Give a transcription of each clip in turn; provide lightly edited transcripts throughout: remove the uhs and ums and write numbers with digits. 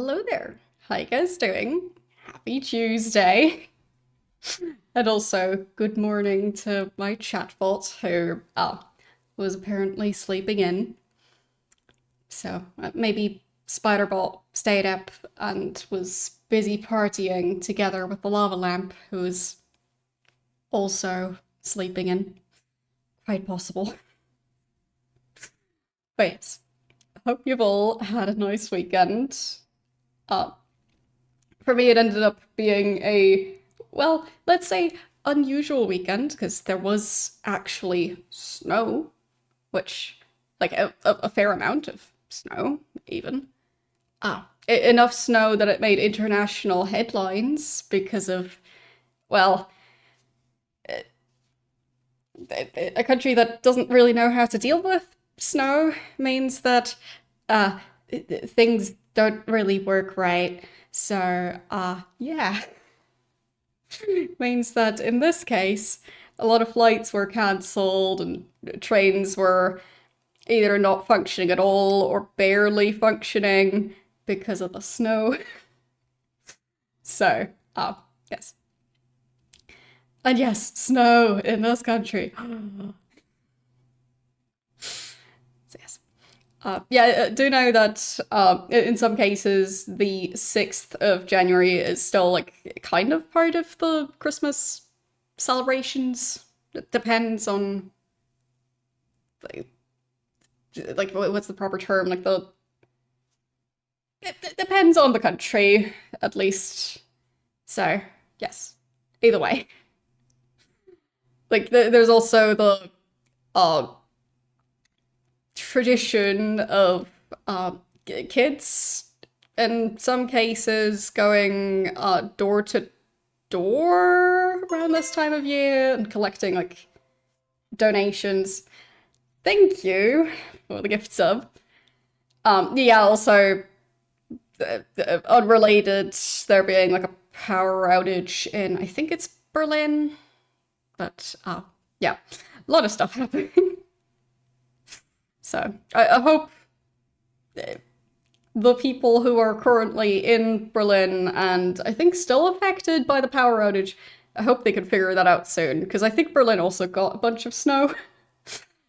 Hello there. How you guys doing? Happy Tuesday. And also, good morning to my chatbot who was apparently sleeping in. So maybe Spiderbot stayed up and was busy partying together with the lava lamp, who was also sleeping in. Quite possible. But yes, hope you've all had a nice weekend. Uh, for me, it ended up being well, let's say unusual weekend because there was actually snow, which, like, a fair amount of snow, even. Enough snow that it made international headlines because of, well, a country that doesn't really know how to deal with snow means that uh, things don't really work right. So, yeah. Means that in this case, a lot of flights were cancelled and trains were either not functioning at all or barely functioning because of the snow. So, yes. And yes, snow in this country. So yes. Yeah, I do know that in some cases the 6th of January is still like kind of part of the Christmas celebrations. It depends on like what's the proper term? Like it depends on the country, at least. So yes, either way. Like there's also the uh, tradition of kids in some cases going door to door around this time of year and collecting like donations. Thank you for the gift sub. Yeah, also unrelated, there being like a power outage in, I think it's Berlin, but yeah, a lot of stuff happening. So I hope the people who are currently in Berlin and I think still affected by the power outage, I hope they can figure that out soon, because I think Berlin also got a bunch of snow.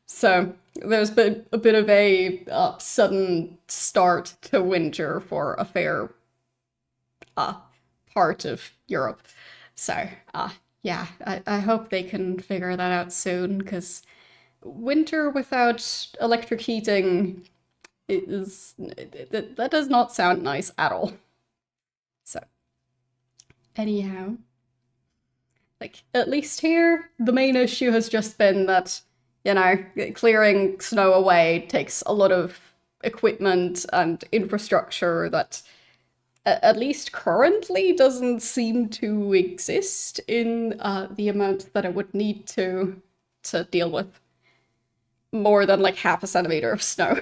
So there's been a bit of a sudden start to winter for a fair part of Europe. So yeah, I hope they can figure that out soon, because winter without electric heating that does not sound nice at all. So anyhow, like at least here, the main issue has just been that, you know, clearing snow away takes a lot of equipment and infrastructure that at least currently doesn't seem to exist in the amount that it would need to deal with more than like half a centimeter of snow.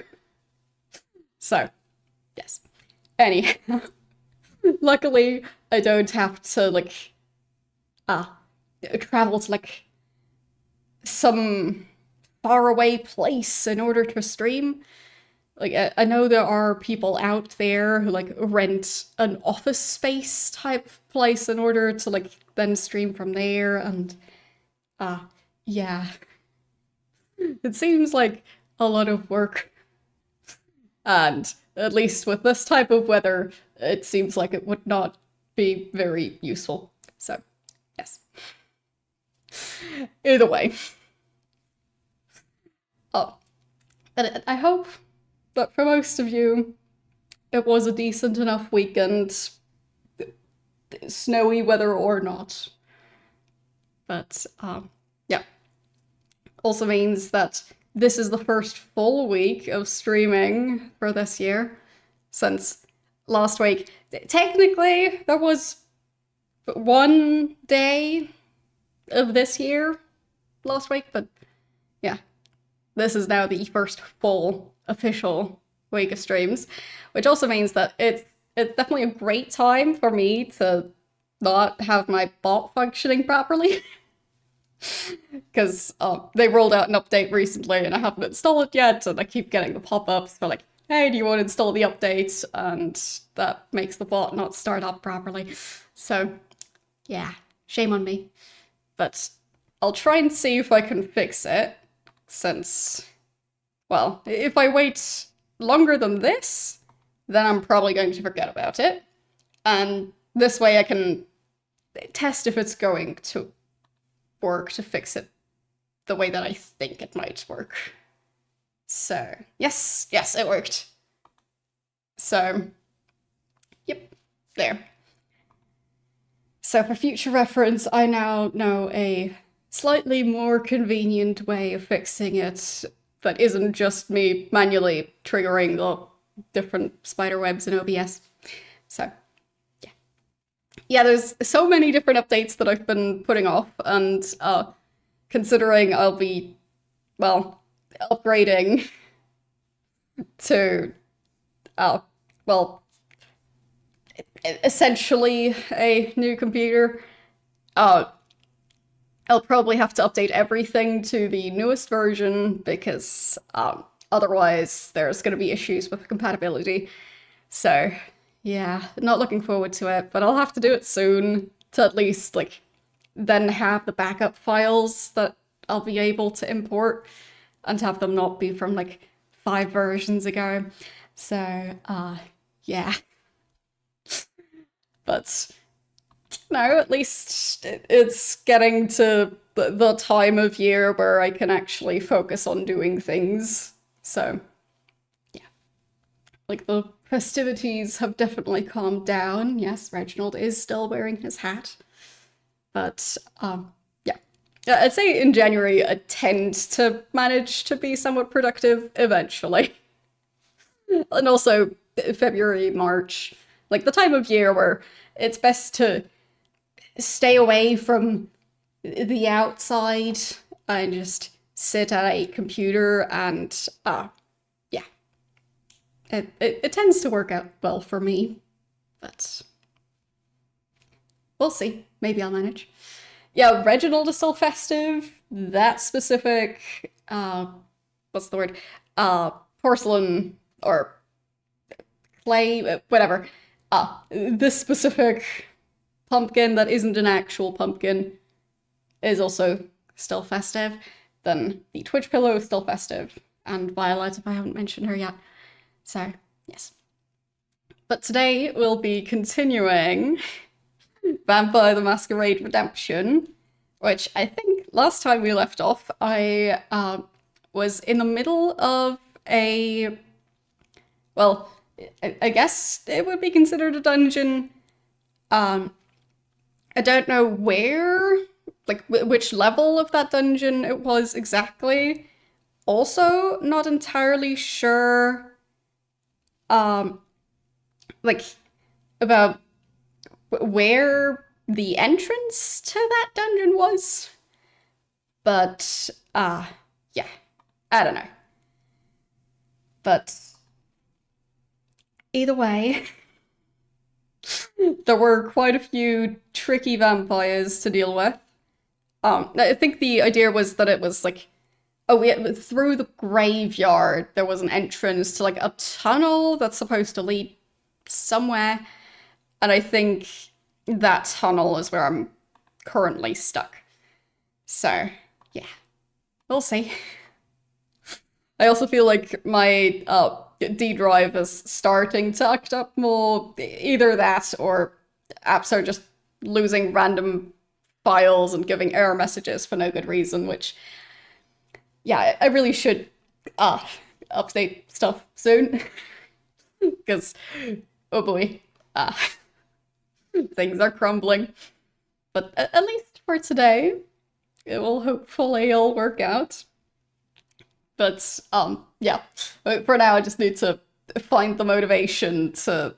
So, yes. Anyhow, luckily I don't have to like travel to like some faraway place in order to stream. Like I know there are people out there who like rent an office space type place in order to like then stream from there, and yeah. It seems like a lot of work. And at least with this type of weather, it seems like it would not be very useful. So, yes. Either way. Oh, and I hope that for most of you, it was a decent enough weekend, snowy weather or not. But, yeah. Also means that this is the first full week of streaming for this year, since last week, technically, there was one day of this year last week, but yeah, this is now the first full official week of streams, which also means that it's definitely a great time for me to not have my bot functioning properly. Because they rolled out an update recently and I haven't installed it yet, and I keep getting the pop-ups for like, hey, do you want to install the update? And that makes the bot not start up properly. So, yeah, shame on me. But I'll try and see if I can fix it, since, well, if I wait longer than this, then I'm probably going to forget about it. And this way I can test if it's going to work to fix it the way that I think it might work. So, yes, it worked. So, yep, there. So for future reference, I now know a slightly more convenient way of fixing it that isn't just me manually triggering the different spider webs in OBS. So, yeah. Yeah, there's so many different updates that I've been putting off, and considering I'll be, well, upgrading to, well, essentially a new computer, I'll probably have to update everything to the newest version, because otherwise there's going to be issues with compatibility. So yeah, not looking forward to it, but I'll have to do it soon to at least like then have the backup files that I'll be able to import and have them not be from like 5 versions ago. So yeah. But no, at least it's getting to the time of year where I can actually focus on doing things. So, yeah. Like, the festivities have definitely calmed down. Yes, Reginald is still wearing his hat. But, yeah. I'd say in January I tend to manage to be somewhat productive eventually. And also February, March, like the time of year where it's best to stay away from the outside and just sit at a computer, and yeah, it tends to work out well for me, but we'll see. Maybe I'll manage. Yeah, Reginald is still festive. That specific what's the word? Porcelain or clay, whatever. This specific pumpkin that isn't an actual pumpkin is also still festive. Then the Twitch pillow is still festive. And Violet, if I haven't mentioned her yet. So, yes. But today we'll be continuing Vampire the Masquerade Redemption, which I think last time we left off, I was in the middle of a, well, I guess it would be considered a dungeon. I don't know where, like, which level of that dungeon it was exactly. Also, not entirely sure, like, about where the entrance to that dungeon was. But, yeah, I don't know. But either way, there were quite a few tricky vampires to deal with. I think the idea was that it was like, through the graveyard, there was an entrance to like a tunnel that's supposed to lead somewhere. And I think that tunnel is where I'm currently stuck. So, yeah, we'll see. I also feel like my D drive is starting to act up more. Either that or apps are just losing random files and giving error messages for no good reason, which, yeah, I really should update stuff soon. Because, oh boy, things are crumbling. But at least for today, it will hopefully all work out. But, yeah, for now I just need to find the motivation to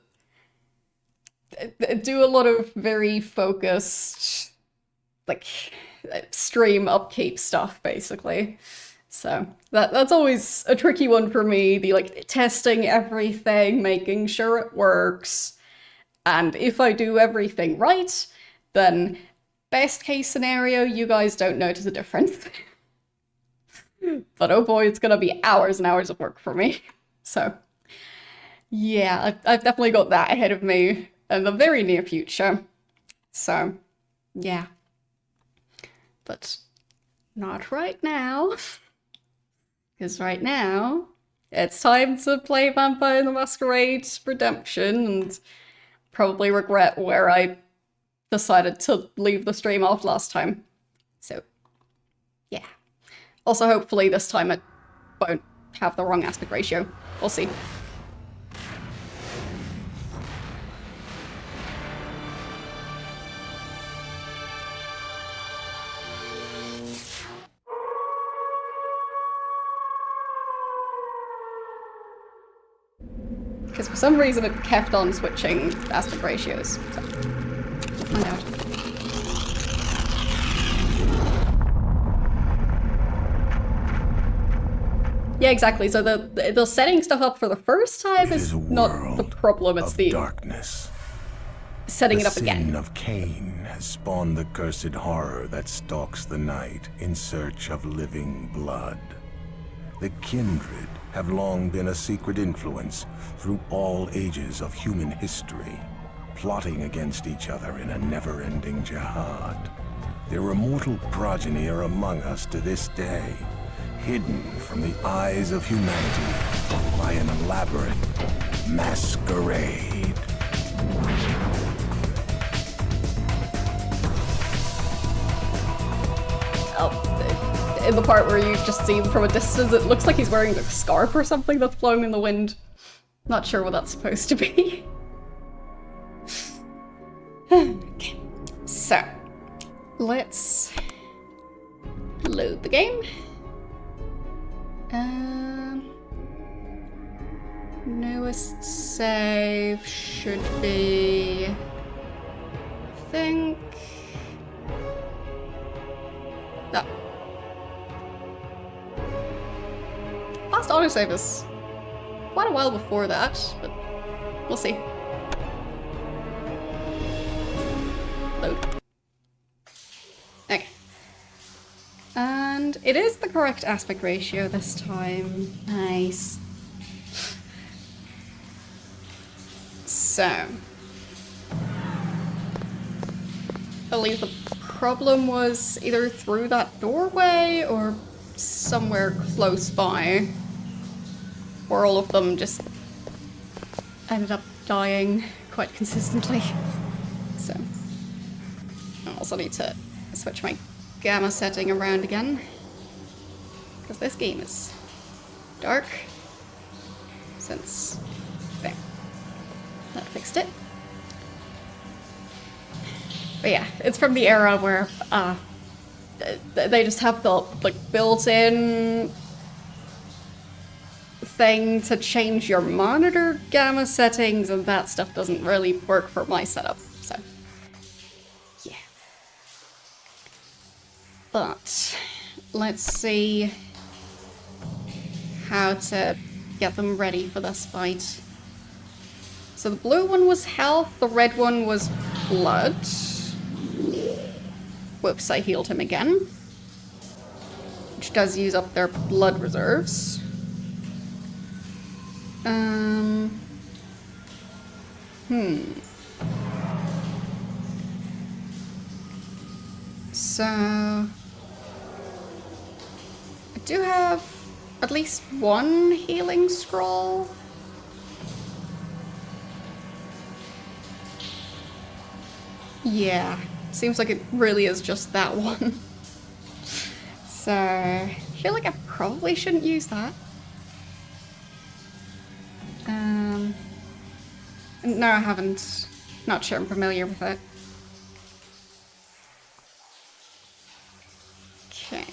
do a lot of very focused, like, stream upkeep stuff, basically. So that's always a tricky one for me, the, like, testing everything, making sure it works. And if I do everything right, then best case scenario, you guys don't notice a difference. But oh boy, it's gonna be hours and hours of work for me. So, Yeah, I've definitely got that ahead of me in the very near future. So, yeah. But not right now. Because right now, it's time to play Vampire the Masquerade Redemption and probably regret where I decided to leave the stream off last time. So, yeah. Also, hopefully this time it won't have the wrong aspect ratio. We'll see. Because for some reason it kept on switching aspect ratios. So, we'll find out. Yeah, exactly. So the setting stuff up for the first time is not the problem, it's the darkness. Setting it up again. The sin of Cain has spawned the cursed horror that stalks the night in search of living blood. The kindred have long been a secret influence through all ages of human history, plotting against each other in a never-ending jihad. Their immortal progeny are among us to this day, hidden from the eyes of humanity by an elaborate masquerade. In the part where you just see him from a distance, it looks like he's wearing a scarf or something that's blowing in the wind. Not sure what that's supposed to be. Okay, so let's load the game. Newest save should be, I think. No. Last autosave is quite a while before that, but we'll see. Load. Okay. And it is the correct aspect ratio this time. Nice. So. I believe the problem was either through that doorway or somewhere close by, where all of them just ended up dying quite consistently. So I also need to switch my gamma setting around again, because this game is dark since there. That fixed it. But yeah, it's from the era where they just have the like built-in thing to change your monitor gamma settings, and that stuff doesn't really work for my setup, so yeah. But let's see how to get them ready for this fight. So the blue one was health, the red one was blood. Whoops, I healed him again. Which does use up their blood reserves. So I do have at least one healing scroll. Yeah, seems like it really is just that one. So I feel like I probably shouldn't use that. No, I haven't. Not sure I'm familiar with it. Okay.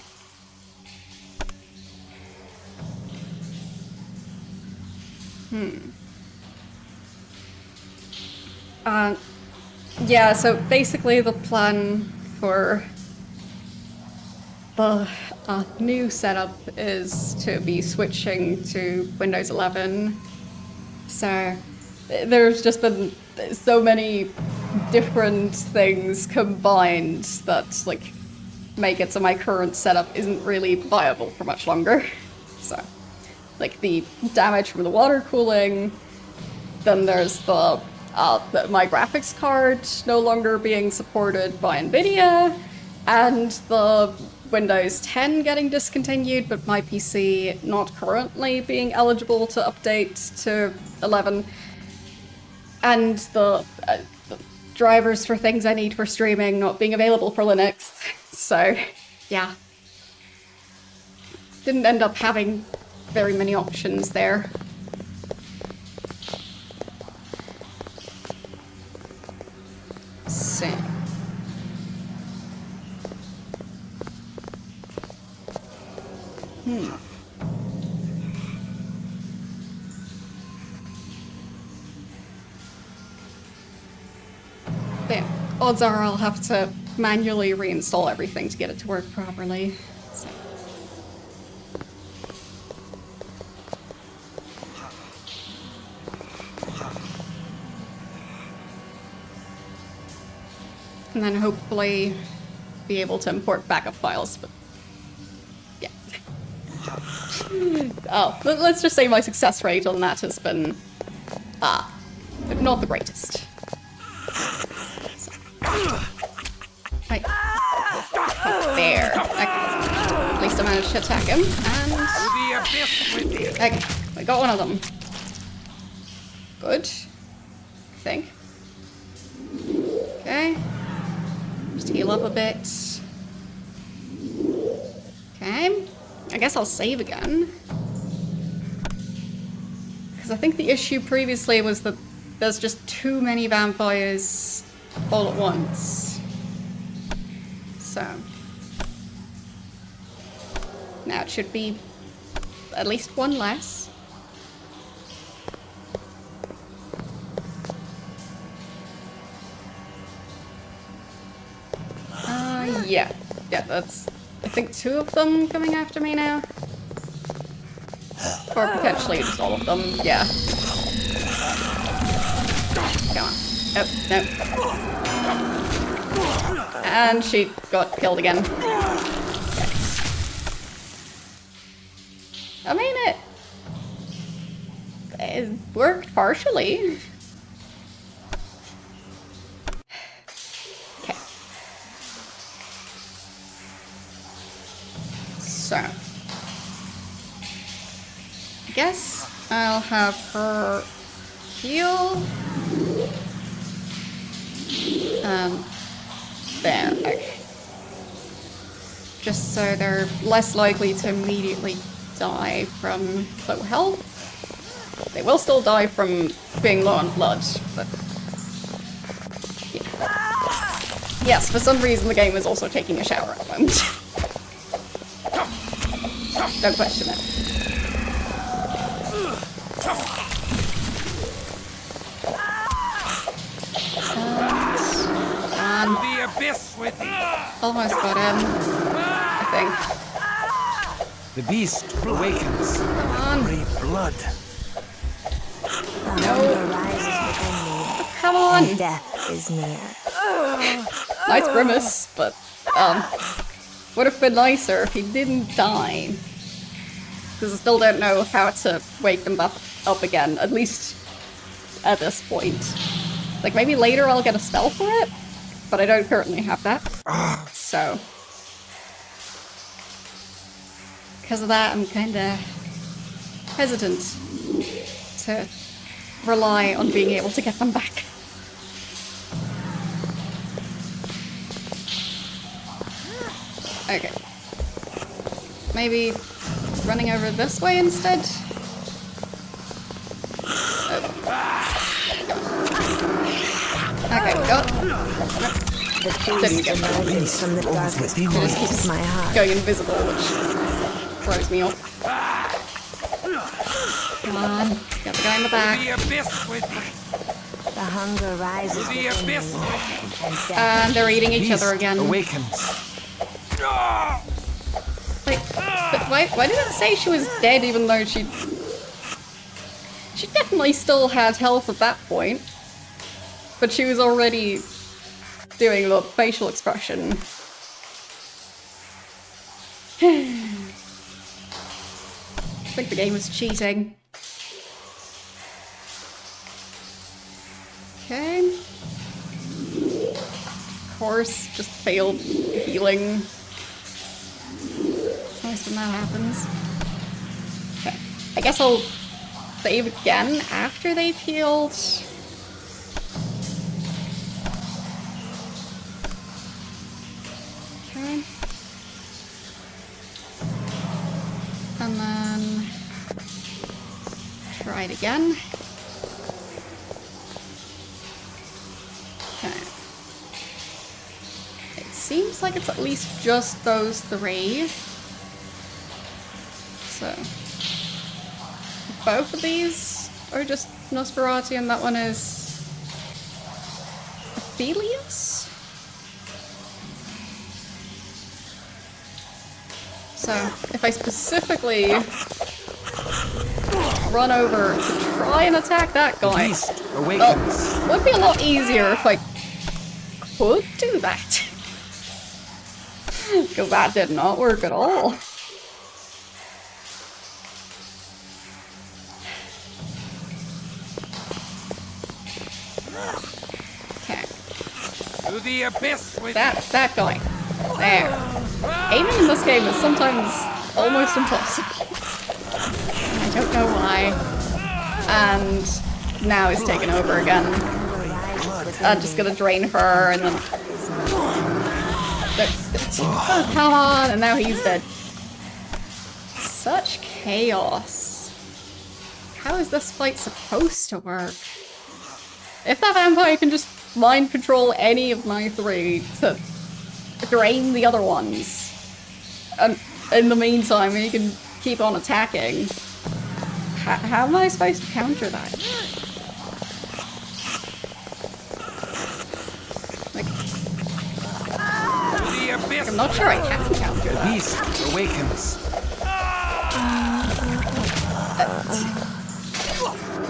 Yeah, so basically the plan for the new setup is to be switching to Windows 11. So there's just been so many different things combined that like make it so my current setup isn't really viable for much longer. So like the damage from the water cooling, Then there's my graphics card no longer being supported by Nvidia, and the Windows 10 getting discontinued, but my PC not currently being eligible to update to 11, and the drivers for things I need for streaming not being available for Linux. So, yeah. Didn't end up having very many options there. So. Yeah, odds are I'll have to manually reinstall everything to get it to work properly. So. And then hopefully be able to import backup files, but yeah. Oh, let's just say my success rate on that has been, not the greatest. So. Right. There. Okay. At least I managed to attack him, and... Okay, I got one of them. Good. I think. Okay. Just heal up a bit. Okay. I guess I'll save again. Because I think the issue previously was that there's just too many vampires all at once. So. Now it should be at least one less. Yeah. Yeah, that's... I think 2 of them coming after me now. Or potentially just all of them, yeah. Come on. Oh, no. And she got killed again. Yes. I mean, it worked partially. Okay. So. I guess I'll have her heal. There, okay. Just so they're less likely to immediately die from low health. They will still die from being low on blood, but... yeah. Yes, for some reason the game is also taking a shower at the moment. Don't question it. The abyss with thee. Almost got him, I think. The beast awakens. Come on. Great blood. No. Rises within me, Come on. and death is near. Nice grimace, but would have been nicer if he didn't die. Because I still don't know how to wake them up again, at least at this point. Like, maybe later I'll get a spell for it, but I don't currently have that. So. Because of that, I'm kinda hesitant to rely on being able to get them back. Okay. Maybe running over this way instead? Oh. Okay, go. The beast emerges from the darkest It just corners keeps of my heart. going invisible, which throws me off. Come on, got the guy in the back. The abyss with thee. The hunger rises The within me, abyss. and death. And they're eating each Beast other again. awakens. Like, but why did it say she was dead even though she definitely still had health at that point. But she was already doing the facial expression. I think the game was cheating. Okay. Of course, just failed healing. It's nice when that happens. Okay. I guess I'll save again after they've healed. Okay. And then try it again. Okay. It seems like it's at least just those three. So both of these are just Nosferatu, and that one is Aphelios? So if I specifically run over to try and attack that guy, Beast awakens. it would be a lot easier if I could do that. Because that did not work at all. Okay. To the abyss with That guy. There. Aiming in this game is sometimes almost impossible. I don't know why. And now he's taken over again. I'm just gonna drain her and then... Oh, come on! And now he's dead. Such chaos. How is this fight supposed to work? If that vampire can just mind control any of my three to drain the other ones, and in the meantime he can keep on attacking, how am I supposed to counter that? Like, the abyss. I'm not sure I can counter that. Beast awakens.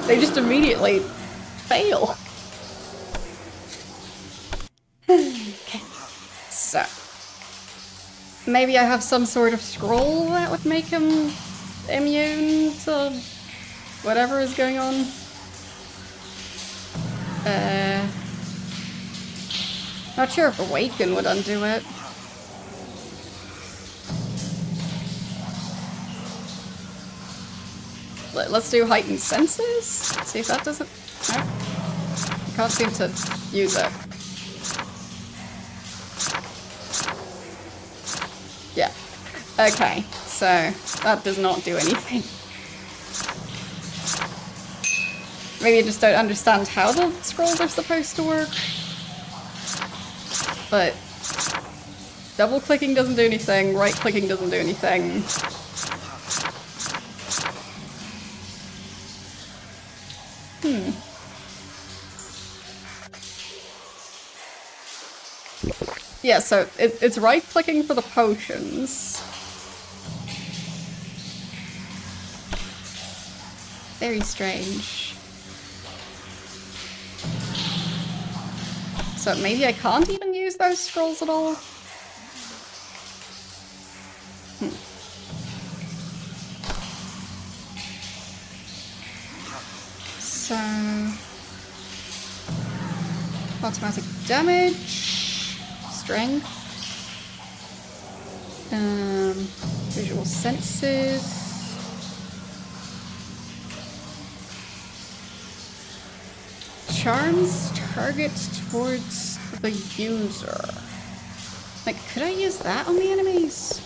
They just immediately fail. Okay, so maybe I have some sort of scroll that would make him immune to whatever is going on. Not sure if Awaken would undo it. Let's do Heightened Senses. See if that doesn't... No? I can't seem to use it. Yeah. Okay, so that does not do anything. Maybe I just don't understand how the scrolls are supposed to work. But double-clicking doesn't do anything, right-clicking doesn't do anything. Yeah, so it's right-clicking for the potions. Very strange. So maybe I can't even use those scrolls at all? So... automatic damage... strength... visual senses... charms target towards the user. Like, could I use that on the enemies?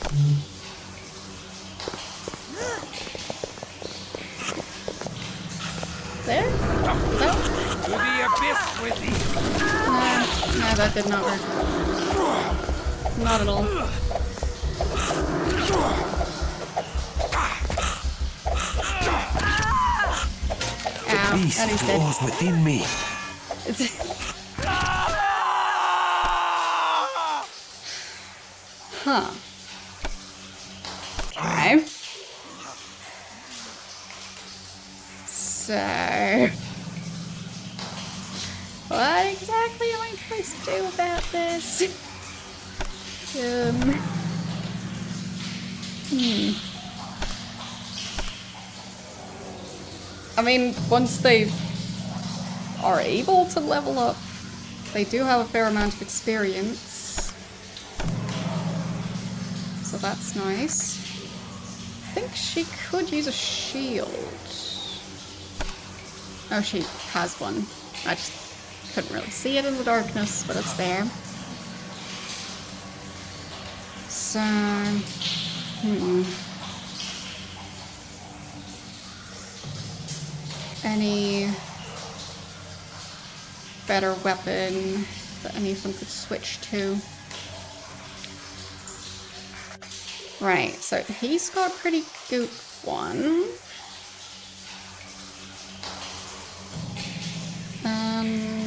There? No? To the abyss with thee. No, that did not work. Not at all. Ow, Beast and he's dead. dwells within me. Huh. Okay. So... what exactly am I supposed to do about this? I mean, once they are able to level up. They do have a fair amount of experience. So that's nice. I think she could use a shield. Oh, she has one. I just couldn't really see it in the darkness, but it's there. So... Any better weapon that any of them could switch to? Right, so he's got a pretty good one. And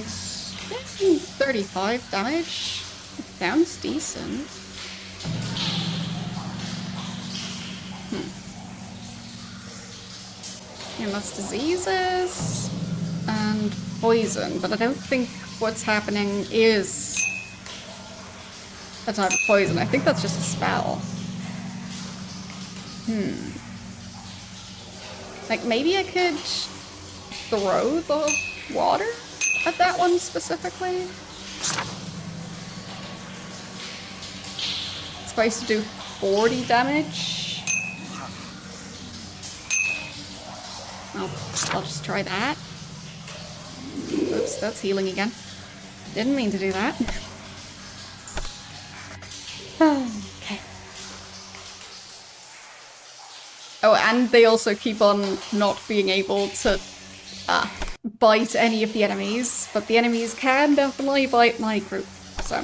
yeah, 35 damage. Sounds decent. And that's diseases and poison, but I don't think what's happening is a type of poison. I think that's just a spell. Like, maybe I could throw the water at that one specifically? It's supposed to do 40 damage. I'll just try that. Oops, that's healing again. Didn't mean to do that. Okay. Oh, and they also keep on not being able to bite any of the enemies, but the enemies can definitely bite my group, so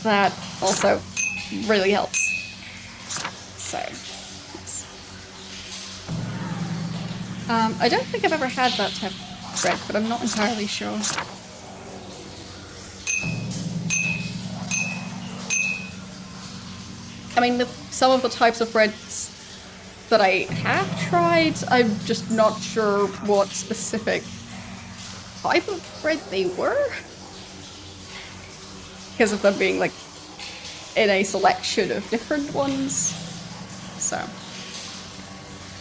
that also really helps. So, yes. I don't think I've ever had that type of bread, but I'm not entirely sure. I mean, some of the types of breads that I have tried, I'm just not sure what specific type of bread they were. Because of them being, like, in a selection of different ones. So,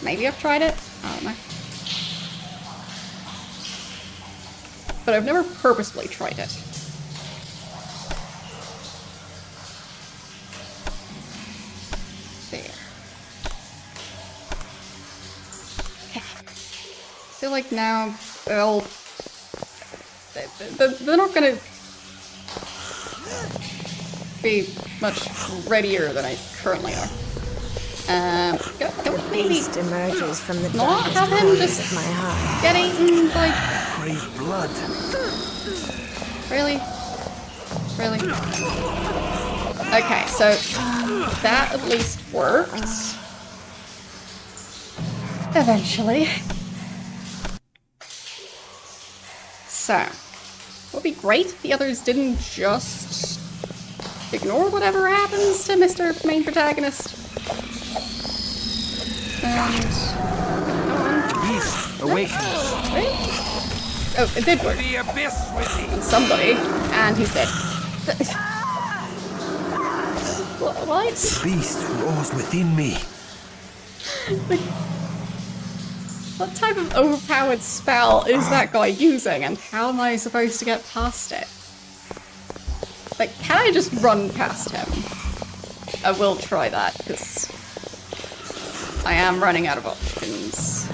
maybe I've tried it? I don't know. But I've never purposefully tried it. There. Okay. I feel like now they're not gonna be much readier than I currently are. Don't maybe Beast emerges from the not darkest have him corners just of my heart. get eaten, like, Crave blood. really? Really? Okay, so that at least worked. Eventually. So, it would be great if the others didn't just ignore whatever happens to Mr. Main Protagonist. And... Beast awakens. Really? Oh, it did work. The abyss with thee. And somebody, and he's dead. What? Beast roars within me. Like, what type of overpowered spell is that guy using, and how am I supposed to get past it? Like, can I just run past him? I will try that, because I am running out of options.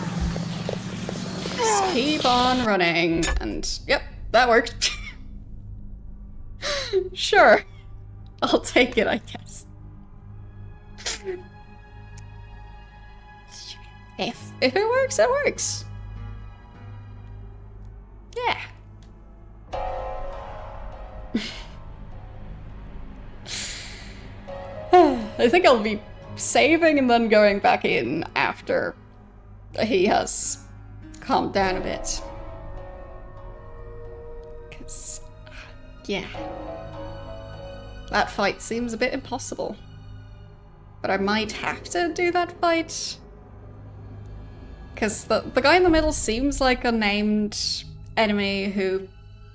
Just keep on running, and yep, that worked. Sure. I'll take it, I guess. If it works, it works. Yeah. I think I'll be saving and then going back in after he has calmed down a bit. 'Cause, yeah. That fight seems a bit impossible. But I might have to do that fight. Because the guy in the middle seems like a named enemy who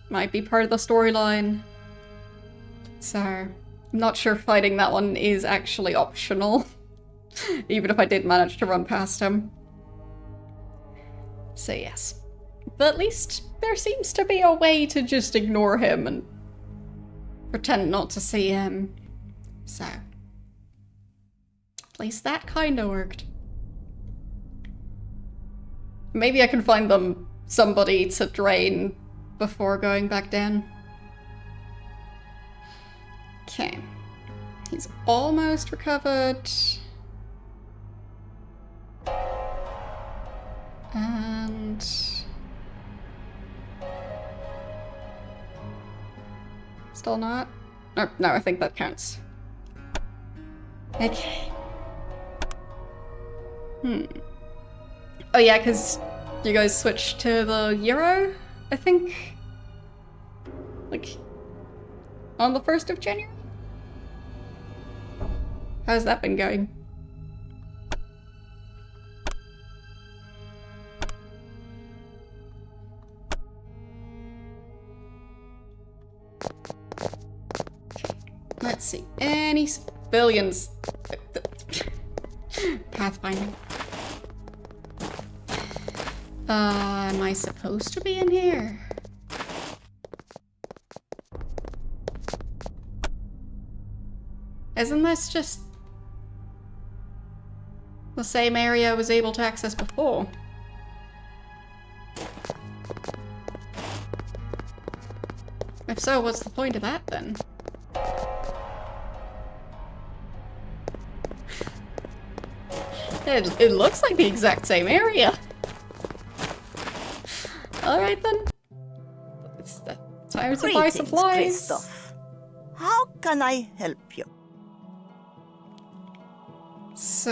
might be part of the storyline. So, I'm not sure fighting that one is actually optional. Even if I did manage to run past him. So yes. But at least there seems to be a way to just ignore him and pretend not to see him. So, at least that kinda worked. Maybe I can find them somebody to drain before going back down. Okay. He's almost recovered. And... still not? No, I think that counts. Okay. Oh yeah, because you guys switched to the Euro, I think? Like, on the 1st of January? How's that been going? Let's see. Any civilians? Pathfinding. Am I supposed to be in here? Isn't this just the same area I was able to access before? If so, what's the point of that then? It looks like the exact same area. Alright then. It's the time to buy supplies. Christoph. How can I help you? So,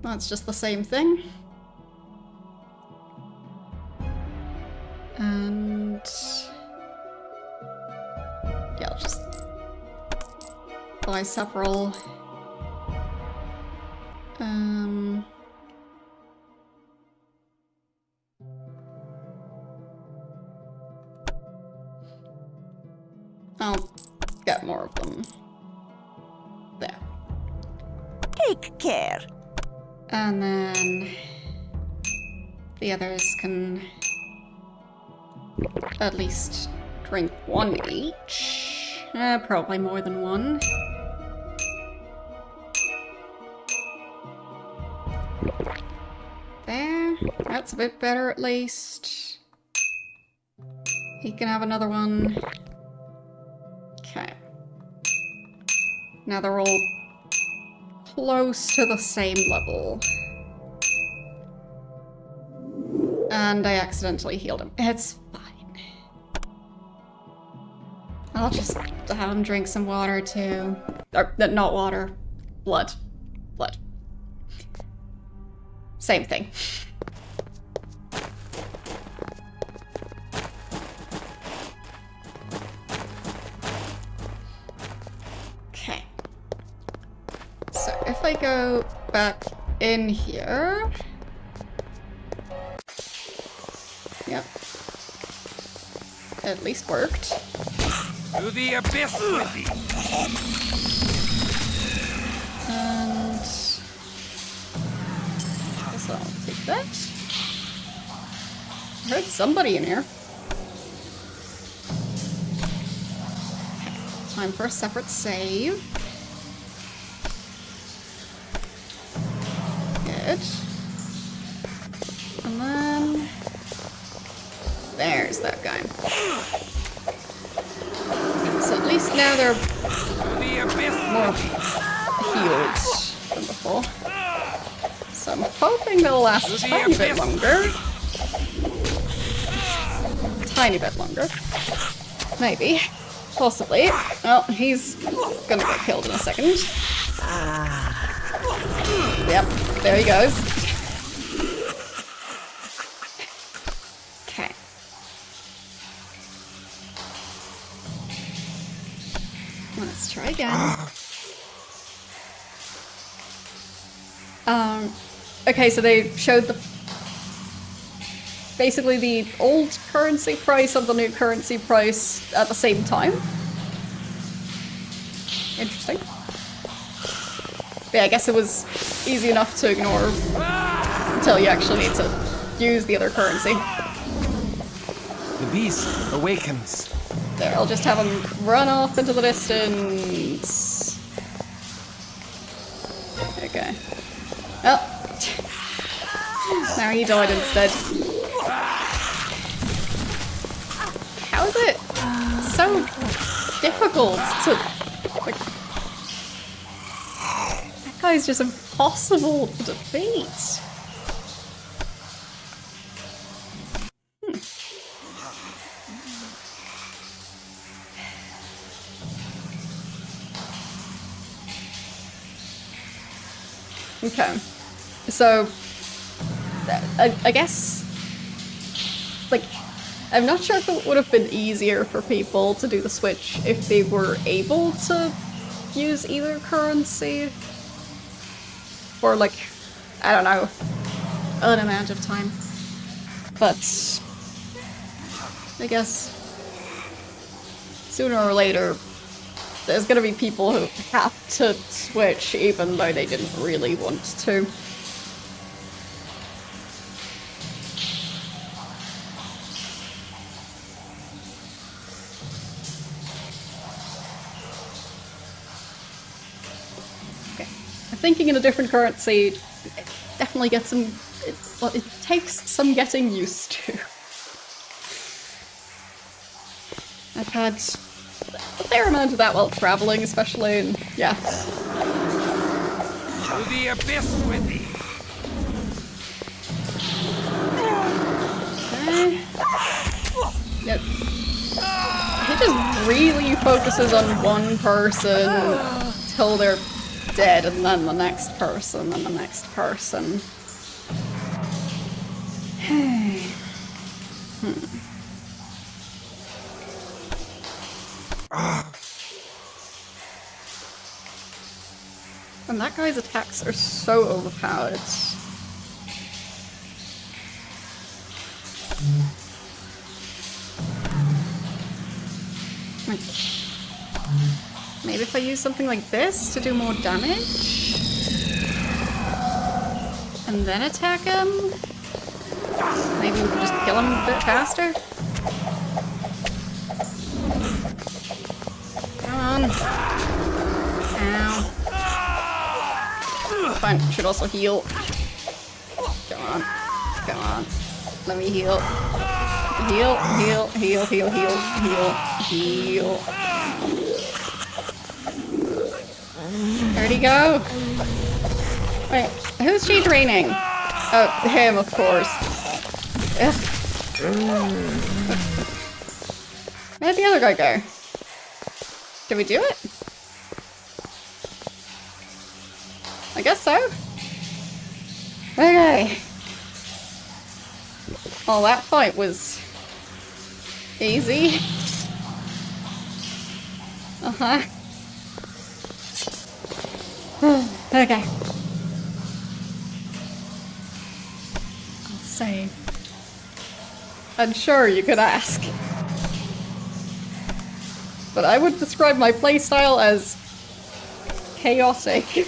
that's just the same thing. And yeah, I'll just buy several. I'll get more of them. There. Take care. And then the others can at least drink one each. Probably more than one. There. That's a bit better at least. He can have another one. Okay. Now they're all close to the same level. And I accidentally healed him. It's fine. I'll just have him drink some water too. Or, not water. Blood. Blood. Same thing. Okay. So if I go back in here... Yep. At least worked. To the abyss with thee. And... guess I'll take that. I heard somebody in here. Time for a separate save. Good. And then... there's that guy. So at least now they're more healed than before. So I'm hoping they'll last a tiny bit longer. Tiny bit longer. Maybe. Possibly. Well, he's gonna get killed in a second. Yep, there he goes. Okay. Let's try again. Okay, so they showed the basically the old currency price and the new currency price at the same time. Interesting. But yeah, I guess it was easy enough to ignore until you actually need to use the other currency. The beast awakens. There, I'll just have him run off into the distance. Okay. Oh. Now he died instead. How is it so difficult to... Like, that guy's just impossible to defeat. Okay, so I guess, like, I'm not sure if it would have been easier for people to do the switch if they were able to use either currency for, like, I don't know, an amount of time. But I guess sooner or later there's gonna be people who have to switch even though they didn't really want to. Okay, thinking in a different currency definitely gets some... well, it takes some getting used to. I've had a fair amount of that while traveling, especially, and yeah. To the abyss with thee. Okay. Yep. He just really focuses on one person till they're dead, and then the next person, and the next person. And that guy's attacks are so overpowered. Like, maybe if I use something like this to do more damage? And then attack him? Maybe we can just kill him a bit faster? Come on. Ow. Fine, should also heal. Come on. Come on. Let me heal. Heal, heal, heal, heal, heal, heal, heal. Where'd he go? Wait, who's she draining? Oh, him, of course. Ugh. Where'd the other guy go? Did we do it? I guess so. Okay. Well, that fight was easy. Uh-huh. Okay. I'll save. I'm sure you could ask. But I would describe my playstyle as chaotic.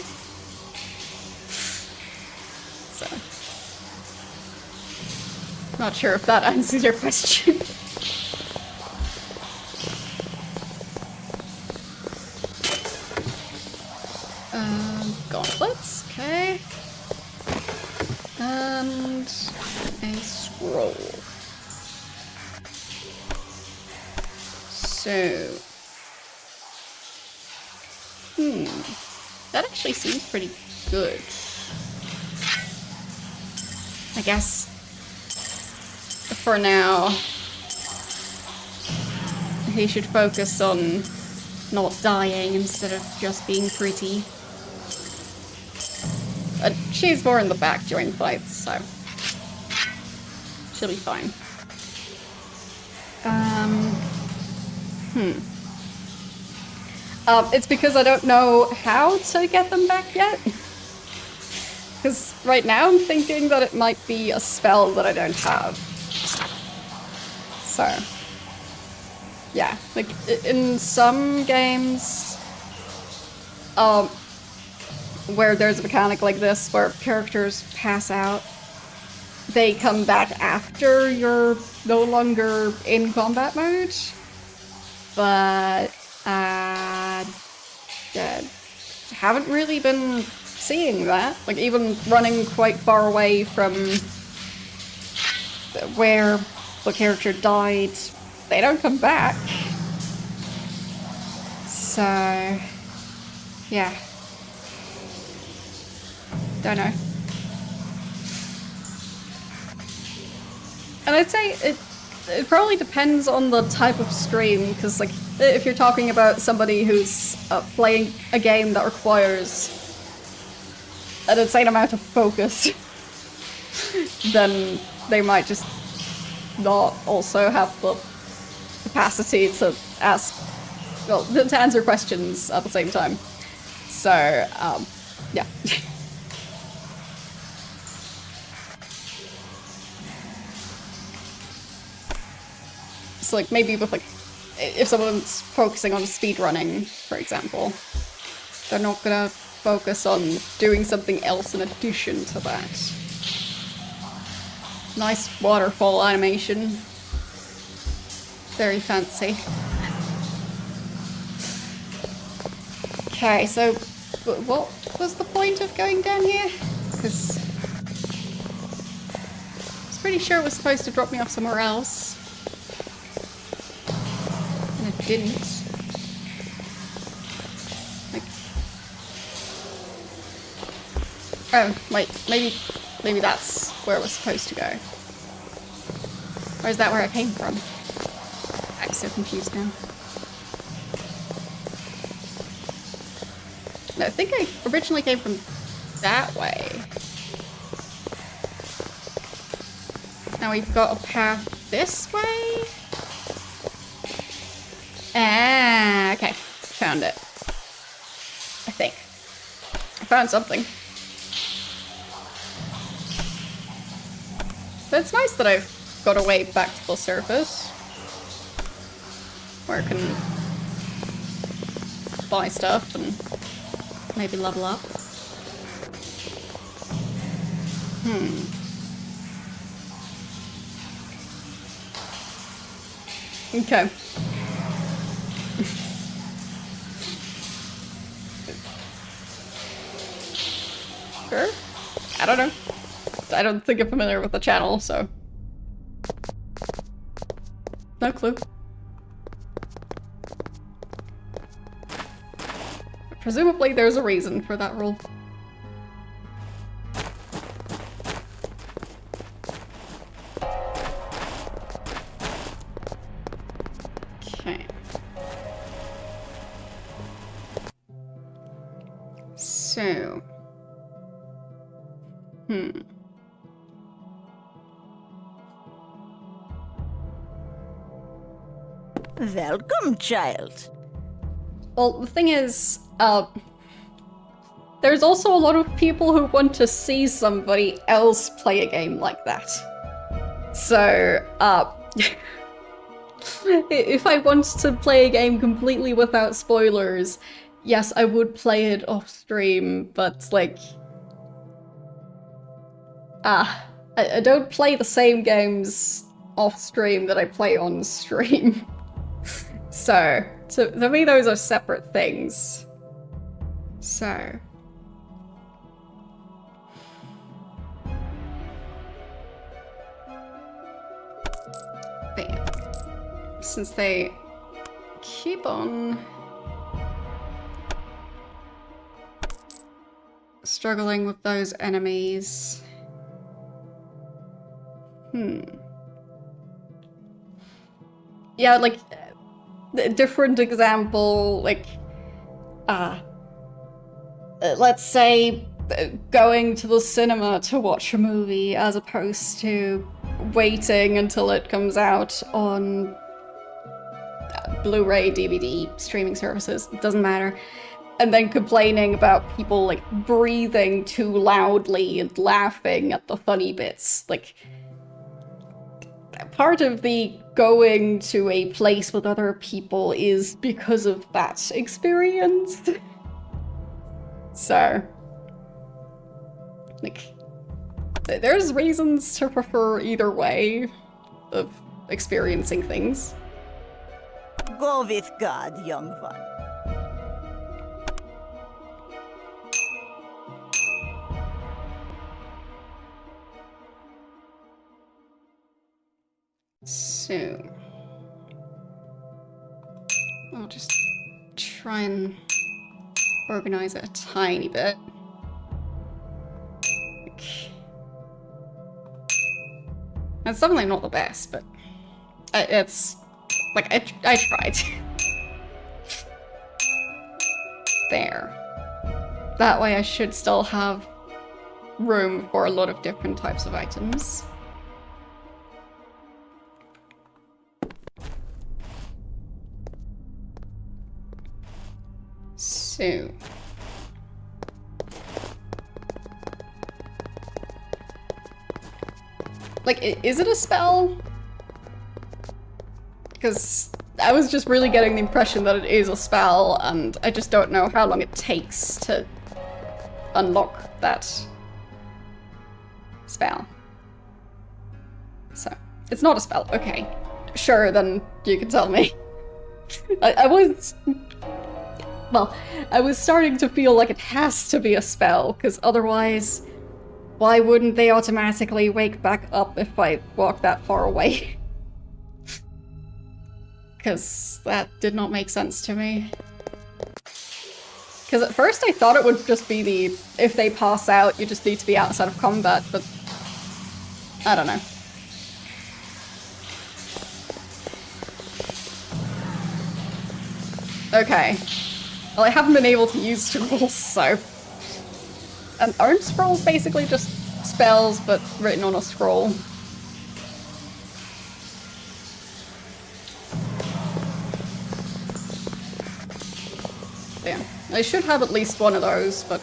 So, not sure if that answers your question. Gauntlets, okay. And a scroll. So, that actually seems pretty good. I guess for now he should focus on not dying instead of just being pretty. She's more in the back during fights, so she'll be fine. It's because I don't know how to get them back yet. Because right now I'm thinking that it might be a spell that I don't have. So, yeah, like in some games, where there's a mechanic like this where characters pass out they come back after you're no longer in combat mode. But, haven't really been seeing that. Like, even running quite far away from where the character died, they don't come back. So, yeah. Don't know. And I'd say it probably depends on the type of stream, because like if you're talking about somebody who's playing a game that requires an insane amount of focus, then they might just not also have the capacity to ask, well, to answer questions at the same time. So, yeah. So like maybe with like, if someone's focusing on speedrunning, for example, they're not gonna focus on doing something else in addition to that. Nice waterfall animation. Very fancy. Okay, so what was the point of going down here? Because I was pretty sure it was supposed to drop me off somewhere else. And it didn't. Like... Oh, wait, maybe that's where it was supposed to go. Or is that where I came from? I'm so confused now. No, I think I originally came from that way. Now we've got a path this way? Ah, okay. Found it. I think. I found something. But it's nice that I've got a way back to the surface. Where I can buy stuff and maybe level up. Okay. Sure? I don't know. I don't think I'm familiar with the channel, so... No clue. Presumably there's a reason for that rule. Okay. So... Welcome, child. Well, the thing is, there's also a lot of people who want to see somebody else play a game like that. So, if I want to play a game completely without spoilers, yes, I would play it off stream, but like... I don't play the same games off stream that I play on stream. So, to me those are separate things. So... Bam. Since they keep on struggling with those enemies... Yeah, like, a different example, like, let's say going to the cinema to watch a movie as opposed to waiting until it comes out on Blu-ray, DVD, streaming services, it doesn't matter. And then complaining about people, like, breathing too loudly and laughing at the funny bits, like... Part of the going to a place with other people is because of that experience. So, like, There's reasons to prefer either way of experiencing things. Go with God, young one. So... I'll just try and organize it a tiny bit. It's definitely not the best, but it's like I tried. There. That way I should still have room for a lot of different types of items. So... Like, is it a spell? Because I was just really getting the impression that it is a spell, and I just don't know how long it takes to unlock that spell. So, it's not a spell. Okay. Sure, then you can tell me. I was... Well, I was starting to feel like it has to be a spell, because otherwise... Why wouldn't they automatically wake back up if I walk that far away? Because that did not make sense to me. Because at first I thought it would just be the, if they pass out, you just need to be outside of combat, but I don't know. Okay. Well, I haven't been able to use scrolls, so... And aren't scrolls basically just spells, but written on a scroll? Yeah, I should have at least one of those, but...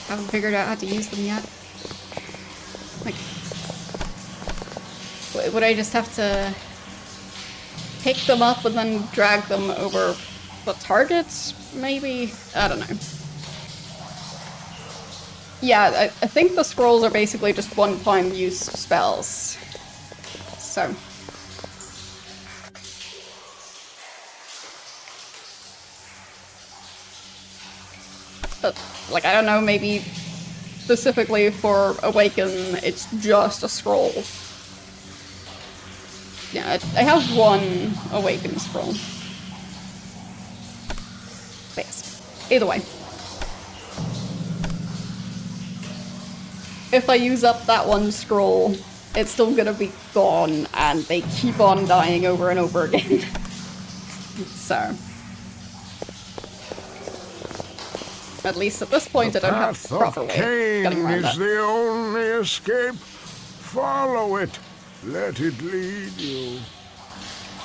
haven't figured out how to use them yet. Like... Would I just have to... pick them up and then drag them over the target? Maybe? I don't know. Yeah, I think the scrolls are basically just one-time use spells. So. But, like, I don't know, maybe specifically for Awaken, it's just a scroll. Yeah, I have one Awaken scroll. But yes, either way. If I use up that one scroll, it's still gonna be gone, and they keep on dying over and over again. So. At least at this point, I don't have a proper way of getting around that. The only escape. Follow it. Let it lead you.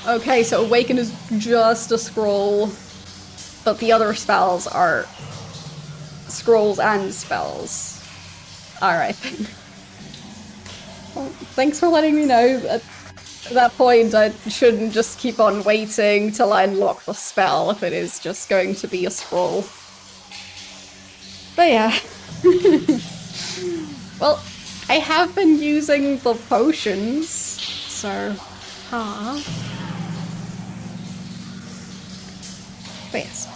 Okay, so Awaken is just a scroll, but the other spells are scrolls and spells. Alright then. Well, thanks for letting me know. At that point, I shouldn't just keep on waiting till I unlock the spell if it is just going to be a scroll. But yeah. Well, I have been using the potions, so... But yes.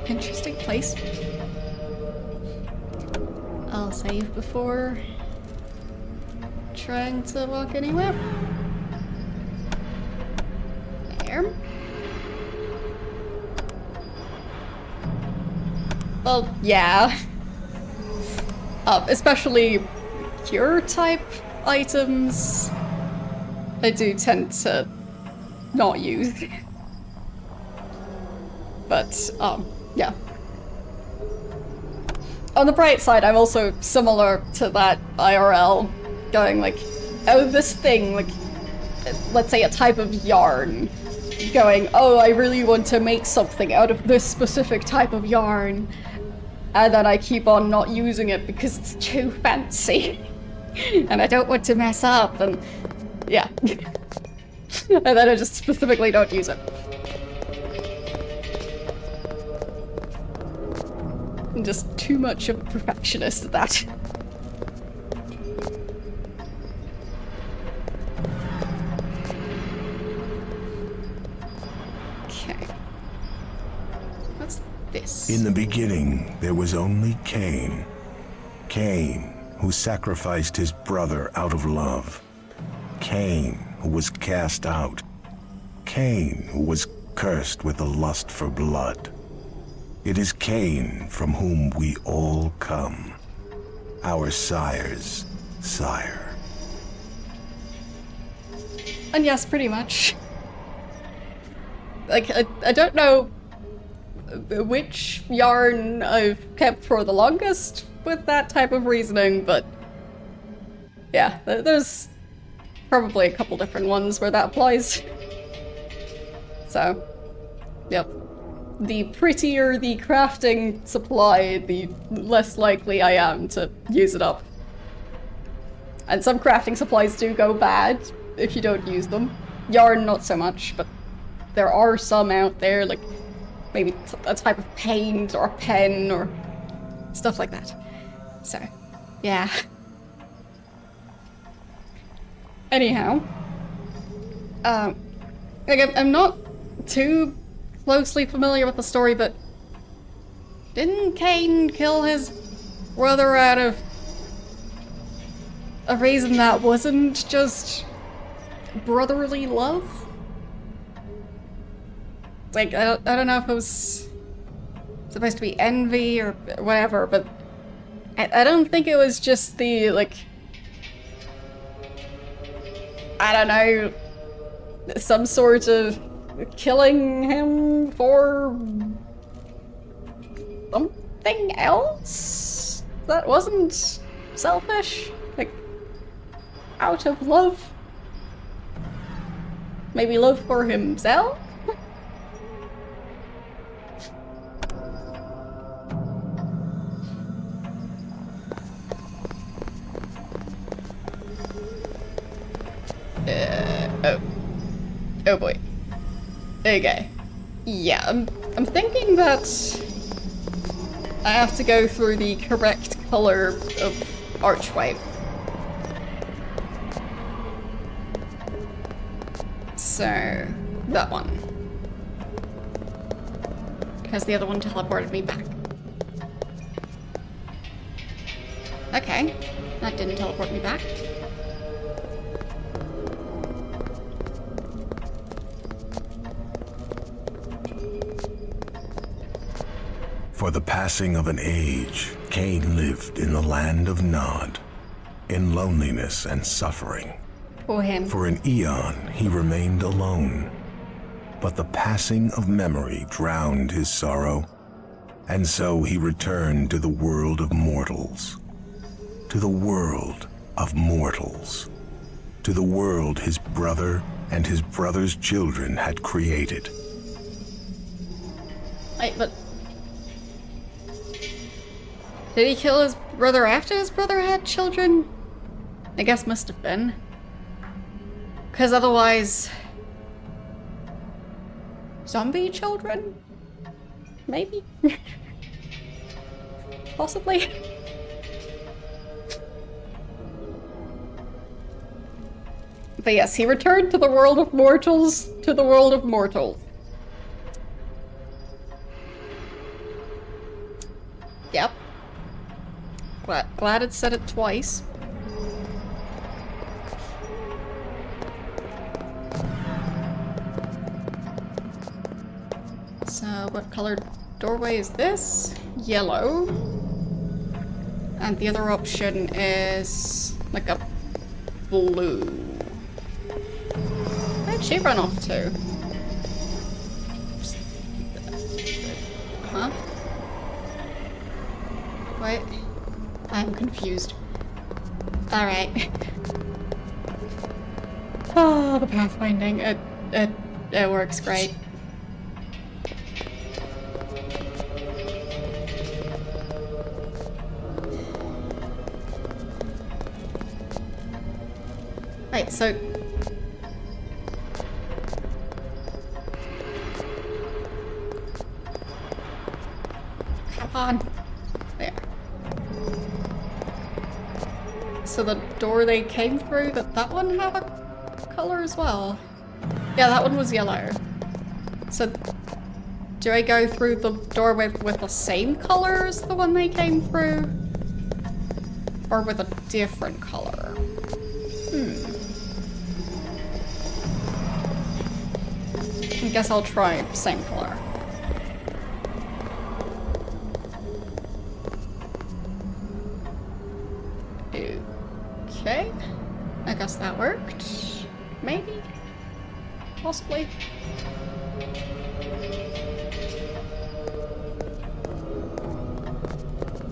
Interesting place. I'll save before trying to walk anywhere. There. Well, yeah. Especially cure type items, I do tend to not use. But, yeah. On the bright side, I'm also similar to that IRL, going like, oh, this thing, like, let's say a type of yarn, going, oh, I really want to make something out of this specific type of yarn, and then I keep on not using it because it's too fancy, and I don't want to mess up, and yeah. And then I just specifically don't use it. I'm just too much of a perfectionist at that. Okay. What's this? In the beginning, there was only Cain. Cain, who sacrificed his brother out of love. Cain, who was cast out. Cain, who was cursed with the lust for blood. It is Cain from whom we all come. Our sire's sire. And yes, pretty much. Like, I don't know which yarn I've kept for the longest with that type of reasoning, but yeah, there's probably a couple different ones where that applies. So, yep. The prettier the crafting supply, the less likely I am to use it up. And some crafting supplies do go bad if you don't use them. Yarn, not so much, but there are some out there, like maybe a type of paint or a pen or stuff like that. So, yeah. Anyhow, like I'm not too closely familiar with the story, but didn't Cain kill his brother out of a reason that wasn't just brotherly love? Like, I don't know if it was supposed to be envy or whatever, but I don't think it was just the, like, I don't know, some sort of killing him for something else that wasn't selfish, like out of love, maybe love for himself. Oh boy. Okay. Yeah, I'm thinking that I have to go through the correct color of archway. So, that one. Because the other one teleported me back. Okay, that didn't teleport me back. For the passing of an age, Cain lived in the land of Nod, in loneliness and suffering. Poor him. For an eon, he remained alone. But the passing of memory drowned his sorrow, and so he returned to the world of mortals. To the world of mortals. To the world his brother and his brother's children had created. Wait, but did he kill his brother after his brother had children? I guess must have been. Because otherwise... zombie children? Maybe? Possibly? But yes, he returned to the world of mortals, to the world of mortals. Yep. Glad it said it twice. So, what colored doorway is this? Yellow. And the other option is like a blue. Where'd she run off to? Huh? Wait. I'm confused. Alright. Oh, the pathfinding. It works great. Right, so... come on. So the door they came through, that one have a color as well? Yeah, that one was yellow. So do I go through the door with the same color as the one they came through? Or with a different color? I guess I'll try same color. Okay. I guess that worked. Maybe? Possibly?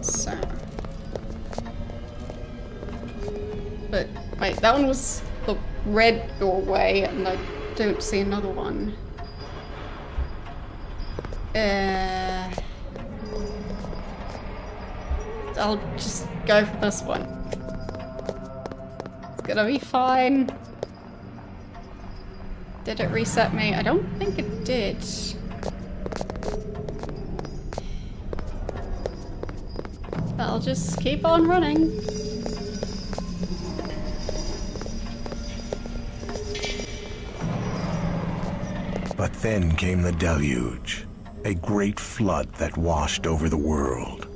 So. But, wait, that one was the red doorway, and I don't see another one. I'll just go for this one. It's gonna be fine. Did it reset me? I don't think it did. I'll just keep on running. But then came the deluge, a great flood that washed over the world.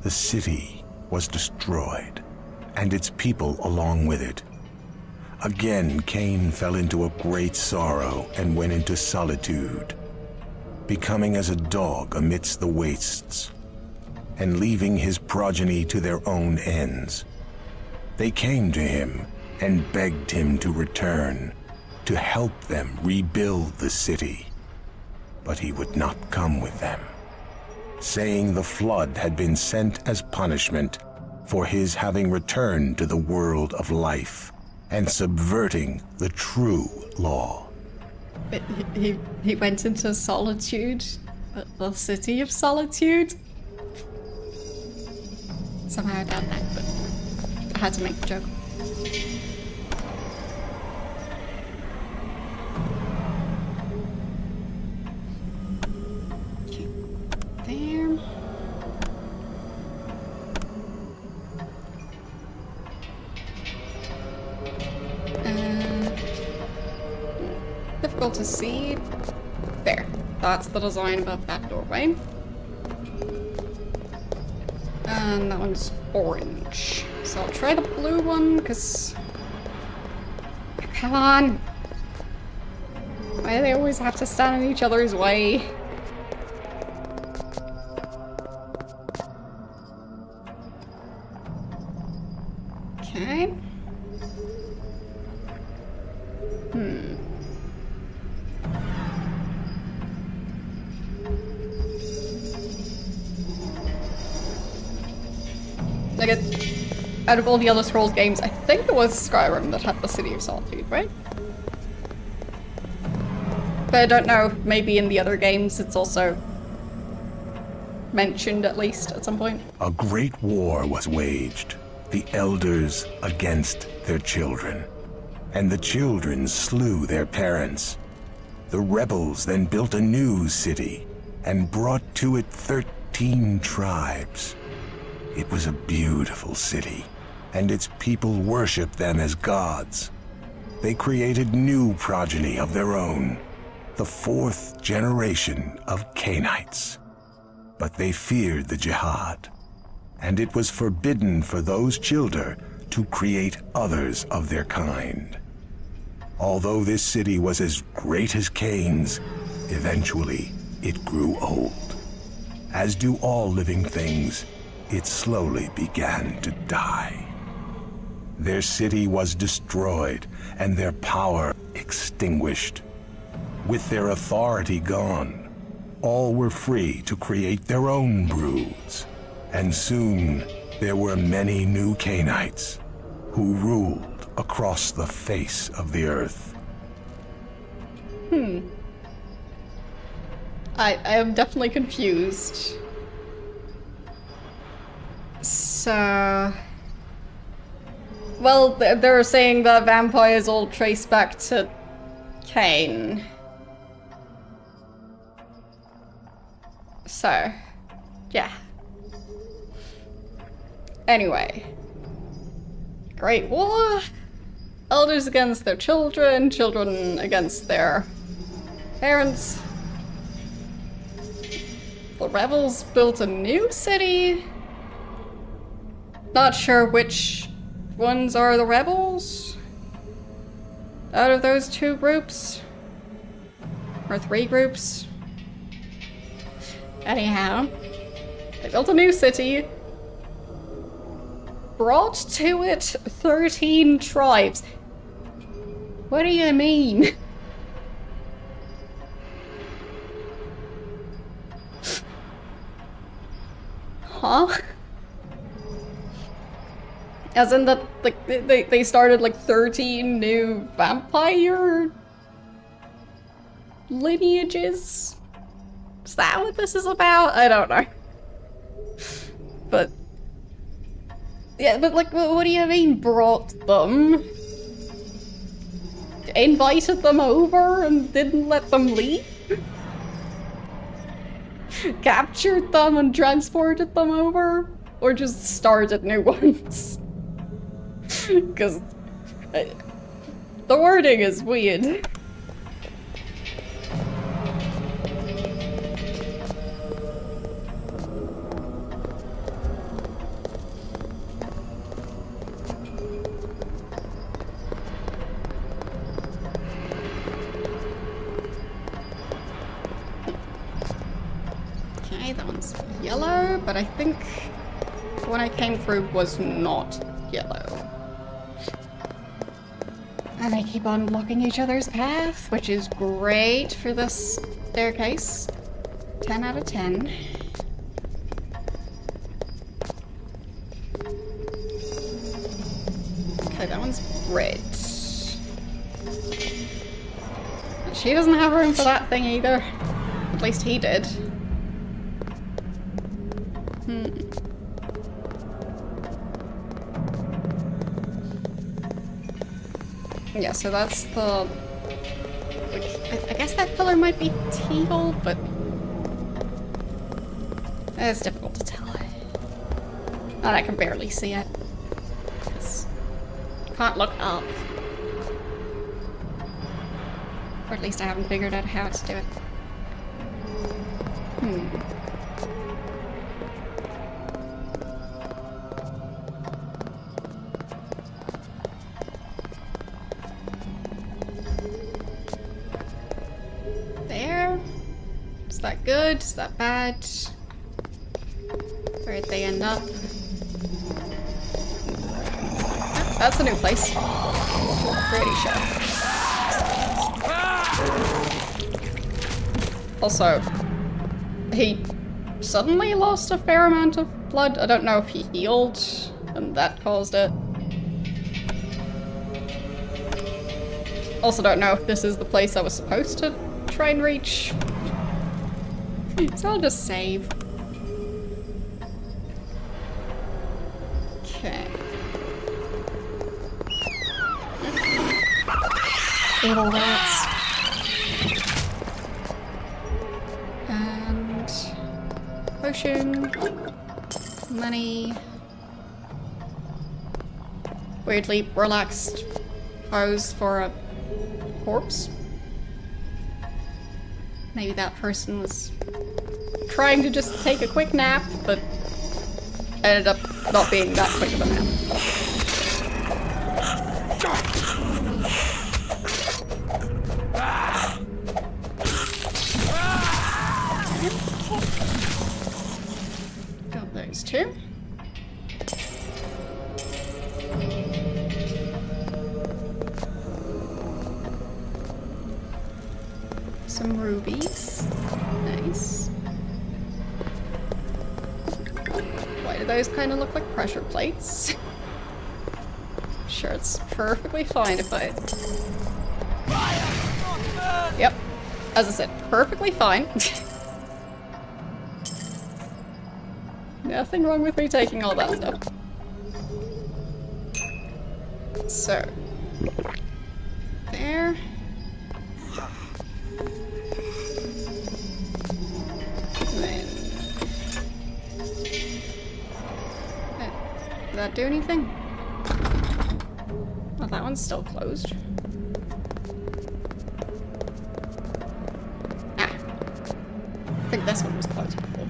The city was destroyed, and its people along with it. Again, Cain fell into a great sorrow and went into solitude, becoming as a dog amidst the wastes, and leaving his progeny to their own ends. They came to him and begged him to return, to help them rebuild the city. But he would not come with them, saying the flood had been sent as punishment for his having returned to the world of life and subverting the true law. He went into solitude? The city of solitude? Somehow I doubt that, but I had to make the joke. Okay, there. Difficult to see. There. That's the design above that doorway. And that one's orange. So I'll try the blue one, because... Come on! Why do they always have to stand in each other's way? Okay. Like, out of all the Elder Scrolls games, I think it was Skyrim that had the City of Solitude, right? But I don't know, maybe in the other games it's also mentioned at least at some point. A great war was waged, the elders against their children, and the children slew their parents. The rebels then built a new city and brought to it 13 tribes. It was a beautiful city, and its people worshipped them as gods. They created new progeny of their own, the 4th generation of Cainites. But they feared the jihad, and it was forbidden for those children to create others of their kind. Although this city was as great as Cain's, eventually it grew old. As do all living things, it slowly began to die. Their city was destroyed and their power extinguished. With their authority gone, all were free to create their own broods. And soon there were many new Cainites who ruled across the face of the earth. I am definitely confused. So... Well, they're saying that vampires all trace back to Cain. So, yeah. Anyway. Great War. Elders against their children, children against their parents. The rebels built a new city. Not sure which ones are the rebels out of those two groups. Or three groups. Anyhow, they built a new city. Brought to it 13 tribes. What do you mean? Huh? As in that, like, they started like 13 new vampire lineages? Is that what this is about? I don't know. But yeah, but like, what do you mean brought them? Invited them over and didn't let them leave? Captured them and transported them over? Or just started new ones? Because the wording is weird. Okay, that one's yellow, but I think the one I came through was not yellow. And they keep on blocking each other's path, which is great for this staircase. 10 out of 10. Okay, that one's red. And she doesn't have room for that thing either. At least he did. Yeah, so that's the... Like, I guess that color might be teal, but... It's difficult to tell. And I can barely see it. Can't look up. Or at least I haven't figured out how to do it. There. Is that good? Is that bad? Where'd they end up? Oh, that's a new place. Pretty sure. Also, he suddenly lost a fair amount of blood. I don't know if he healed and that caused it. Also don't know if this is the place I was supposed to try and reach. So I'll just save. Okay. Evil rats. And potion. Money. Weirdly relaxed pose for a corpse. Maybe that person was trying to just take a quick nap, but ended up not being that quick of a nap. Got those two. Some rubies. Nice. Why do those kind of look like pressure plates? Sure, it's perfectly fine if I... Yep. As I said, perfectly fine. Nothing wrong with me taking all that stuff. So. There. Did that do anything? Oh, that one's still closed. Ah. I think this one was closed before.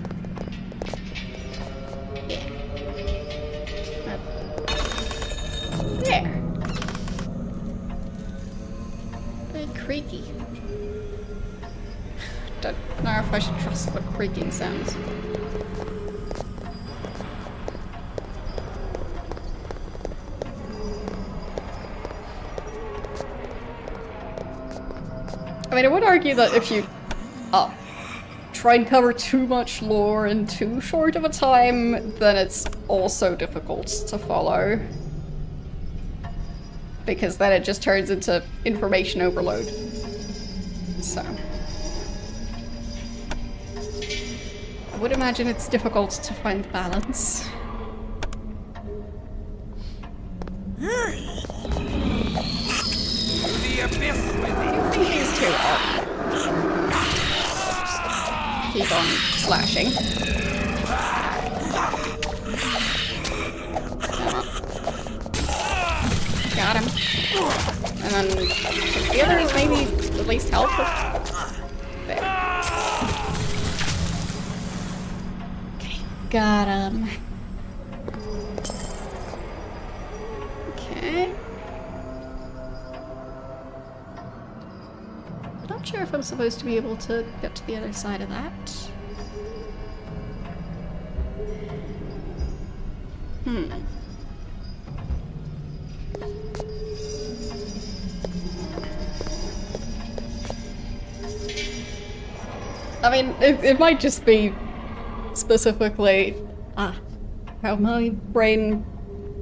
Yeah. There. Very creaky. Don't know if I should trust the creaking sounds. I mean, I would argue that if you try and cover too much lore in too short of a time, then it's also difficult to follow. Because then it just turns into information overload. So. I would imagine it's difficult to find the balance. The abyss with I do think these two are. Keep on slashing. Got him. And then the others maybe at least help with... There. Okay, got him. Okay. I'm not sure if I'm supposed to be able to get to the other side of that. I mean, it might just be specifically how my brain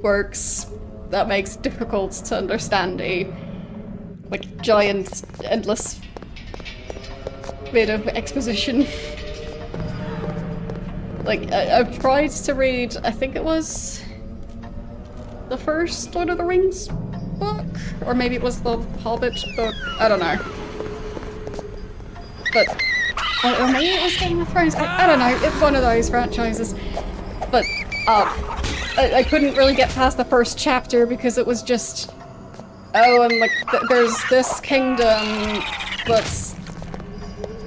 works that makes it difficult to understand a like giant, endless bit of exposition. Like, I've tried to read, I think it was the first Lord of the Rings book? Or maybe it was the Hobbit book? I don't know. But, or maybe it was Game of Thrones? I don't know, it's one of those franchises. But, I couldn't really get past the first chapter because it was just... Oh, and like, there's this kingdom that's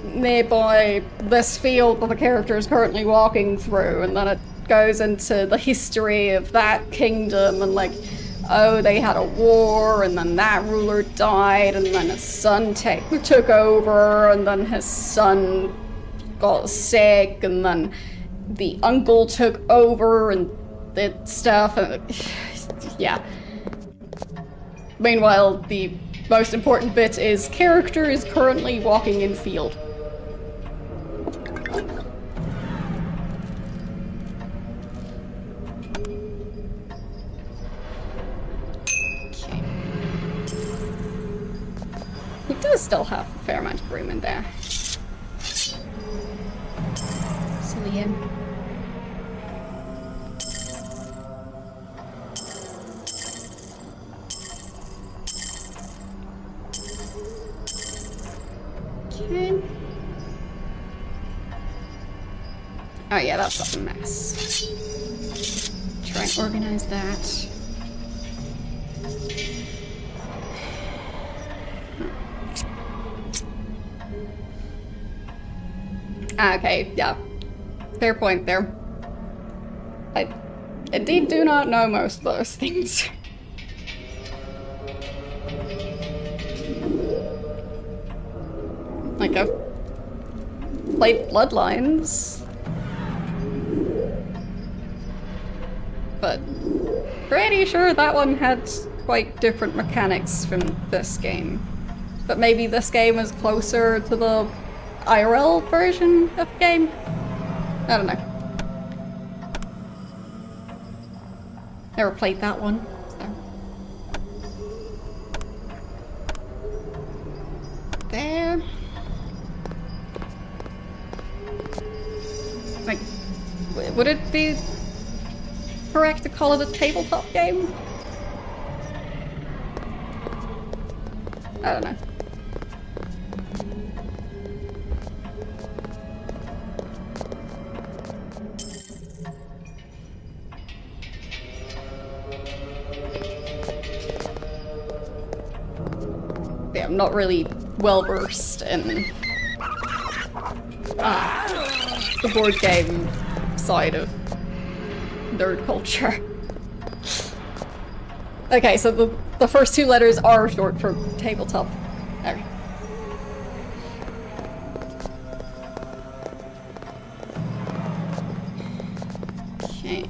nearby this field that the character is currently walking through, and then it goes into the history of that kingdom, and like, oh, they had a war, and then that ruler died, and then his son took over, and then his son got sick, and then the uncle took over and did stuff, and yeah. Meanwhile, the most important bit is character is currently walking in field. Okay. He does still have a fair amount of room in there. Silly him. Okay. Oh yeah, that's a mess. Try and organize that. Okay, yeah. Fair point there. I indeed do not know most of those things. Like, I've played Bloodlines, but pretty sure that one had quite different mechanics from this game. But maybe this game is closer to the IRL version of the game? I don't know. Never played that one, so. There. Like, would it be correct to call it a tabletop game? I don't know. I'm not really well versed in the board game side of nerd culture. Okay, so the first two letters are short for tabletop. Okay. Okay.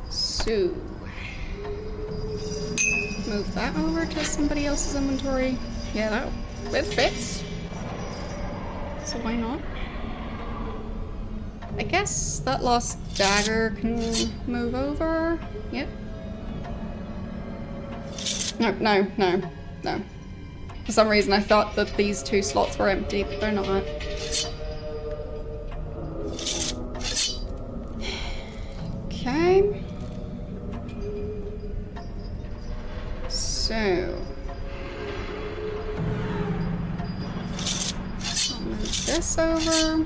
So, move that over to somebody else's inventory. Yeah, that fits. So why not? I guess that lost dagger can move over. Yep. No. For some reason I thought that these two slots were empty, but they're not. Okay. So... I'll move this over.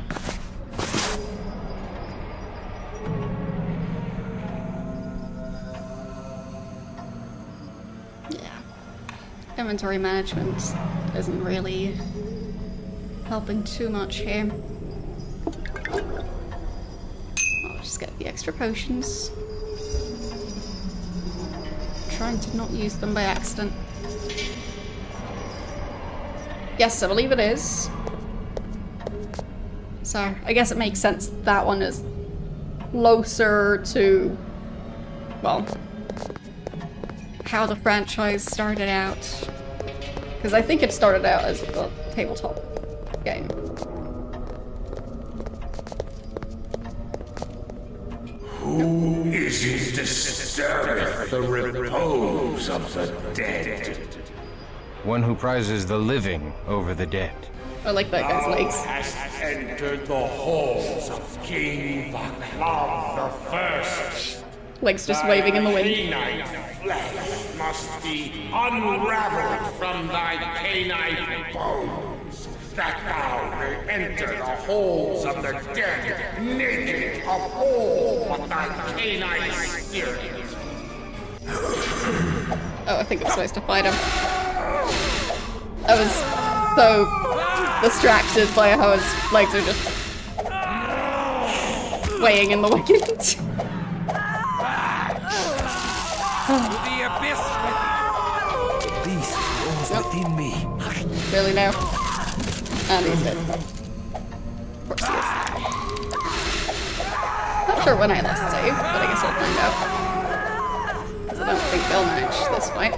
Inventory management isn't really helping too much here. I'll just get the extra potions. Trying to not use them by accident. Yes, I believe it is. So, I guess it makes sense that one is closer to, well, how the franchise started out. Because I think it started out as a tabletop game. Who is it disturbeth the repose of the dead? One who prizes the living over the dead. I like that guy's legs. Hast entered the halls of King Vaclav the First. Legs just waving in the wind. Canine flesh must be unraveled from thy canine bones, that thou may enter the halls of the dead, naked of all but thy canine spirit. Oh, I think I'm supposed to fight him. I was so distracted by how his legs are just swaying in the wind. The abyss with the beast grows within me. Really now? And he's dead. Of course he is. Not sure when I last saved, but I guess I'll find out. Because I don't think they'll manage this fight.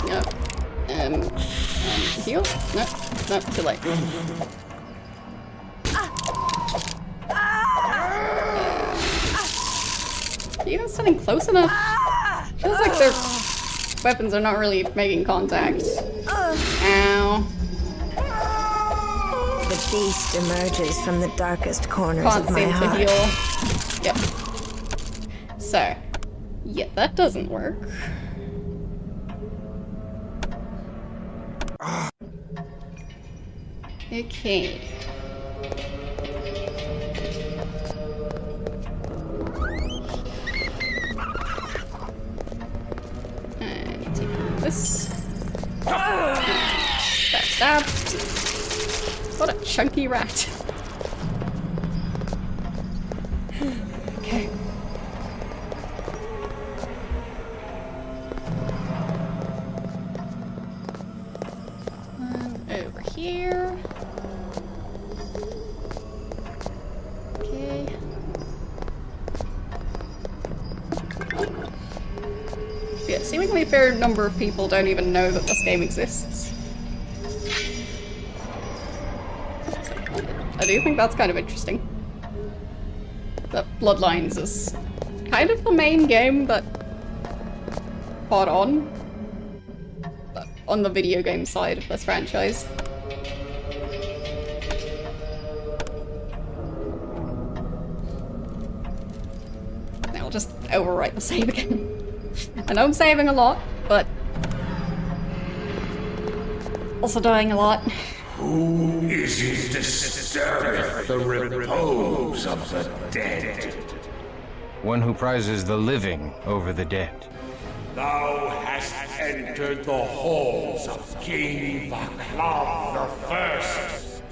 Yep. And heal? Nope, too late. Even standing close enough. Feels like their weapons are not really making contact. Ow. The beast emerges from the darkest corners Can't of my seem to heart. heal. Yep. So, yeah, that doesn't work. Okay. And taking this. Stab. What a chunky rat. Okay. Over here. Okay. Yeah, seemingly a fair number of people don't even know that this game exists. I do think that's kind of interesting. That Bloodlines is kind of the main game that caught on the video game side of this franchise. Now I'll just overwrite the save again. I know I'm saving a lot, but also dying a lot. Who is it disturbeth the repose of the dead? One who prizes the living over the dead. Thou hast entered the halls of King Vaclav the First.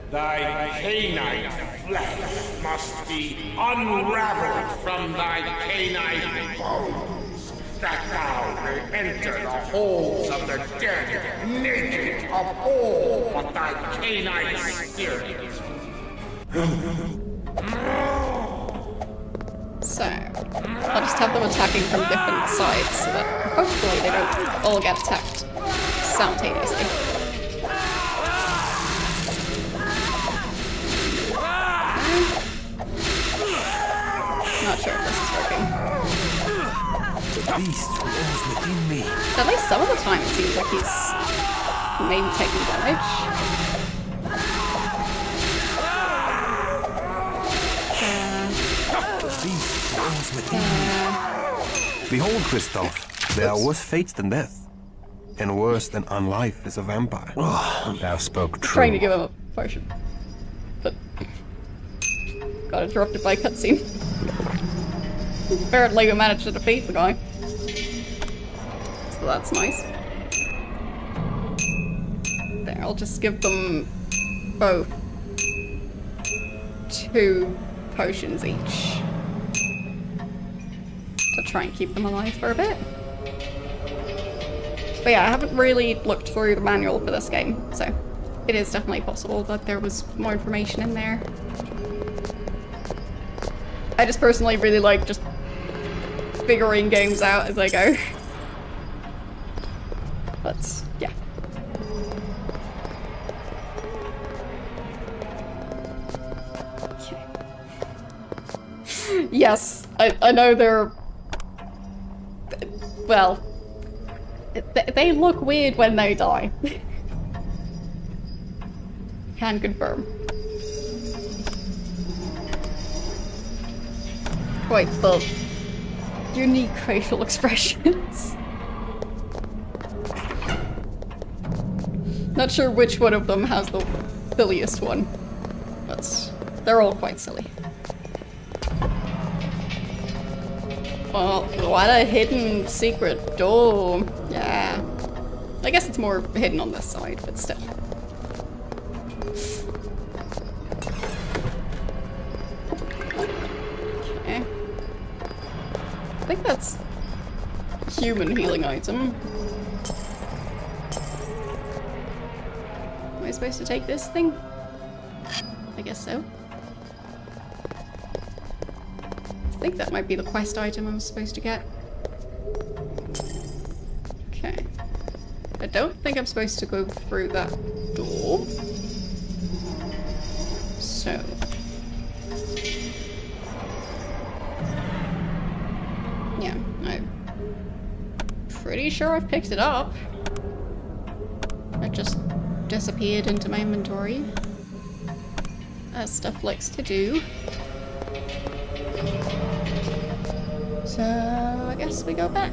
Thy canine flesh must be unraveled from thy canine bones, that thou may enter the halls of the dead, naked of all but thy canine spirit. So, I'll just have them attacking from different sides so that hopefully they don't all get attacked simultaneously. Not sure if this is working. The beast roars within me. At least some of the time it seems like he's maybe taking damage. The beast roars within me. Behold, Christoph, there are worse fates than death, and worse than unlife is a vampire. Thou spoke true. Trying to give him a potion. But got interrupted by a cutscene. Apparently we managed to defeat the guy. So that's nice. There, I'll just give them both 2 potions each. To try and keep them alive for a bit. But yeah, I haven't really looked through the manual for this game, so it is definitely possible that there was more information in there. I just personally really like just figuring games out as I go. But yeah. Okay. Yes, I know they're... Well, they look weird when they die. Can confirm. Quite the unique facial expressions. Not sure which one of them has the silliest one, but they're all quite silly. Oh, what a hidden secret door. Yeah. I guess it's more hidden on this side, but still. Okay. I think that's a human healing item. Am I supposed to take this thing? I guess so. I think that might be the quest item I'm supposed to get. Okay. I don't think I'm supposed to go through that door. So. Yeah, I'm pretty sure I've picked it up. It just disappeared into my inventory, as stuff likes to do. So I guess we go back.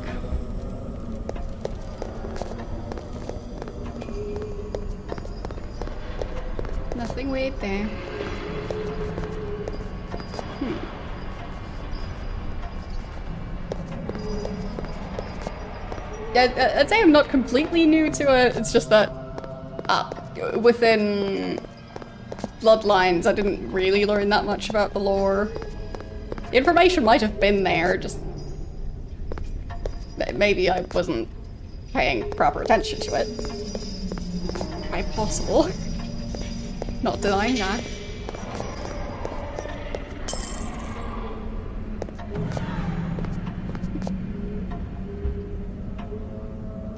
Nothing weird there. Yeah, I'd say I'm not completely new to it. It's just that within Bloodlines, I didn't really learn that much about the lore. The information might have been there, just maybe I wasn't paying proper attention to it. Quite possible. Not denying that.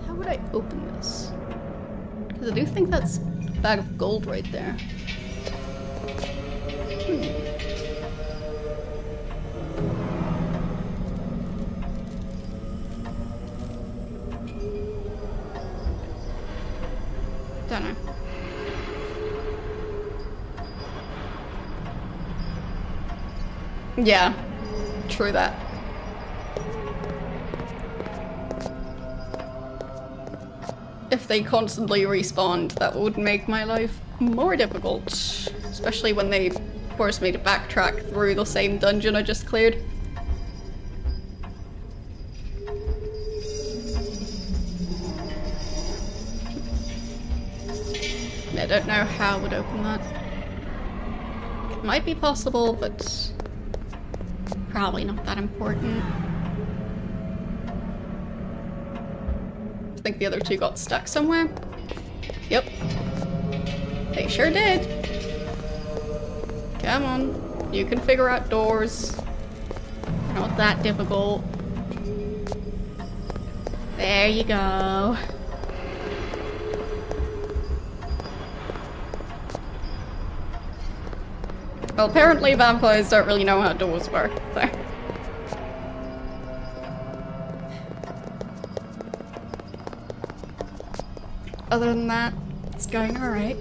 How would I open this? Because I do think that's a bag of gold right there. Don't know. Yeah, true that. if they constantly respawned, that would make my life more difficult. Especially when they forced me to backtrack through the same dungeon I just cleared. I don't know how I would open that. It might be possible, but probably not that important. I think the other two got stuck somewhere. Yep. They sure did. Come on. You can figure out doors. Not that difficult. There you go. Well, apparently vampires don't really know how doors work, so. Other than that, it's going alright.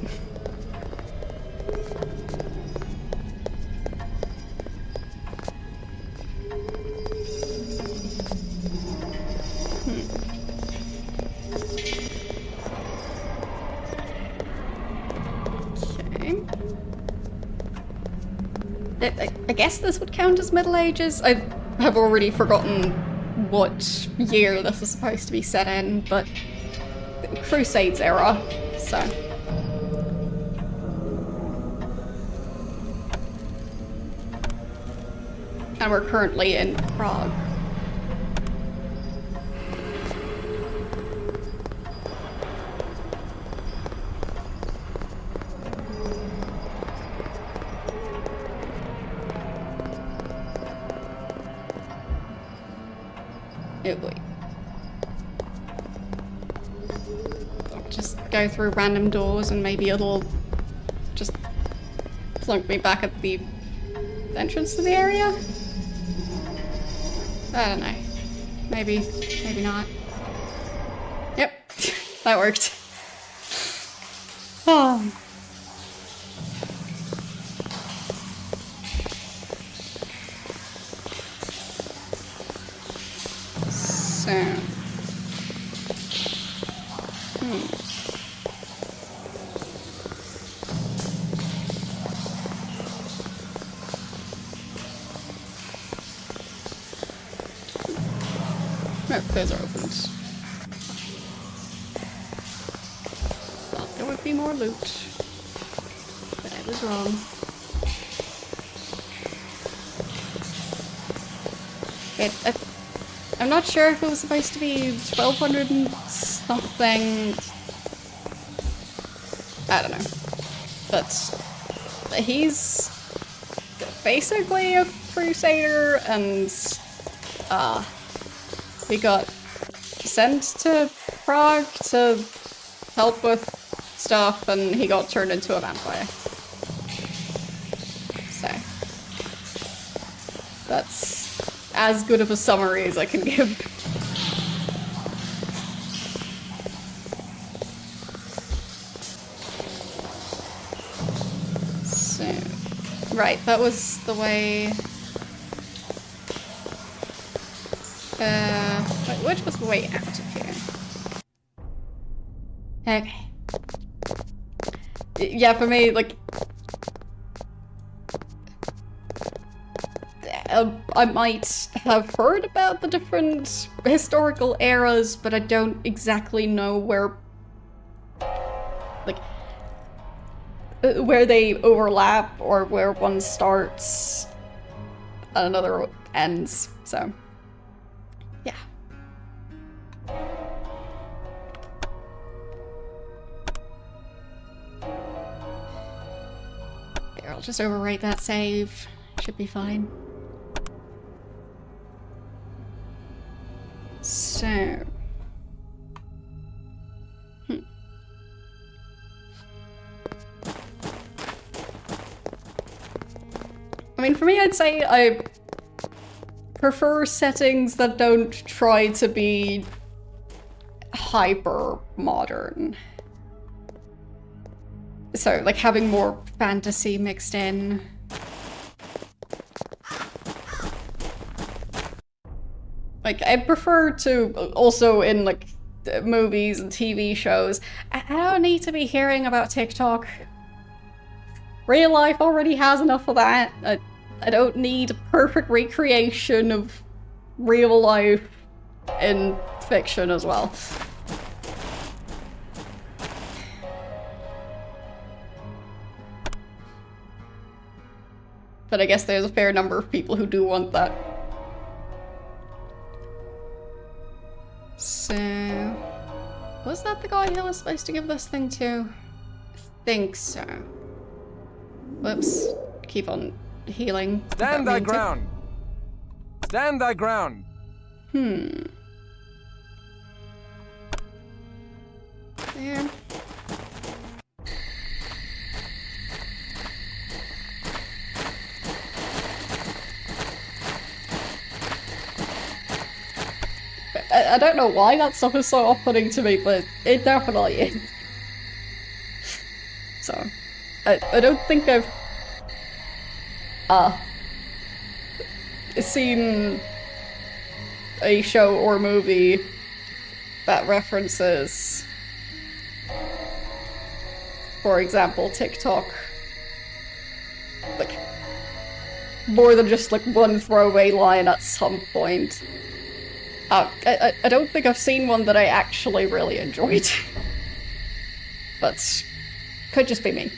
Okay. I guess this would count as Middle Ages. I have already forgotten what year this is supposed to be set in, but Crusades era, so. And we're currently in Prague. Oh boy. I'll just go through random doors and maybe it'll just plunk me back at the entrance to the area? I don't know. Maybe, maybe not. Yep, that worked. Oh. So. Nope, those are opened. Thought there would be more loot, but I was wrong. I'm not sure if it was supposed to be 1200 and something. I don't know. But he's basically a crusader, and he got sent to Prague to help with stuff, and he got turned into a vampire. So that's as good of a summary as I can give. So, right, that was the way. Wait, which was the way out of here? Okay. Yeah, for me, like, I might have heard about the different historical eras, but I don't exactly know where, like, where they overlap or where one starts and another ends, so, yeah. There, I'll just overwrite that save. Should be fine. So, I mean, for me, I'd say I prefer settings that don't try to be hyper modern. So, like, having more fantasy mixed in. Like, I prefer to, also in, like, movies and TV shows. I don't need to be hearing about TikTok. Real life already has enough of that. I don't need a perfect recreation of real life in fiction as well. But I guess there's a fair number of people who do want that. So... was that the guy who was supposed to give this thing to? I think so. Whoops. Keep on healing. Stand thy ground! Stand thy ground! There. I don't know why that stuff is so off-putting to me, but it definitely is. So, I don't think I've seen a show or movie that references, for example, TikTok, like, more than just like one throwaway line at some point. I don't think I've seen one that I actually really enjoyed. But could just be me.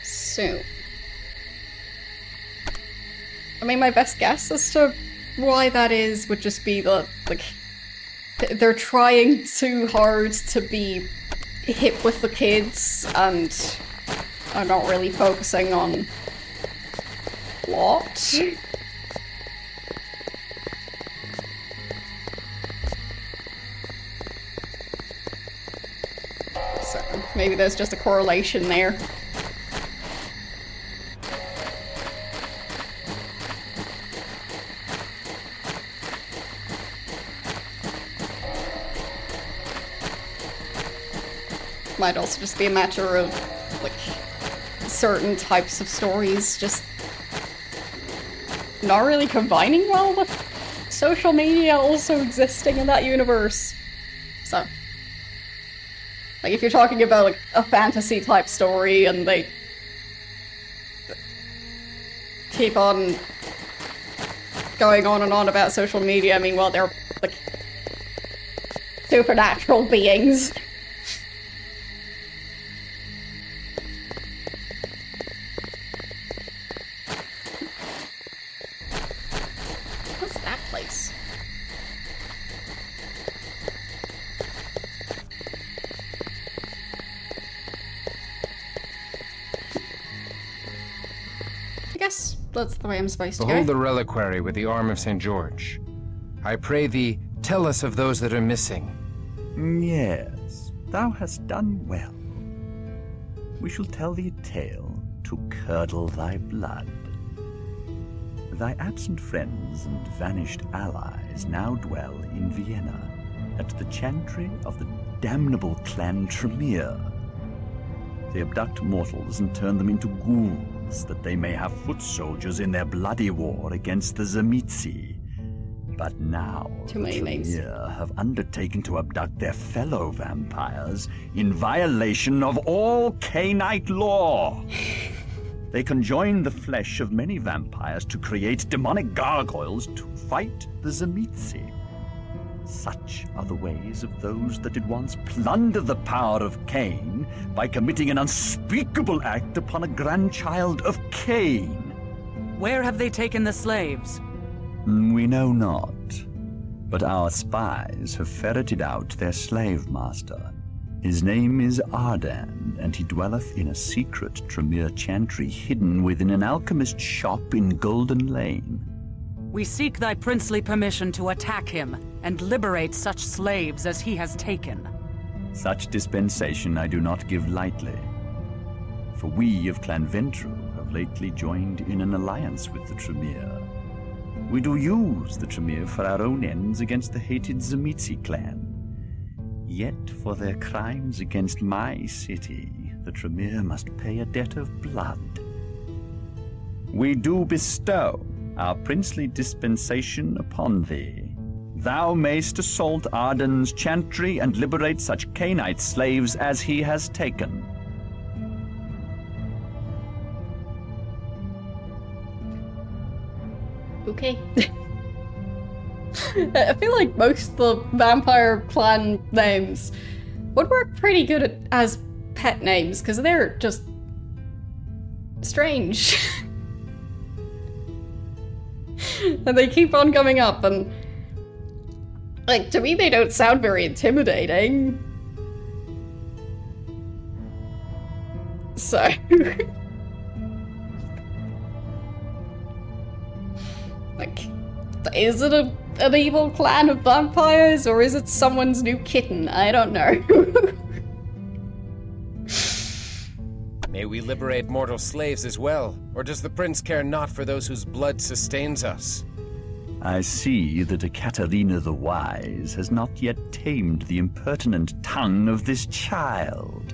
So, I mean, my best guess as to why that is would just be that, like, they're trying too hard to be hip with the kids and are not really focusing on plot. So maybe there's just a correlation there. Might also just be a matter of, like, certain types of stories just not really combining well with social media also existing in that universe. So, like, if you're talking about, like, a fantasy type story and they keep on going on and on about social media, I mean, well, they're, like, supernatural beings. That's the way I'm supposed to go. Behold the reliquary with the arm of St. George. I pray thee, tell us of those that are missing. Yes, thou hast done well. We shall tell thee a tale to curdle thy blood. Thy absent friends and vanished allies now dwell in Vienna, at the chantry of the damnable clan Tremere. They abduct mortals and turn them into ghouls, that they may have foot soldiers in their bloody war against the Tzimisce. But now Too many names. Tremere have undertaken to abduct their fellow vampires in violation of all Cainite law. They conjoin the flesh of many vampires to create demonic gargoyles to fight the Tzimisce. Such are the ways of those that did once plunder the power of Cain by committing an unspeakable act upon a grandchild of Cain. Where have they taken the slaves? We know not, but our spies have ferreted out their slave master. His name is Ardan, and he dwelleth in a secret Tremere chantry hidden within an alchemist's shop in Golden Lane. We seek thy princely permission to attack him and liberate such slaves as he has taken. Such dispensation I do not give lightly, for we of Clan Ventru have lately joined in an alliance with the Tremere. We do use the Tremere for our own ends against the hated Tzimisce clan. Yet for their crimes against my city, the Tremere must pay a debt of blood. We do bestow our princely dispensation upon thee. Thou mayst assault Arden's chantry and liberate such Cainite slaves as he has taken. Okay. I feel like most of the vampire clan names would work pretty good as pet names, because they're just strange. And they keep on coming up, and like, to me they don't sound very intimidating. So like, is it an evil clan of vampires, or is it someone's new kitten? I don't know. May we liberate mortal slaves as well, or does the prince care not for those whose blood sustains us? I see that Ekaterina the Wise has not yet tamed the impertinent tongue of this child.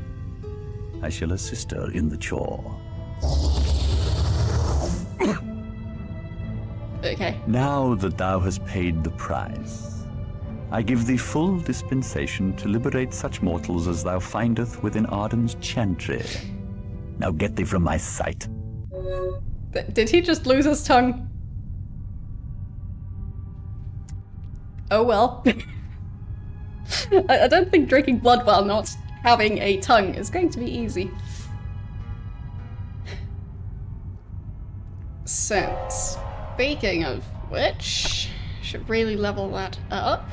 I shall assist her in the chore. Okay. Now that thou hast paid the price, I give thee full dispensation to liberate such mortals as thou findeth within Arden's chantry. Now get thee from my sight. Did he just lose his tongue? Oh well. I don't think drinking blood while not having a tongue is going to be easy. So, speaking of which, should really level that up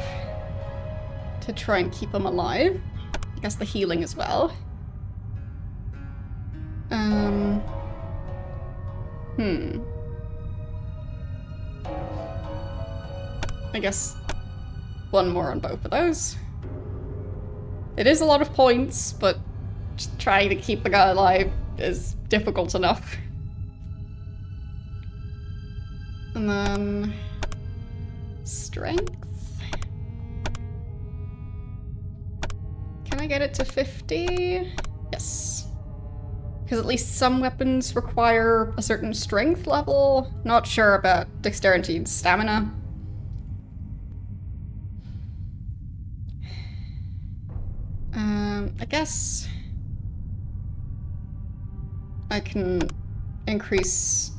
to try and keep him alive. I guess the healing as well. I guess one more on both of those. It is a lot of points, but just trying to keep the guy alive is difficult enough. And then strength. Can I get it to 50? Yes. Because at least some weapons require a certain strength level. Not sure about dexterity and stamina. I guess I can increase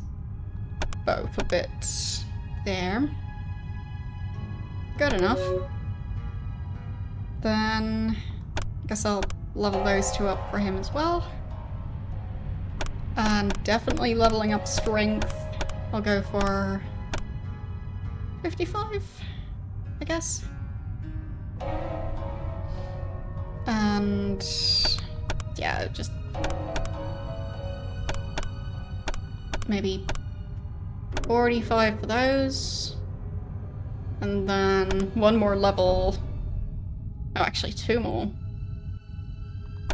both a bit there. Good enough. Then I guess I'll level those two up for him as well. And definitely leveling up strength. I'll go for 55, I guess. And yeah, just maybe 45 for those. And then one more level. Oh, actually 2 more.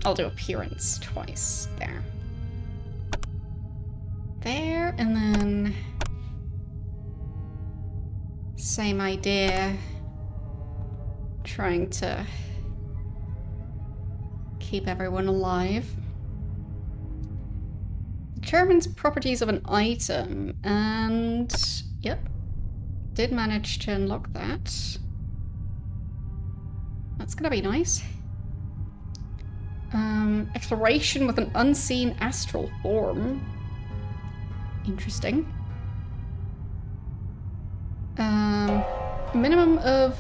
I'll do appearance twice there. There, and then same idea. Trying to keep everyone alive. Determines properties of an item, and yep, did manage to unlock that. That's gonna be nice. Exploration with an unseen astral form. Interesting. Minimum of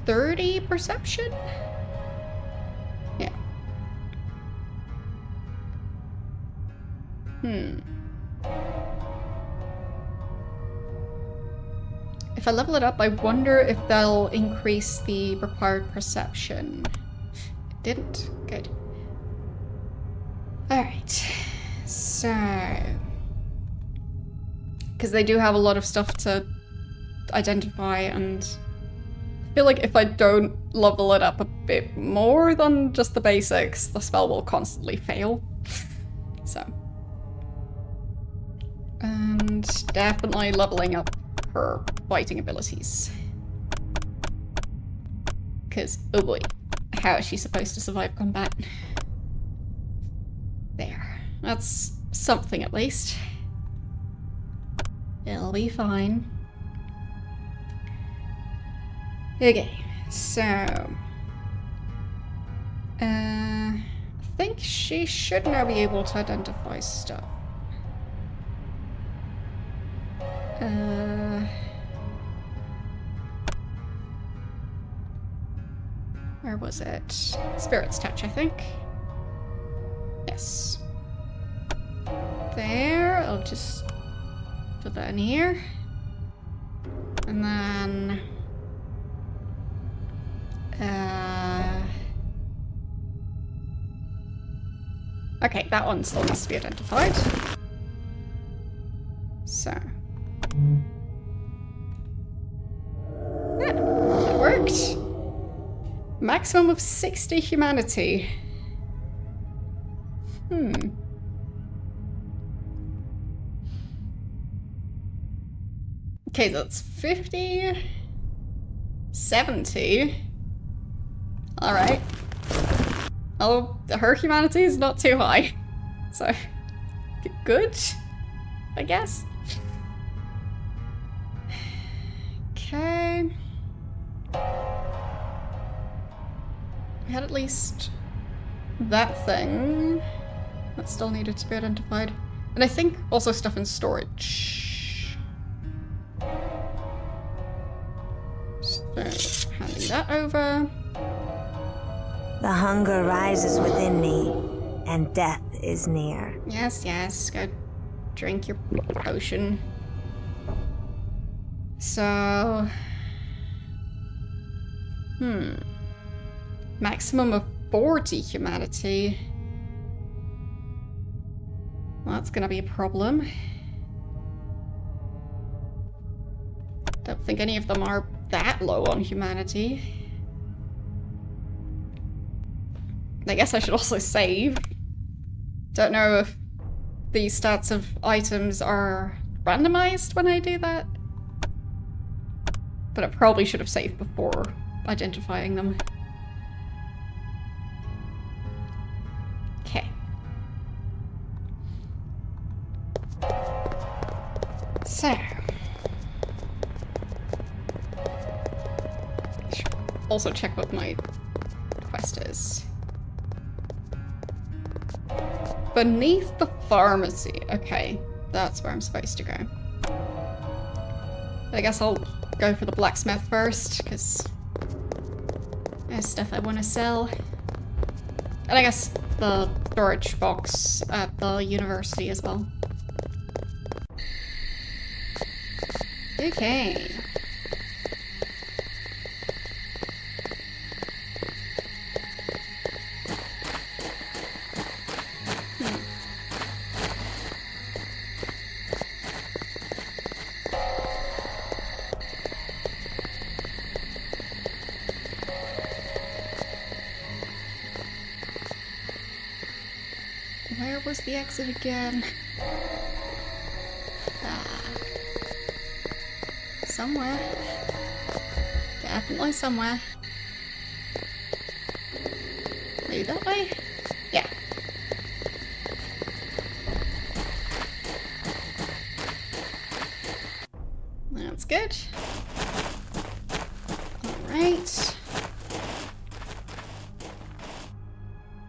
30 perception? Yeah. If I level it up, I wonder if that'll increase the required perception. It didn't. Good. Alright. So... because they do have a lot of stuff to identify, and I feel like if I don't level it up a bit more than just the basics, the spell will constantly fail. So. And definitely leveling up her fighting abilities. Because, oh boy, how is she supposed to survive combat? There. That's something at least. It'll be fine. Okay, so... I think she should now be able to identify stuff. Where was it? Spirit's Touch, I think. Yes. There, I'll just put that in here. And then... okay, that one still needs to be identified. So... yeah, that worked. Maximum of 60 humanity. Okay, that's 50... 70... Alright. Oh, her humanity is not too high. So, good, I guess. Okay. We had at least that thing that still needed to be identified. And I think also stuff in storage. So, handing that over. The hunger rises within me, and death is near. Yes, yes, go drink your potion. So... maximum of 40 humanity. Well, that's gonna be a problem. Don't think any of them are that low on humanity. I guess I should also save. Don't know if the stats of items are randomized when I do that. But I probably should have saved before identifying them. Okay. So. Should also check what my quest is. Beneath the pharmacy. Okay, that's where I'm supposed to go. I guess I'll go for the blacksmith first, because there's stuff I want to sell. And I guess the storage box at the university as well. Okay. Where was the exit again? Somewhere. Definitely somewhere. Maybe that way? Yeah. That's good. Alright.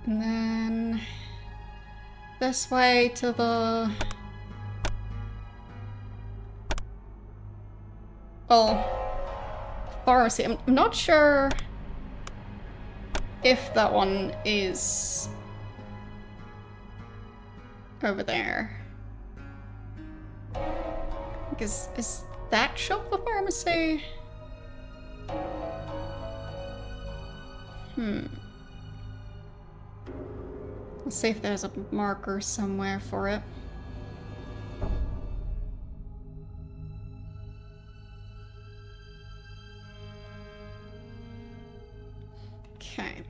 And then... this way to the... well, pharmacy. I'm not sure if that one is over there. Because is that shop the pharmacy? Let's see if there's a marker somewhere for it. Okay.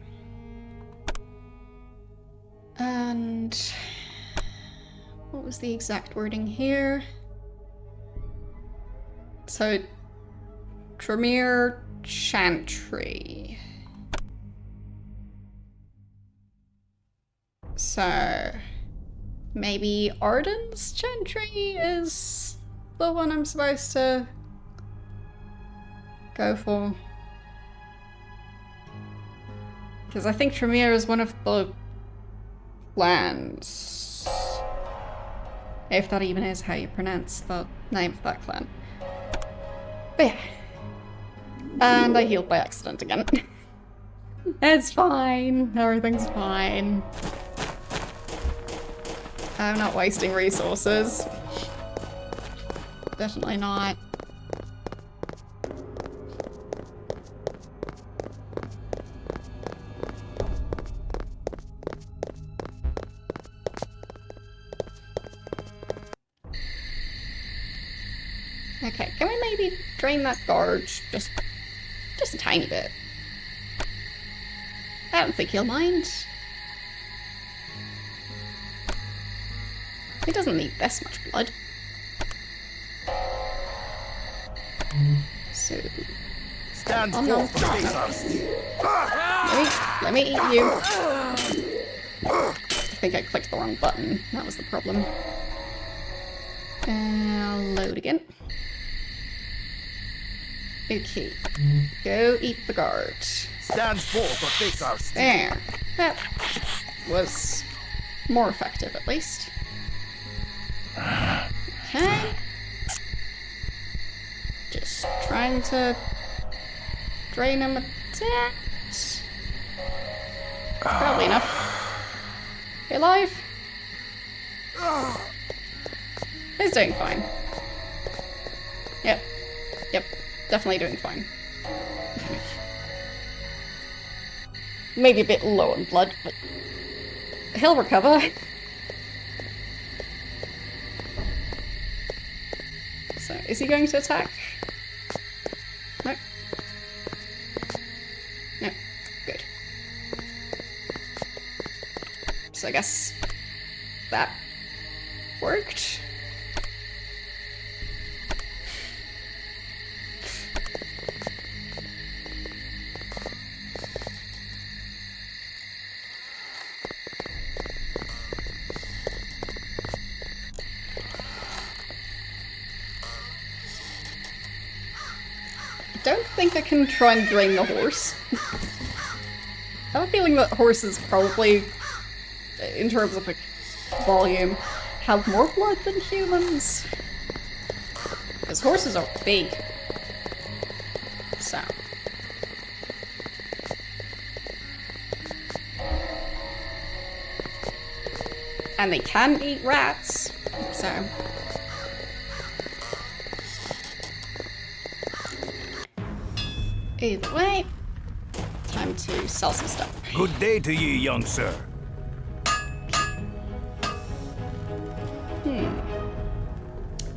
And what was the exact wording here? So, Tremere Chantry. So maybe Arden's Gentry is the one I'm supposed to go for. Because I think Tremere is one of the clans. If that even is how you pronounce the name of that clan. But yeah. And I healed by accident again. It's fine. Everything's fine. I'm not wasting resources. Definitely not. Okay, can we maybe drain that gorge just a tiny bit? I don't think he'll mind. He doesn't need this much blood. So... Stand no. Let me eat you. I think I clicked the wrong button. That was the problem. Load again. Okay. Go eat the guard. Stand forth or face our steel. There. That was more effective, at least. Okay. Just trying to drain him a bit. Probably enough. You alive? He's doing fine. Yep. Yep. Definitely doing fine. Maybe a bit low on blood, but he'll recover. So, is he going to attack? No. No. Good. So I guess that worked. I don't think I can try and drain the horse. I have a feeling that horses probably, in terms of like volume, have more blood than humans. Because horses are big. So. And they can eat rats, so. Either way, time to sell some stuff. Good day to you, young sir.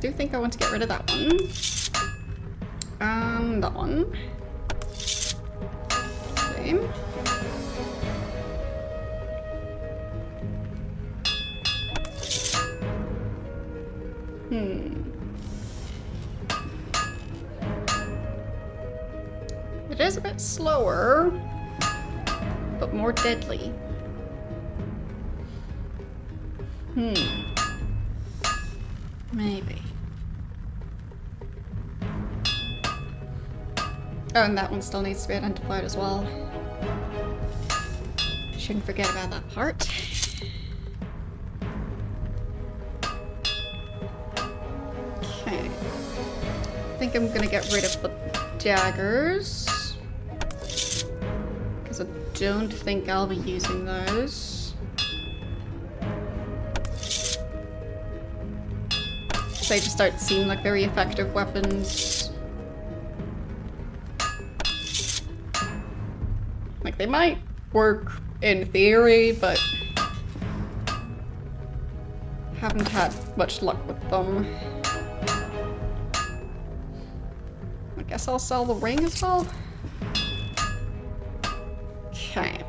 Do think I want to get rid of that one. That one. Same. It is a bit slower, but more deadly. Maybe. Oh, and that one still needs to be identified as well. Shouldn't forget about that part. Okay. I think I'm gonna get rid of the daggers. Because I don't think I'll be using those. They just don't seem like very effective weapons. Like, they might work in theory, but haven't had much luck with them. I guess I'll sell the ring as well. Okay.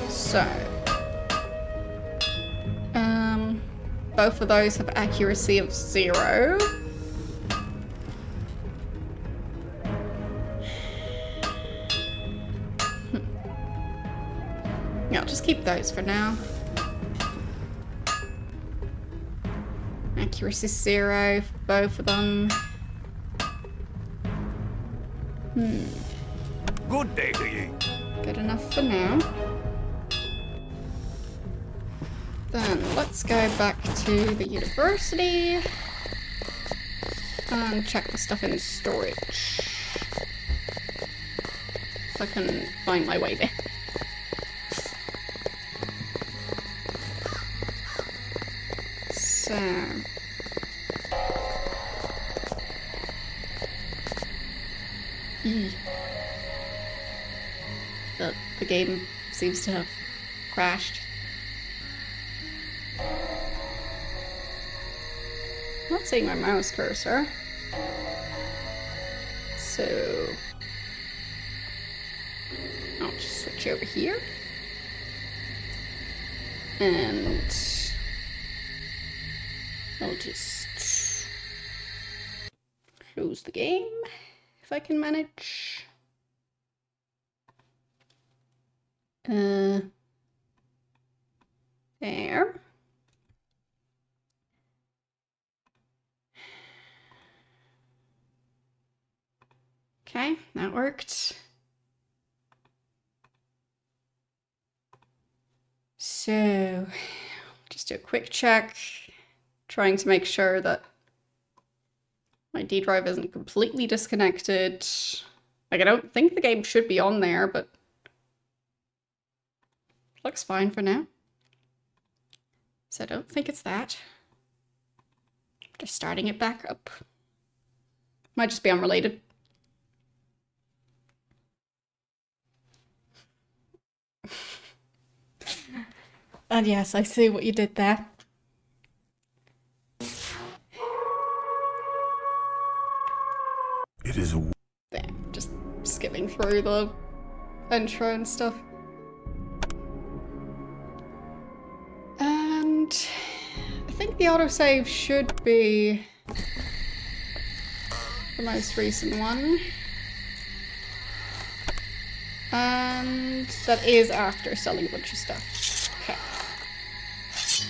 So. Both of those have accuracy of 0. Yeah, I'll just keep keep those for now. Accuracy 0 for both of them. Good day to ye. Good enough for now. Then let's go back to the university and check the stuff in storage. If I can find my way there. So... The game seems to have crashed. Not seeing my mouse cursor. So... I'll just switch over here. And... I'll just... close the game, if I can manage. There. Okay, that worked. So, just do a quick check, trying to make sure that my D drive isn't completely disconnected. Like, I don't think the game should be on there, but looks fine for now. So I don't think it's that. Just starting it back up. Might just be unrelated. And yes, I see what you did there. It is a... There, just skipping through the intro and stuff. And I think the autosave should be the most recent one. And that is after selling a bunch of stuff. Okay.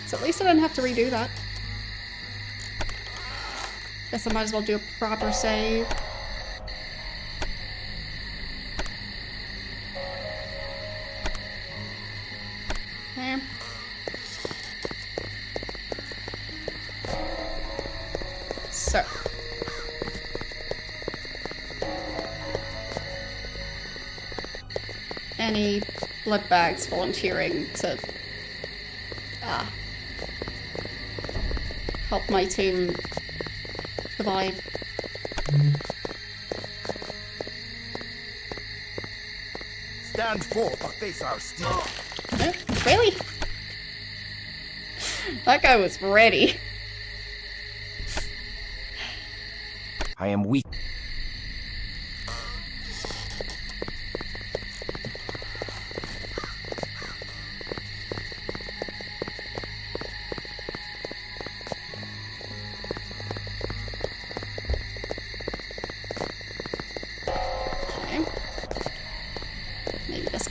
So at least I didn't have to redo that. Guess I might as well do a proper save. There. So. Any blood bags volunteering to help my team survive? Stand forth or face our steel. Oh, really? That guy was ready. I am weak.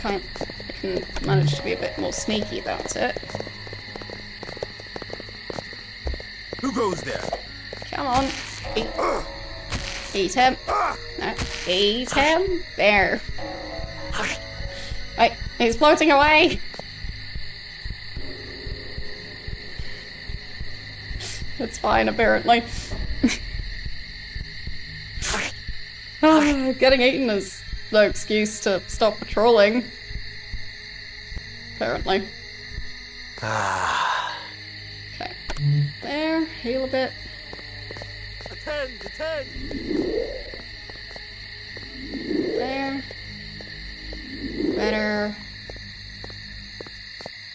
I can manage to be a bit more sneaky about it. Who goes there? Come on. Eat him. No. Eat him. There. Right, he's floating away. It's fine, apparently. Getting eaten is no excuse to stop patrolling. Apparently. Okay. There, heal a bit. Attend! There. Better.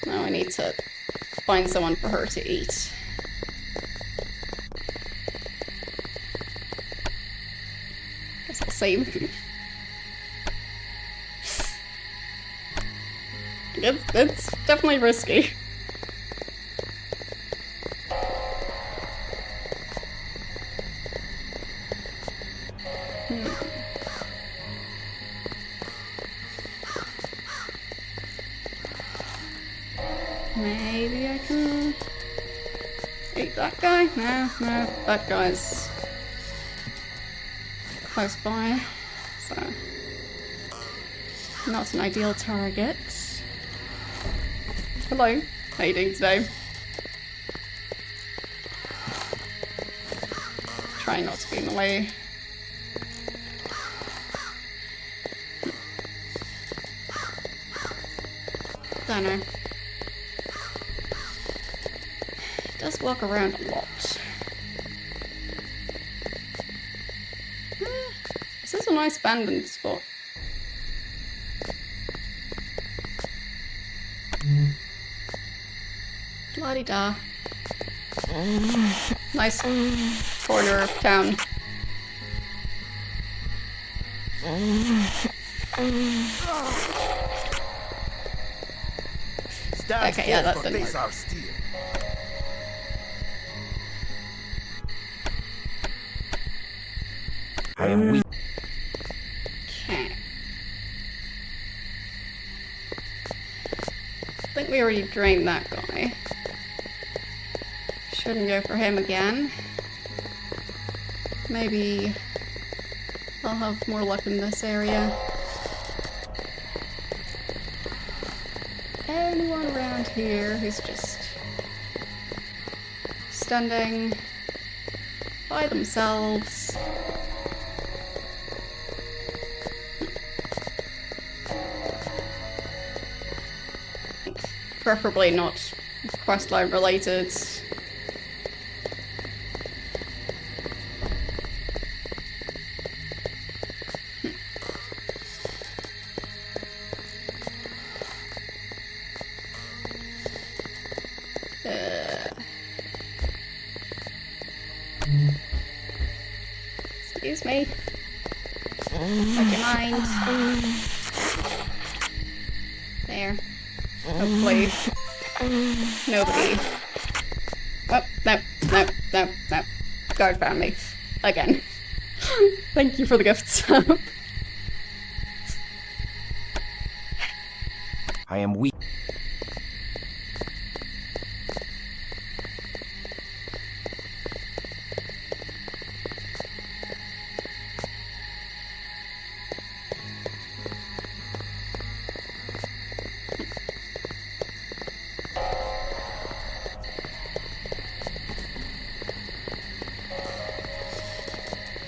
Now I need to find someone for her to eat. Guess I'll save. It's definitely risky. Maybe I can eat that guy? No, that guy's close by, so not an ideal target. Hello, how you doing today? Try not to be in the way. Don't know. He does walk around a lot. This is a nice abandoned spot. La-di-da. Nice corner of town. Okay, yeah, that didn't work. I am weak. Okay. I think we already drained that guy. Shouldn't go for him again. Maybe I'll have more luck in this area. Anyone around here who's just standing by themselves? Preferably not questline related. Excuse me. Would you mind? There. Hopefully nobody... Oh, no. Guard found me. Again. Thank you for the gifts. I am weak.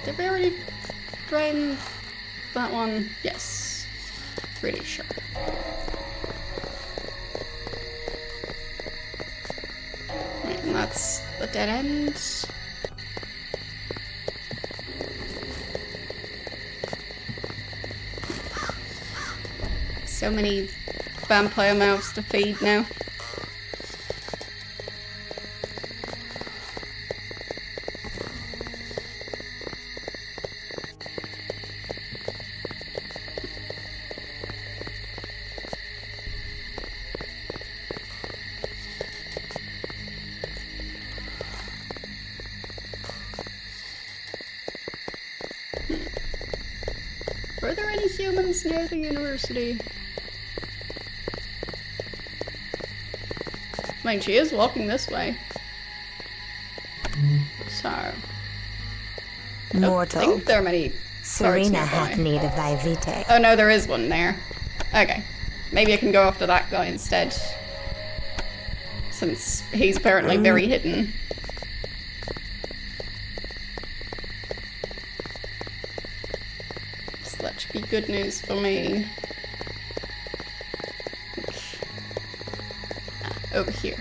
Did we already drain that one? Yes. Pretty sure. Right, and that's the dead end. So many vampire mouths to feed now. Were there any humans near the university? I mean, she is walking this way. So... I don't think there are many Serena guards hath nearby. need of thy vitae. Oh no, there is one there. Okay. Maybe I can go after that guy instead. Since he's apparently very hidden. So that should be good news for me. Over here.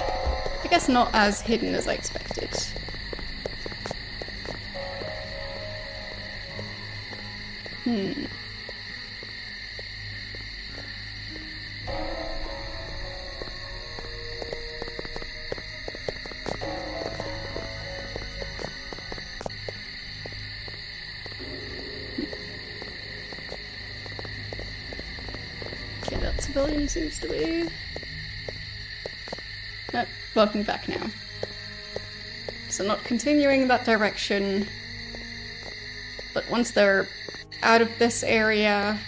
I guess not as hidden as I expected. Okay, that civilian seems to be... Nope, walking back now. So not continuing that direction. But once they're out of this area,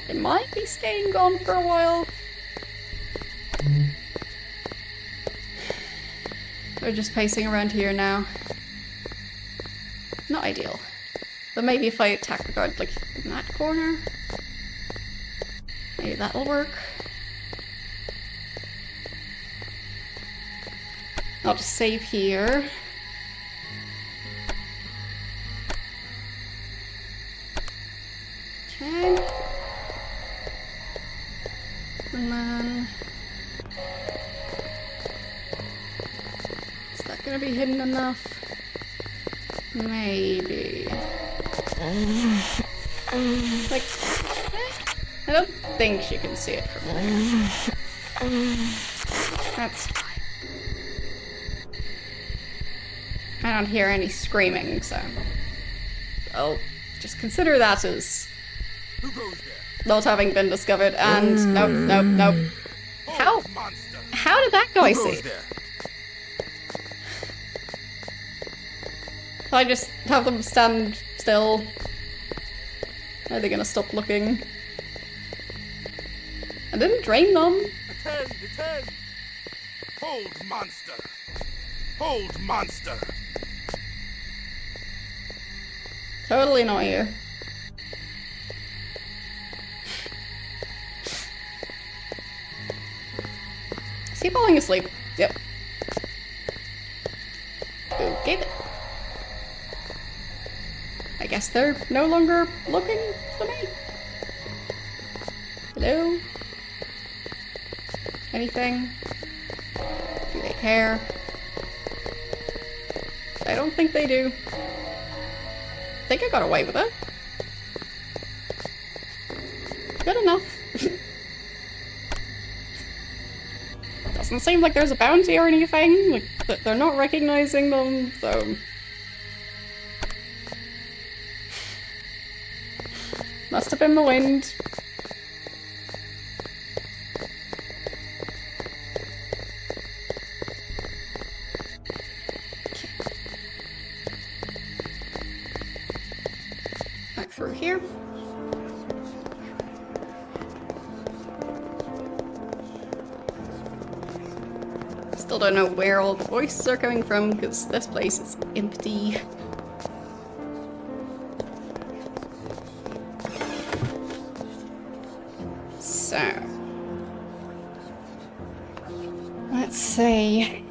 it might be staying gone for a while. We're just pacing around here now. Not ideal. But maybe if I attack the guard, like, in that corner? Maybe that'll work. I'll just save here. Okay. And then... is that gonna be hidden enough? Maybe. Like, I don't think she can see it from there. That's fine. I don't hear any screaming, so I'll just consider that as not having been discovered. And nope. How did that guy see it? If I just have them stand still, are they gonna stop looking? I didn't drain them. Attend! Hold, monster! Hold, monster! Totally not you. Is he falling asleep? Yep. Okay then. I guess they're no longer looking for me. Hello? Anything? Do they care? I don't think they do. I think I got away with it. Good enough. Doesn't seem like there's a bounty or anything. Like, they're not recognizing them, so... must have been the wind. Back through here. Still don't know where all the voices are coming from, because this place is empty. So... let's see...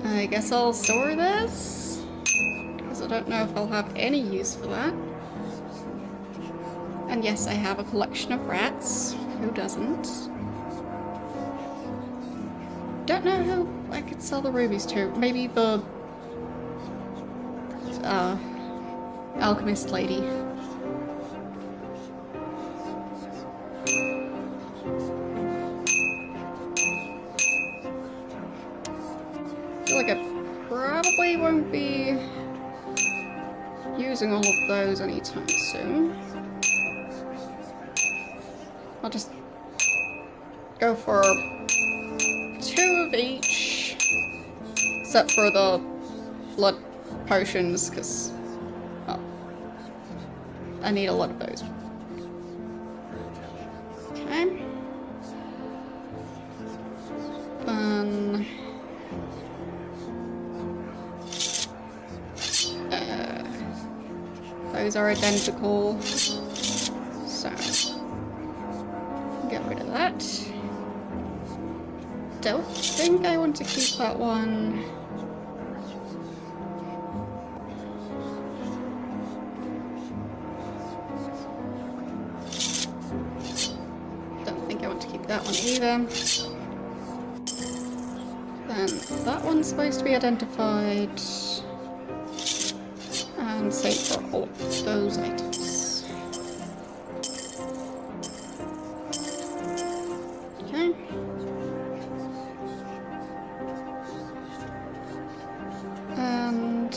I guess I'll store this, because I don't know if I'll have any use for that. And yes, I have a collection of rats. Who doesn't? Don't know who I could sell the rubies to. Maybe the... alchemist lady. I feel like I probably won't be using all of those anytime soon. I'll just go for 2 of each, except for the blood potions, because, well, I need a lot of those. Okay. Then... those are identical, so get rid of that. Don't think I want to keep that one. Don't think I want to keep that one either. Then that one's supposed to be identified. And same for all of those items. Okay. And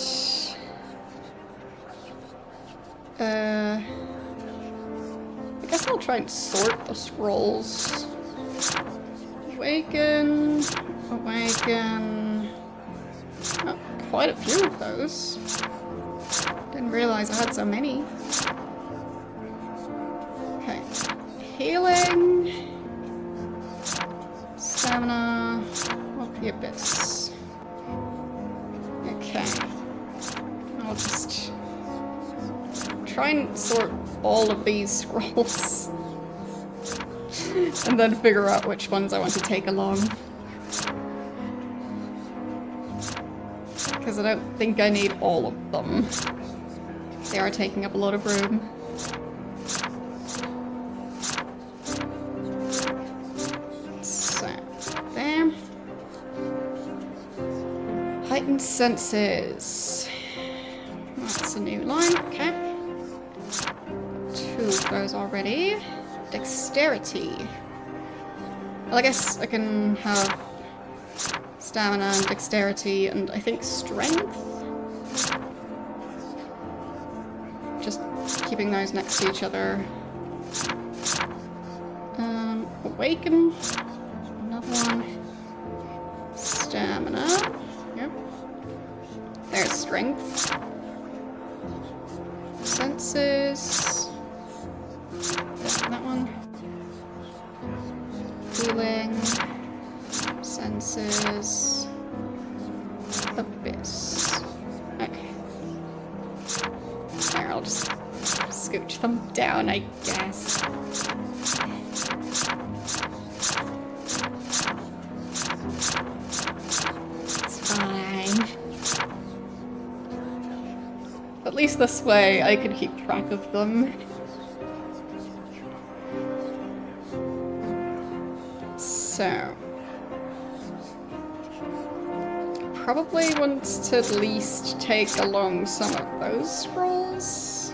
I guess I'll try and sort the scrolls. Awaken. Oh, quite a few of those. Didn't Didn't realize I had so many. Okay. Healing. Stamina. Up the abyss. Okay. I'll just try and sort all of these scrolls. And then figure out which ones I want to take along. Because I don't think I need all of them. They are taking up a lot of room. So, there. Heightened senses. That's a new line, okay. 2 of those already. Dexterity. Well, I guess I can have stamina and dexterity and I think strength. Just keeping those next to each other. Awaken. Another one. Stamina. Yep. There's strength. Senses. That one. Healing. Senses. Abyss. Okay. There, I'll just scooch them down, I guess. It's fine. At least this way I can keep track of them. So, probably want to at least take along some of those scrolls.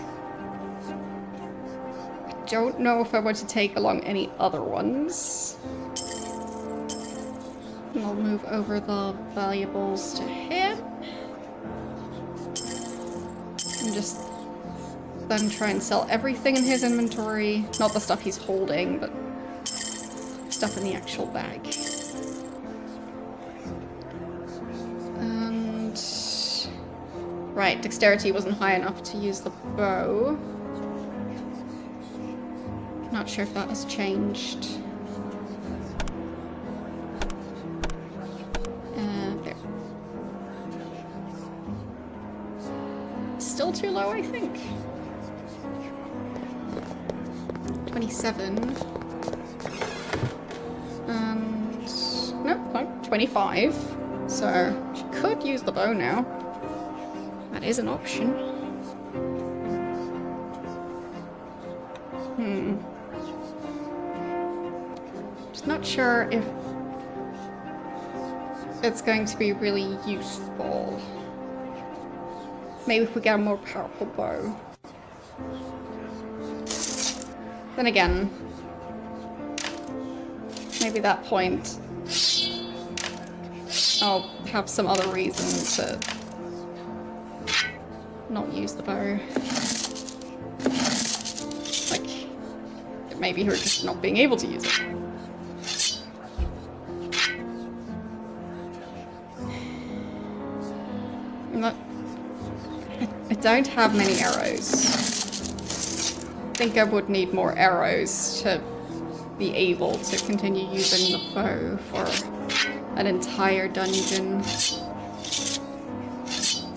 I don't know if I want to take along any other ones. And I'll move over the valuables to him. And just then try and sell everything in his inventory. Not the stuff he's holding, but stuff in the actual bag. And... right, dexterity wasn't high enough to use the bow. Not sure if that has changed. There. Still too low, I think. 27. Nope, 25. So, she could use the bow now. That is an option. Just not sure if it's going to be really useful. Maybe if we get a more powerful bow. Then again, maybe at that point I'll have some other reason to not use the bow. Like, maybe her just not being able to use it. I don't have many arrows. I think I would need more arrows to be able to continue using the bow for an entire dungeon. So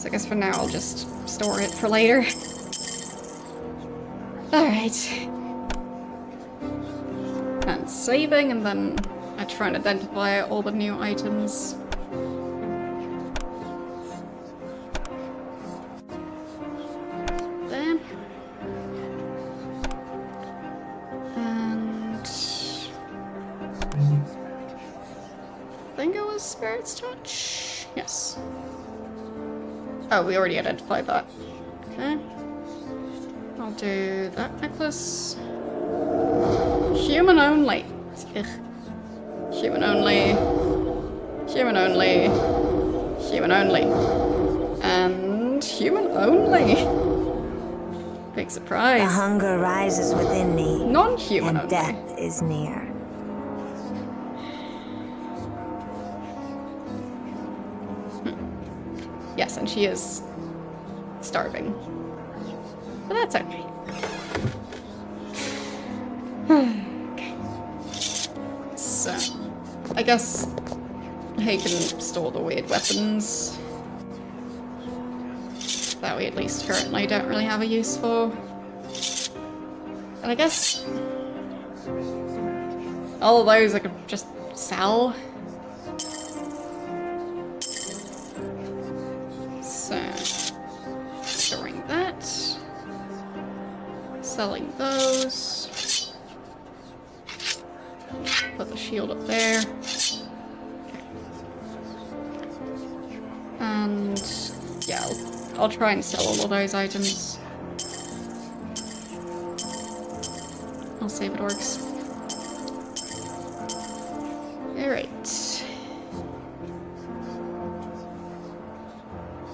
I guess for now I'll just store it for later. Alright. And saving, and then I try and identify all the new items. There. And... I think it was Spirit's Touch? Yes. Oh, we already identified that. Okay. I'll do that necklace. Human only. Ugh. Human only. Human only. Human only. And human only. Big surprise. The hunger rises within me. Non-human and only. Death is near. Yes, and she is starving. But that's okay. Okay. So, I guess he can store the weird weapons that we at least currently don't really have a use for. And I guess all of those I could just sell. So, storing that. Selling those. Put the shield up there. Okay. And yeah, I'll try and sell all of those items. I'll see if it works. Alright.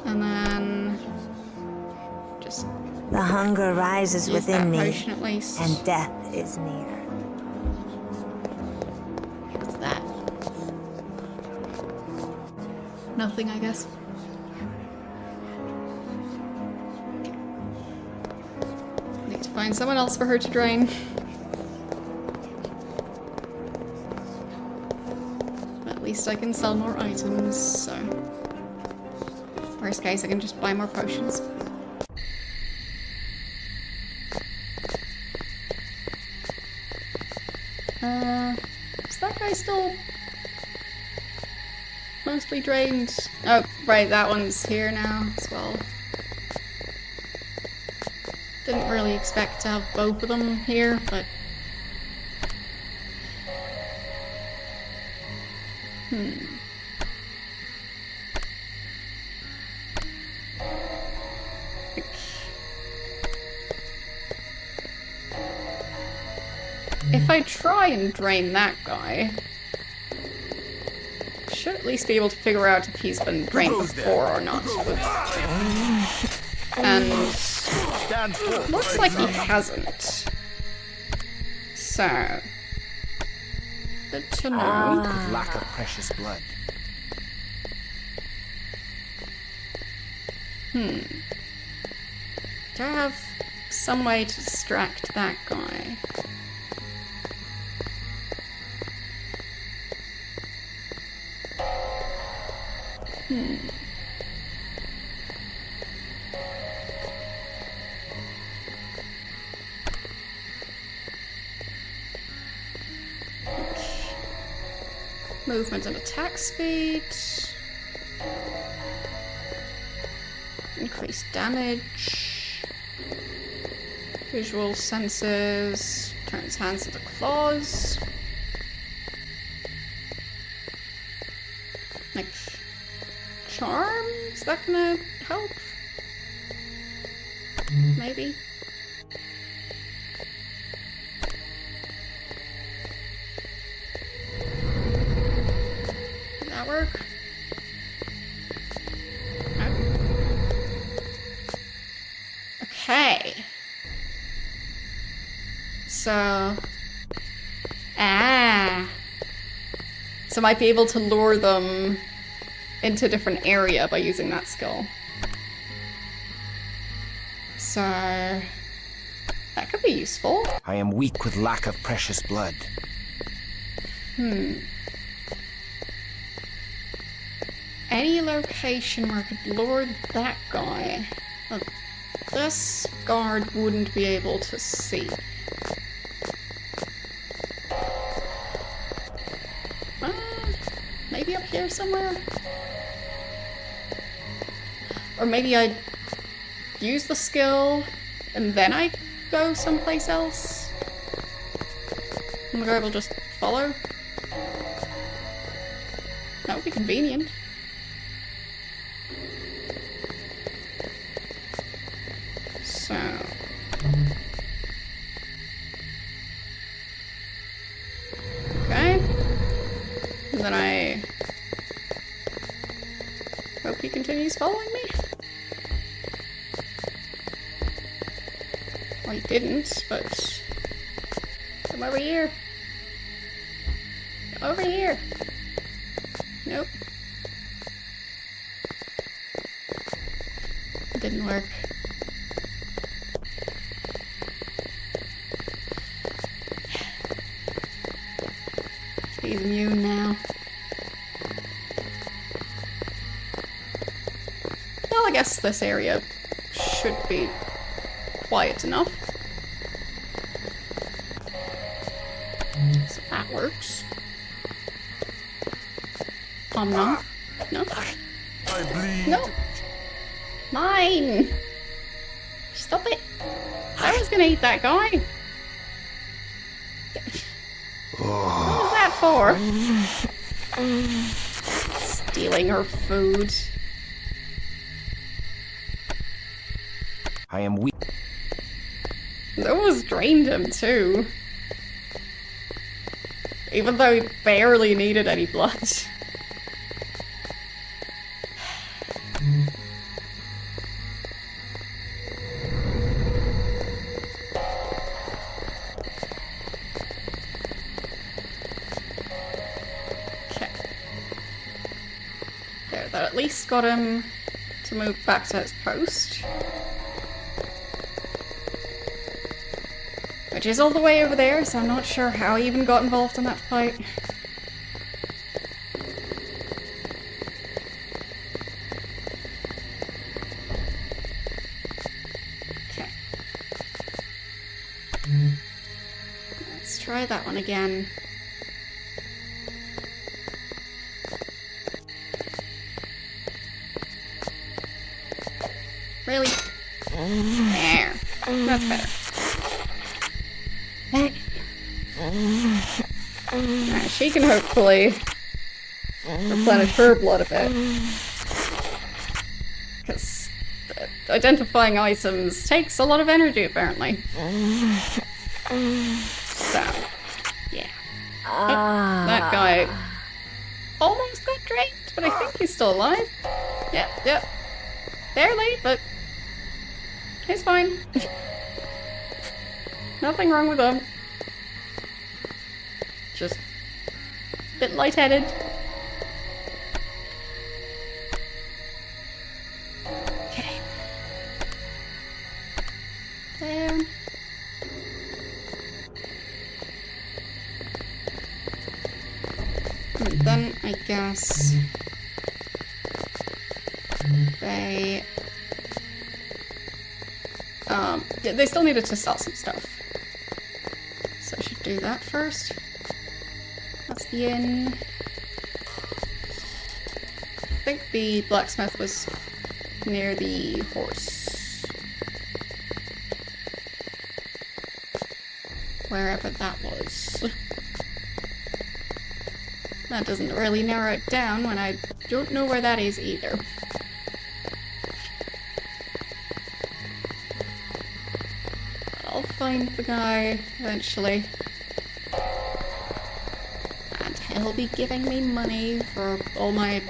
And then just The hunger rises use within that me, potion at least. and death is near. What's that? Nothing, I guess. Okay. Need to find someone else for her to drain. At least I can sell more items, so... Worst case, I can just buy more potions. Is that guy still mostly drained? Oh, right, that one's here now as well. Didn't really expect to have both of them here, but... If I try and drain that guy, I should at least be able to figure out if he's been drained before or not. And looks like he hasn't. So, good to know. Lack of precious blood. Do I have some way to distract that guy? Movement and attack speed. Increased damage. Visual senses. Turns hands into claws. Like, charm? Is that gonna help? Maybe. Did that work? No. Okay. So... So I might be able to lure them into a different area by using that skill. So... that could be useful. I am weak with lack of precious blood. Any location where I could lure that guy that this guard wouldn't be able to see. Maybe up here somewhere? Or maybe I use the skill and then I go someplace else? And the guy will just follow? That would be convenient. So... okay. And then I hope he continues following me. Well, he didn't, but... come over here. Over here. Nope. It didn't work. he's immune now. Well, I guess this area should be quiet enough. So that works. No. No. I bleed. No. Mine! Stop it. I was gonna eat that guy. What was that for? Stealing her food. I am weak. Those drained him too. Even though he barely needed any blood. Okay. There, that at least got him to move back to his post. Which is all the way over there, so I'm not sure how he even got involved in that fight. Okay. Let's try that one again. Really? There. That's better. Alright, she can hopefully replenish her blood a bit. Because identifying items takes a lot of energy, apparently. So, yeah. Oh, that guy almost got drained, but I think he's still alive. Yep. Barely, but he's fine. Nothing wrong with him. Just a bit lightheaded. Okay. There. And then I guess they still needed to sell some stuff. So I should do that first. That's the inn. I think the blacksmith was near the horse. Wherever that was. That doesn't really narrow it down when I don't know where that is either. I'll find the guy eventually. And he'll be giving me money for all my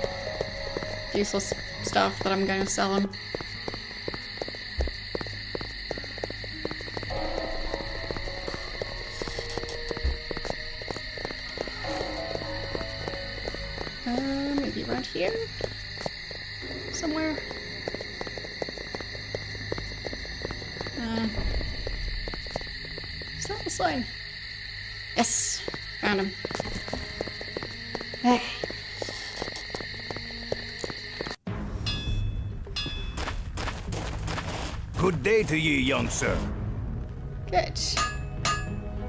useless stuff that I'm gonna sell him. Maybe around here? Somewhere? Is that the sign? Yes! Found him. Okay. Good day to you, young sir. Good.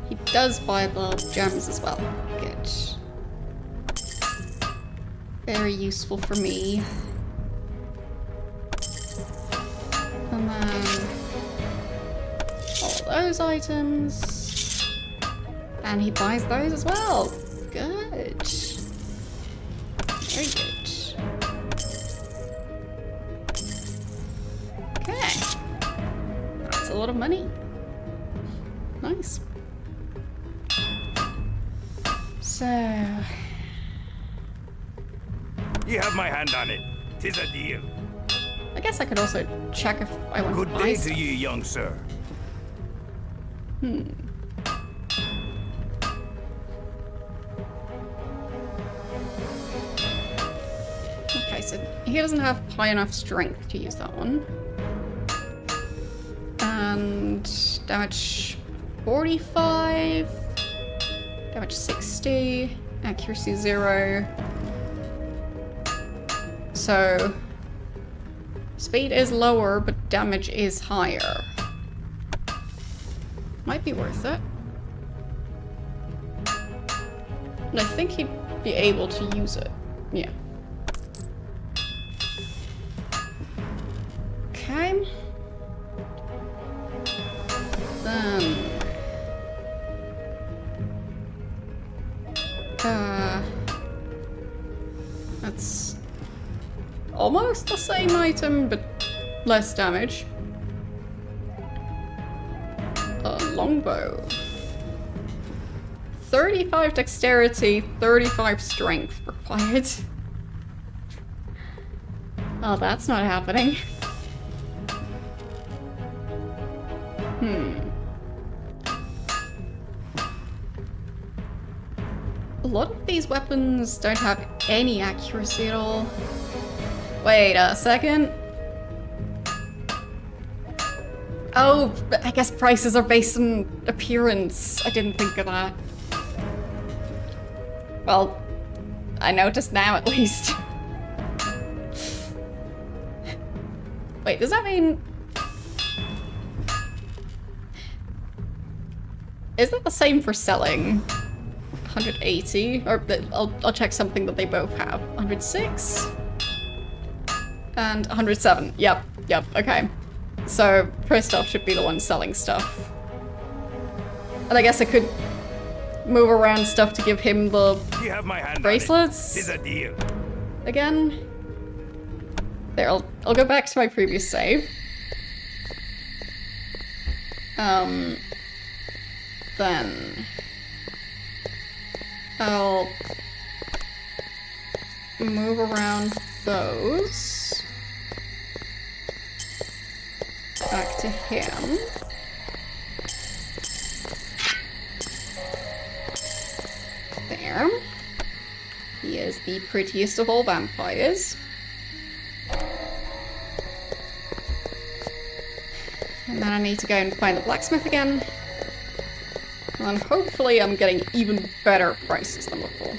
He does buy the gems as well. Good. Very useful for me. And then all those items. And he buys those as well. Good. Very good. Okay. That's a lot of money. Nice. So... You have my hand on it. 'Tis a deal. I guess I could also check if I want to Good buy day stuff. to you, young sir. Okay, so he doesn't have high enough strength to use that one. And damage 45, damage 60. Accuracy 0. So speed is lower, but damage is higher. Might be worth it. And I think he'd be able to use it. Yeah. Okay. Then... that's almost the same item, but less damage. A longbow. 35 dexterity, 35 strength required. Oh, that's not happening. A lot of these weapons don't have any accuracy at all. Wait a second. Oh, I guess prices are based on appearance. I didn't think of that. Well, I noticed now at least. Wait, does that mean... is that the same for selling? 180? Or I'll check something that they both have. 106? And 107. Yep, okay. So, Christoph should be the one selling stuff. And I guess I could move around stuff to give him the bracelets. Tis a deal. Again. There, I'll go back to my previous save. Then I'll move around those. Back to him. There. He is the prettiest of all vampires. And then I need to go and find the blacksmith again. And hopefully I'm getting even better prices than before.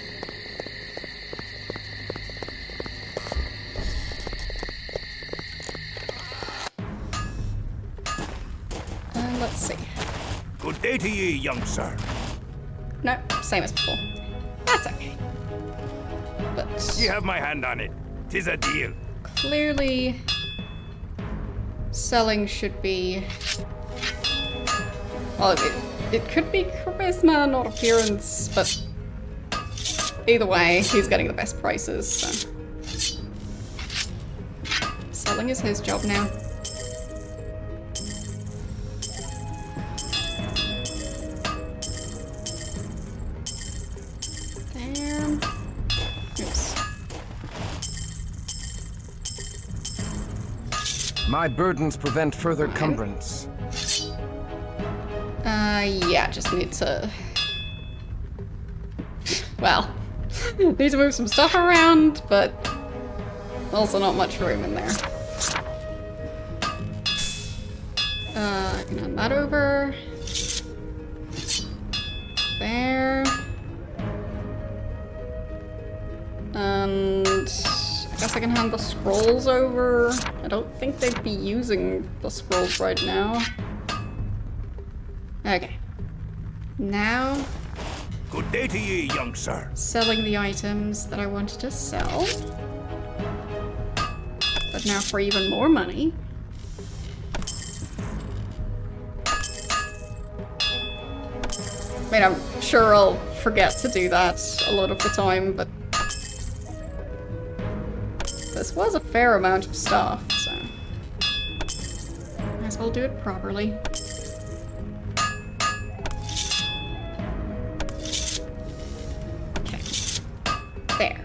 Let's see. Good day to ye, young sir. No, same as before. That's okay. But... ye have my hand on it. 'Tis a deal. clearly... selling should be... well, it could be charisma, not appearance, but... either way, he's getting the best prices, so... selling is his job now. My burdens prevent further cumbrance. Yeah, just need to... well, need to move some stuff around, but also not much room in there. I can hand that over. There. And... I guess I can hand the scrolls over. I don't think they'd be using the scrolls right now. Okay. Now... good day to ye, young sir. selling the items that I wanted to sell. But now for even more money. I mean, I'm sure I'll forget to do that a lot of the time, but... this was a fair amount of stuff, so... might as well do it properly. Okay. There.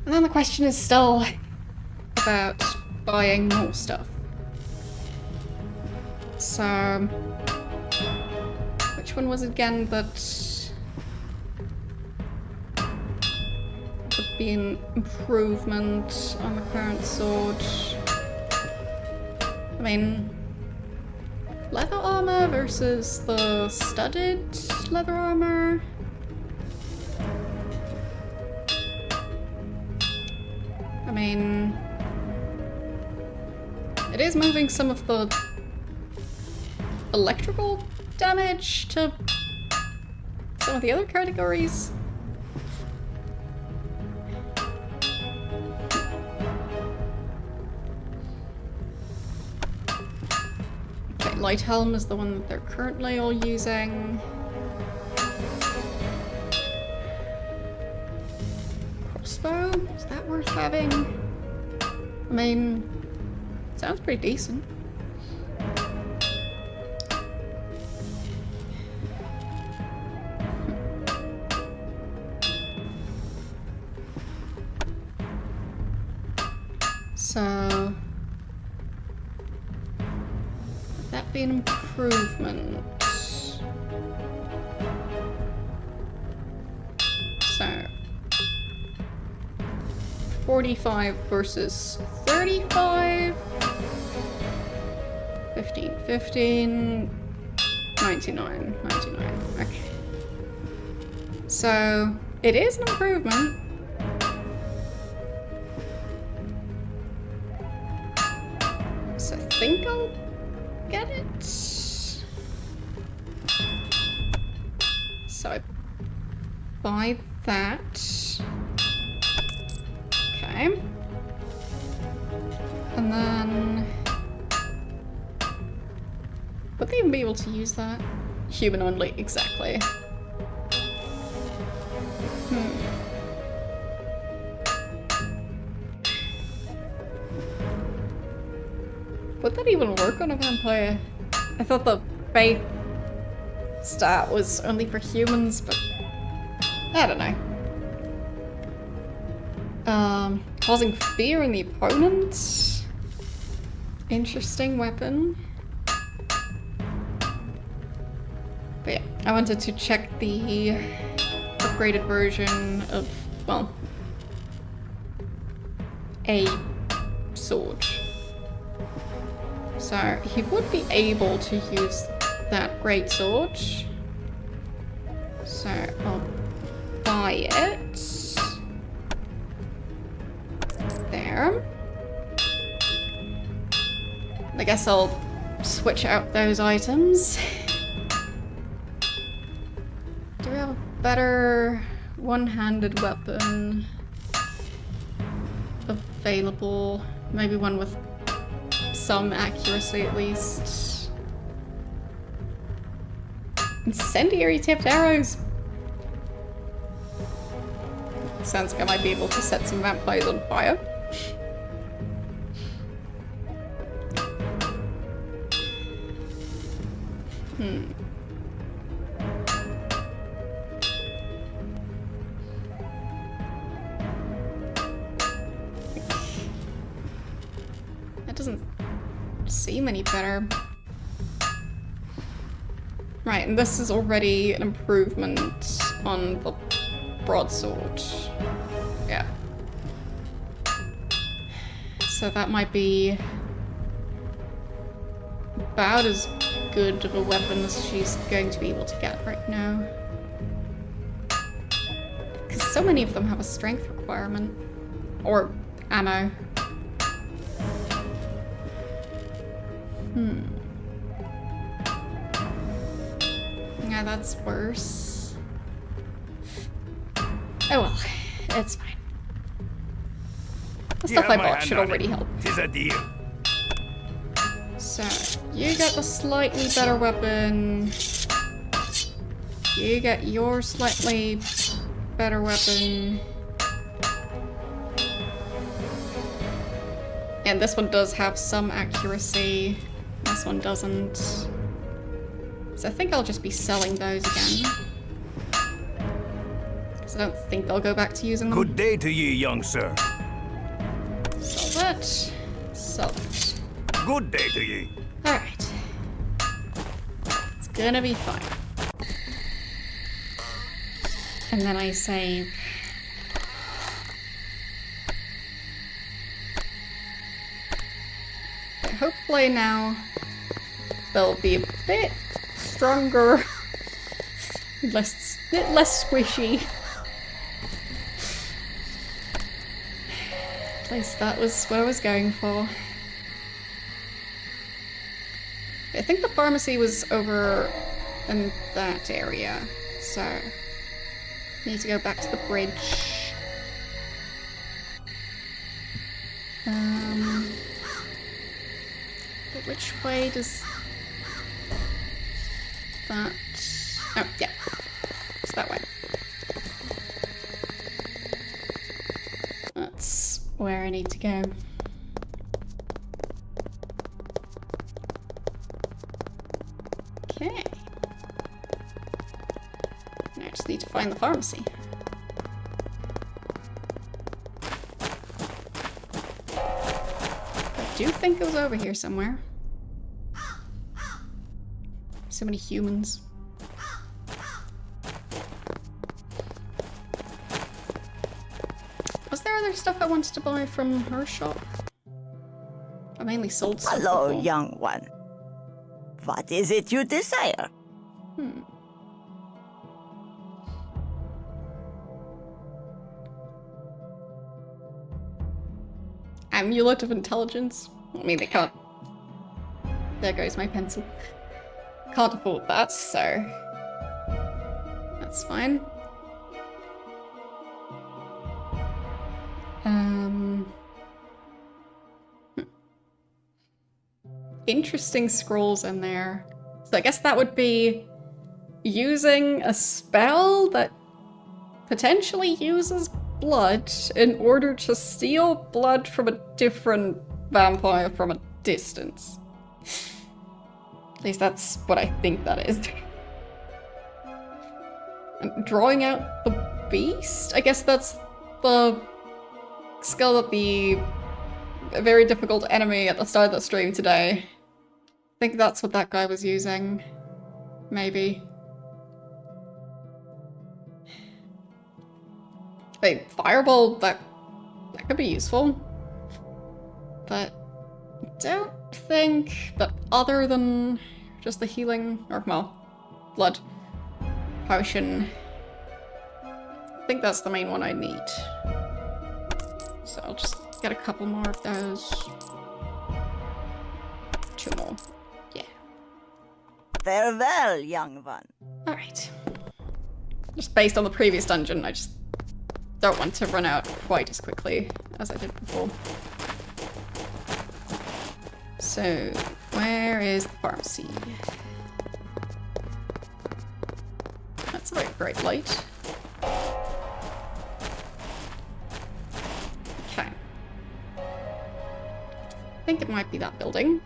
And then the question is still about buying more stuff. So... which one was it again that... would be an improvement on the current sword? I mean... leather armor versus the studded leather armor? mean, it is moving some of the electrical damage to some of the other categories. Okay, Light Helm is the one that they're currently all using. Crossbow? Is that worth having? I mean, sounds pretty decent. So, would that be an improvement? So, 45 versus 35. 15, 15. 99, 99. Okay. So, it is an improvement. So I think I'll get it. So I buy that. Okay. And then would they even be able to use that? Human only, exactly. Would that even work on a vampire? I thought the faith stat was only for humans, but I don't know. Causing fear in the opponent. Interesting weapon. But yeah, I wanted to check the upgraded version of, well, a sword. So he would be able to use that great sword. So I'll buy it. There. I guess I'll switch out those items. Do we have a better one-handed weapon available? Maybe one with some accuracy at least. Incendiary tipped arrows! Sounds like I might be able to set some vampires on fire. That doesn't seem any better. Right, and this is already an improvement on the broadsword. Yeah. So that might be about as good of a weapon as she's going to be able to get right now. Because so many of them have a strength requirement. Or ammo. Yeah, that's worse. Oh well, it's fine. The stuff I bought should already help. Tis a deal. So, you get the slightly better weapon. You get your slightly better weapon. And this one does have some accuracy. This one doesn't. So I think I'll just be selling those again. Because I don't think they'll go back to using them. Good day to ye, young sir. Sell that. Sell that. Good day to ye. Alright. It's gonna be fine. And then I save. But hopefully now they'll be a bit stronger, bit less squishy. least that was what I was going for. I think the pharmacy was over in that area, so need to go back to the bridge. But which way does that... Oh, yeah. It's that way. That's where I need to go. Okay. Now I just need to find the pharmacy. I do think it was over here somewhere. So many humans. Was there other stuff I wanted to buy from her shop? I mainly sold stuff Hello, before. young one. What is it you desire? Amulet of Intelligence? I mean, they can't... There goes my pencil. Can't afford that, so... That's fine. Interesting scrolls in there. So I guess that would be using a spell that potentially uses blood in order to steal blood from a different vampire from a distance. At least that's what I think that is. And drawing out the beast? I guess that's the skill that the very difficult enemy at the start of the stream today. I think that's what that guy was using. Maybe. Wait, fireball, that could be useful. But I don't think that other than just the healing, or well, blood potion, I think that's the main one I need. So I'll just get a couple more of those. 2 more. Yeah. Farewell, young one. Alright. Just based on the previous dungeon, I just don't want to run out quite as quickly as I did before. So, where is the pharmacy? That's a very bright light. Okay. I think it might be that building.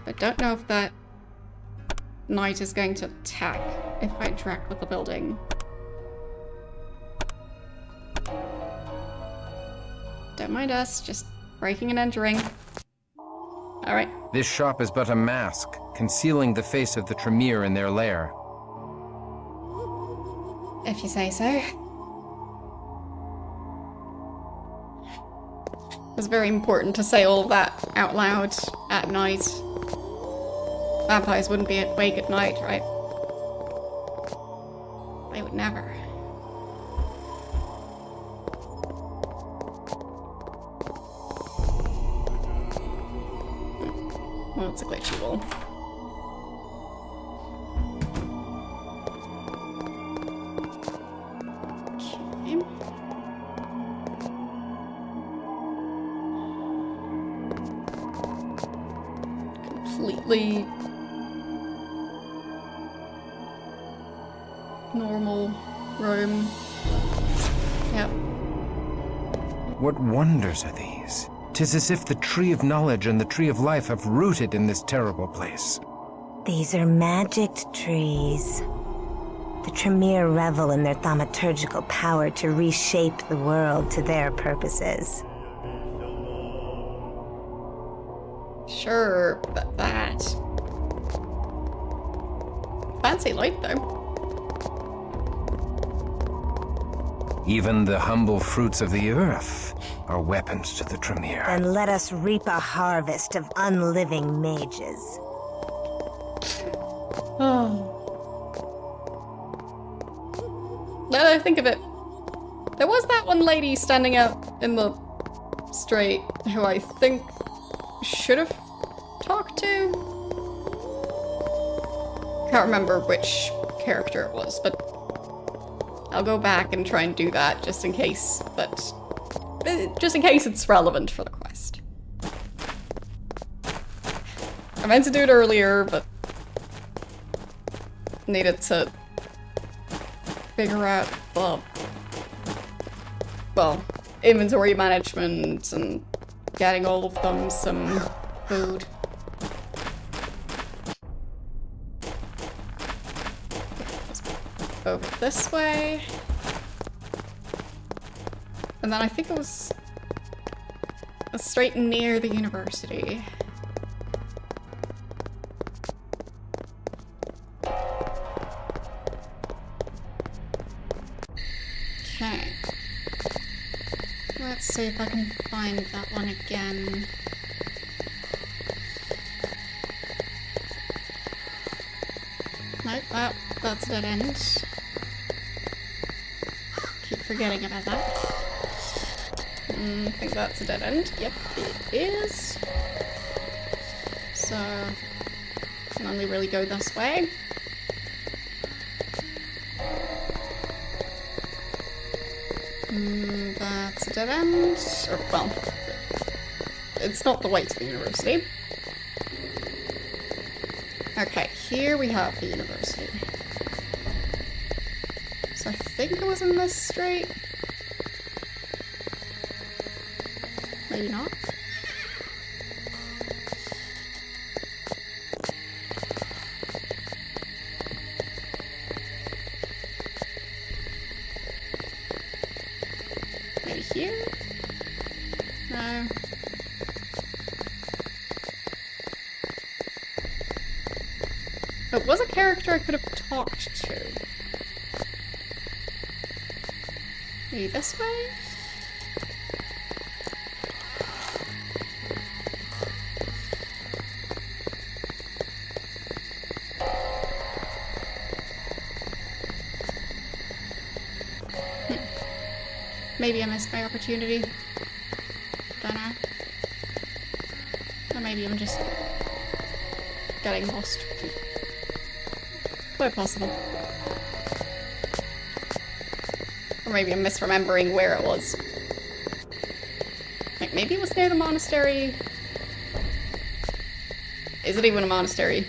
I don't know if that knight is going to attack if I interact with the building. Don't mind us, just breaking and entering. Alright. This shop is but a mask, concealing the face of the Tremere in their lair. If you say so. It was very important to say all of that out loud at night. Vampires wouldn't be awake at night, right? They would never. Well, it's a glitchy wall. Okay. Completely normal room. Yep. What wonders are these? 'Tis as if the Tree of Knowledge and the Tree of Life have rooted in this terrible place. These are magicked trees. The Tremere revel in their thaumaturgical power to reshape the world to their purposes. Sure, but that... Fancy light, though. Even the humble fruits of the earth are weapons to the Tremere. And let us reap a harvest of unliving mages. Oh. Now that I think of it, there was that one lady standing out in the straight who I think should have talked to. Can't remember which character it was, but I'll go back and try and do that just in case, just in case it's relevant for the quest. I meant to do it earlier, but needed to figure out, well, inventory management and getting all of them some food. Over this way. And then I think it was straight near the university. Okay. Let's see if I can find that one again. Nope, that's a dead end. Keep forgetting about that. I think that's a dead end. Yep, it is. So, can only really go this way. That's a dead end. Or, well, it's not the way to the university. Okay, here we have the university. So I think it was in this street. Maybe not. Maybe here? No. It was a character I could have talked to. Maybe this way? Maybe I missed my opportunity. Don't know. Or maybe I'm just getting lost. Quite possible. Or maybe I'm misremembering where it was. Like, maybe it was near the monastery. Is it even a monastery?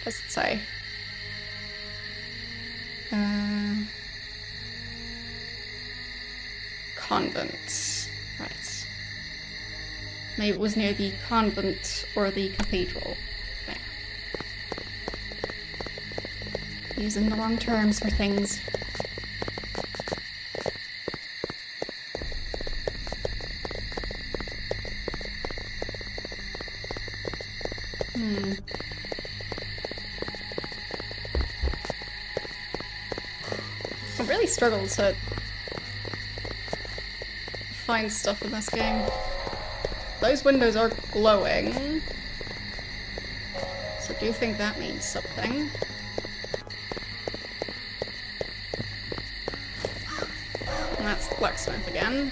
Does it say? Convent. Right. Maybe it was near the convent or the cathedral. There. Using the wrong terms for things. I really struggle to find stuff in this game. Those windows are glowing, so I do think that means something. And that's the blacksmith again.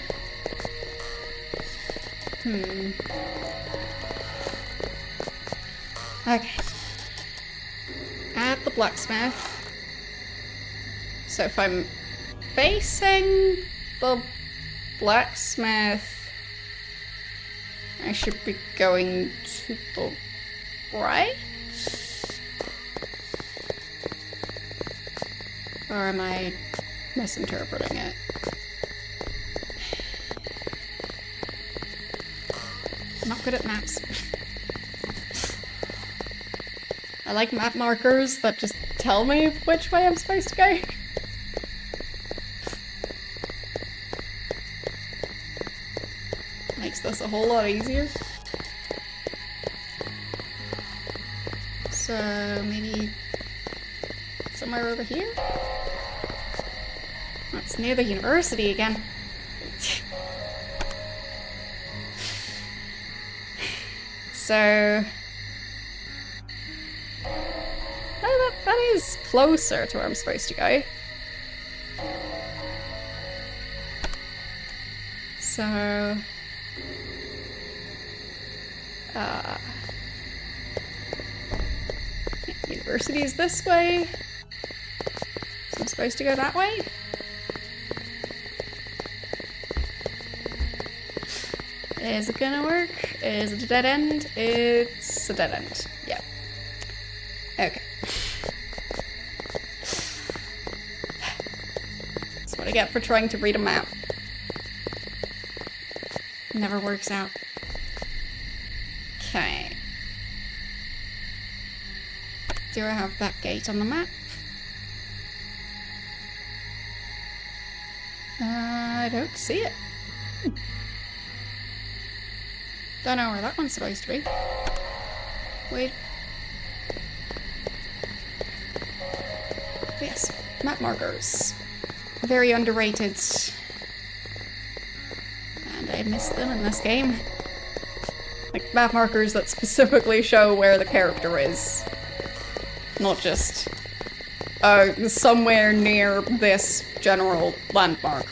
Okay. At the blacksmith. So if I'm facing the blacksmith, I should be going to the right? Or am I misinterpreting it? I'm not good at maps. I like map markers that just tell me which way I'm supposed to go. Makes this a whole lot easier. So maybe somewhere over here? That's near the university again. So that is closer to where I'm supposed to go. So University is this way. So I'm supposed to go that way? Is it gonna work? Is it a dead end? It's a dead end. Yeah. Okay. That's what I get for trying to read a map. Never works out. Okay. Do I have that gate on the map? I don't see it. Don't know where that one's supposed to be. Wait. Yes, map markers. Very underrated. And I missed them in this game. Like, map markers that specifically show where the character is. Not just, somewhere near this general landmark.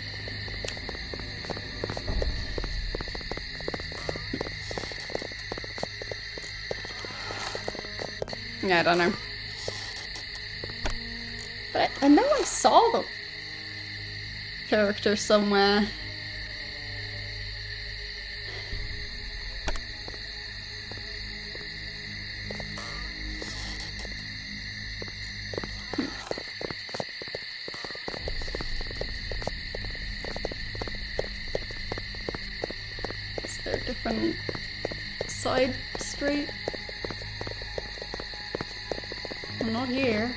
Yeah, I don't know. But I know I saw the character somewhere. Is there a different side street? I'm not here.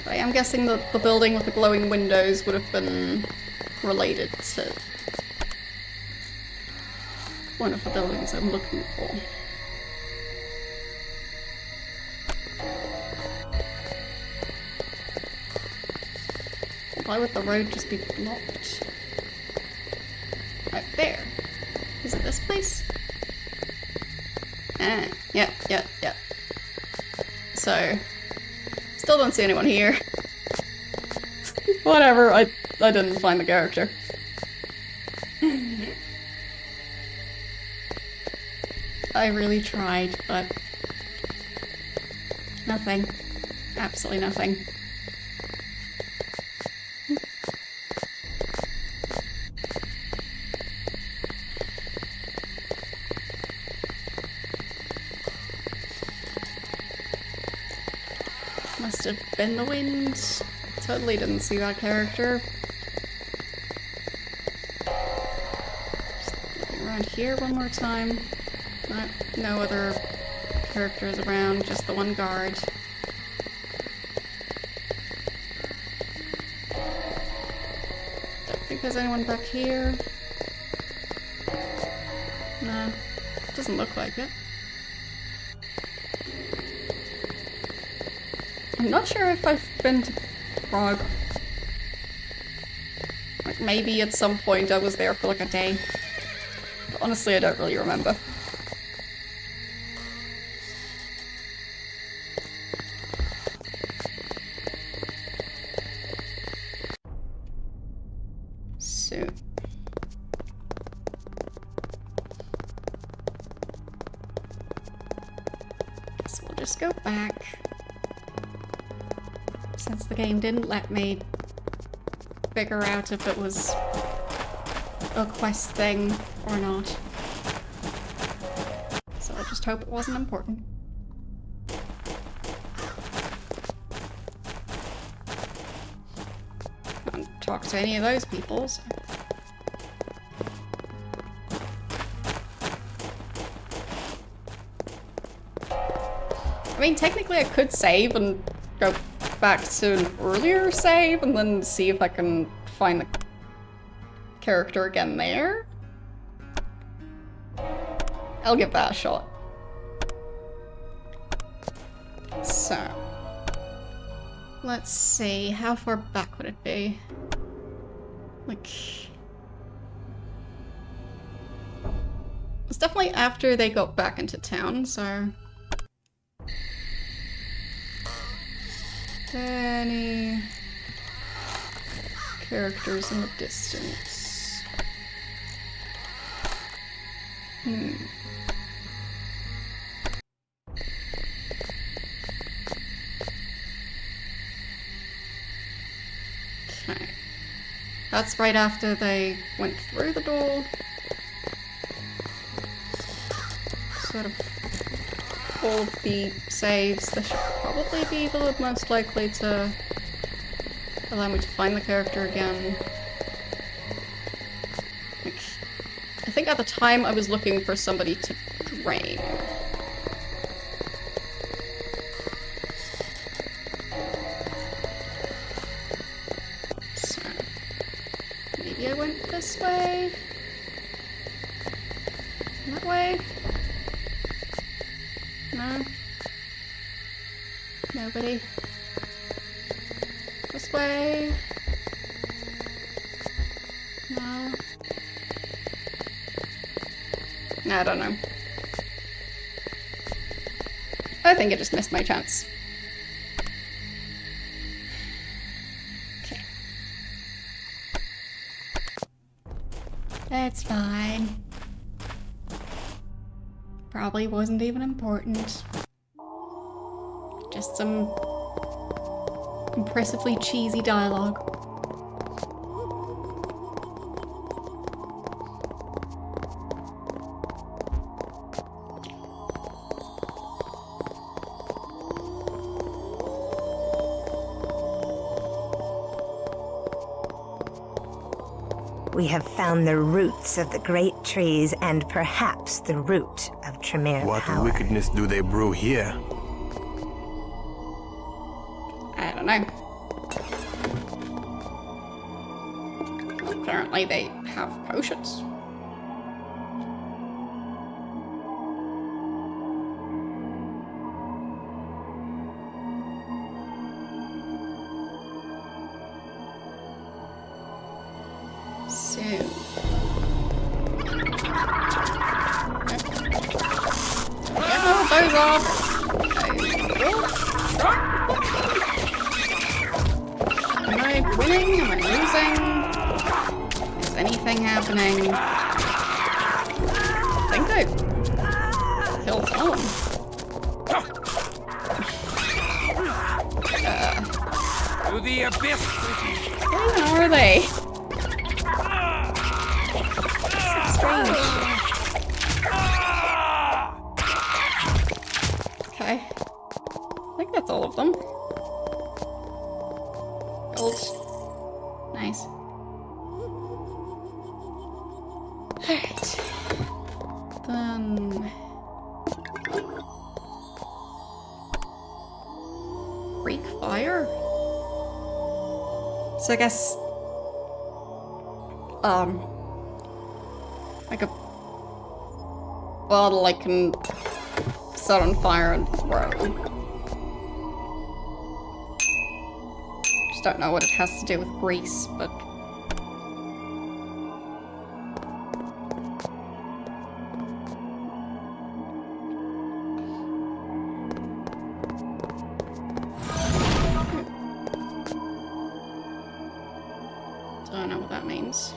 But I'm guessing that the building with the glowing windows would have been related to one of the buildings I'm looking for. Why would the road just be blocked? Right there. Is it this place? Ah, yeah. So, still don't see anyone here. Whatever, I didn't find the character. I really tried, but nothing. Absolutely nothing. Must have been the wind. Totally didn't see that character. Just looking around here one more time. No other characters around, just the one guard. Don't think there's anyone back here. No, doesn't look like it. I'm not sure if I've been to Prague. Like, maybe at some point I was there for like a day. But honestly, I don't really remember. So... guess we'll just go back. Since the game didn't let me figure out if it was a quest thing or not. So I just hope it wasn't important. I haven't talked to any of those people, so... I mean, technically I could save and go back to an earlier save and then see if I can find the character again there. I'll give that a shot. So, let's see, how far back would it be? Like... it's definitely after they got back into town, so... any characters in the distance. Okay. That's right after they went through the door. Sort of all of the saves. This should probably be the most likely to allow me to find the character again. Like, I think at the time I was looking for somebody to drain. So, maybe I went this way? That way? No? Nobody? This way? No? I don't know. I think I just missed my chance. Okay. That's fine. Probably wasn't even important. Just some impressively cheesy dialogue. We have found the roots of the great trees and perhaps the root of Tremere What power. wickedness do they brew here? I don't know. Apparently they have potions. So... get all those off! Am I winning? Am I losing? Is anything happening? I think I killed someone. To the abyss! Where are they? So strange. Okay. I think that's all of them. Gold. Nice. Alright. Then... Freak fire? So I guess... like a bottle I can set on fire and throw. Just don't know what it has to do with grease, but... don't know what that means.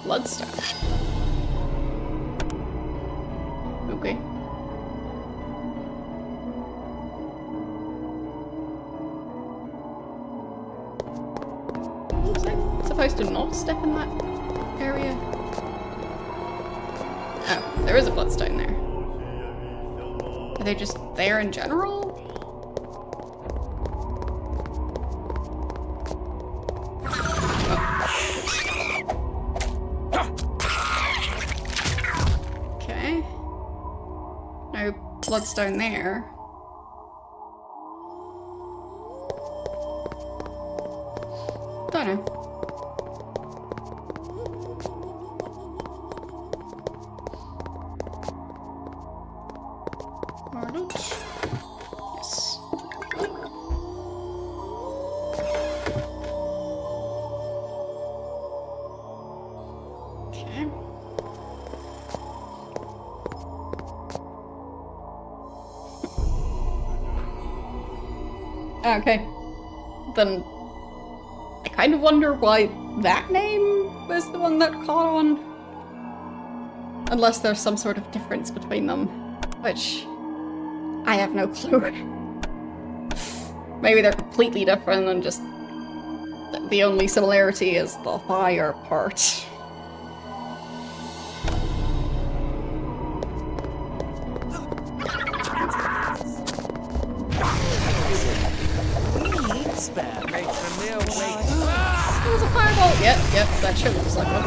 Bloodstone. Okay. Was I supposed to not step in that area? Oh, there is a bloodstone there. Are they just there in general? Okay. No bloodstone there. Don't know. Arnold? Yes. Okay. Okay. Then I kind of wonder why that name was the one that caught on. Unless there's some sort of difference between them, which I have no clue. Maybe they're completely different and just the only similarity is the fire part. There's a fireball! Yep, that sure looks like one.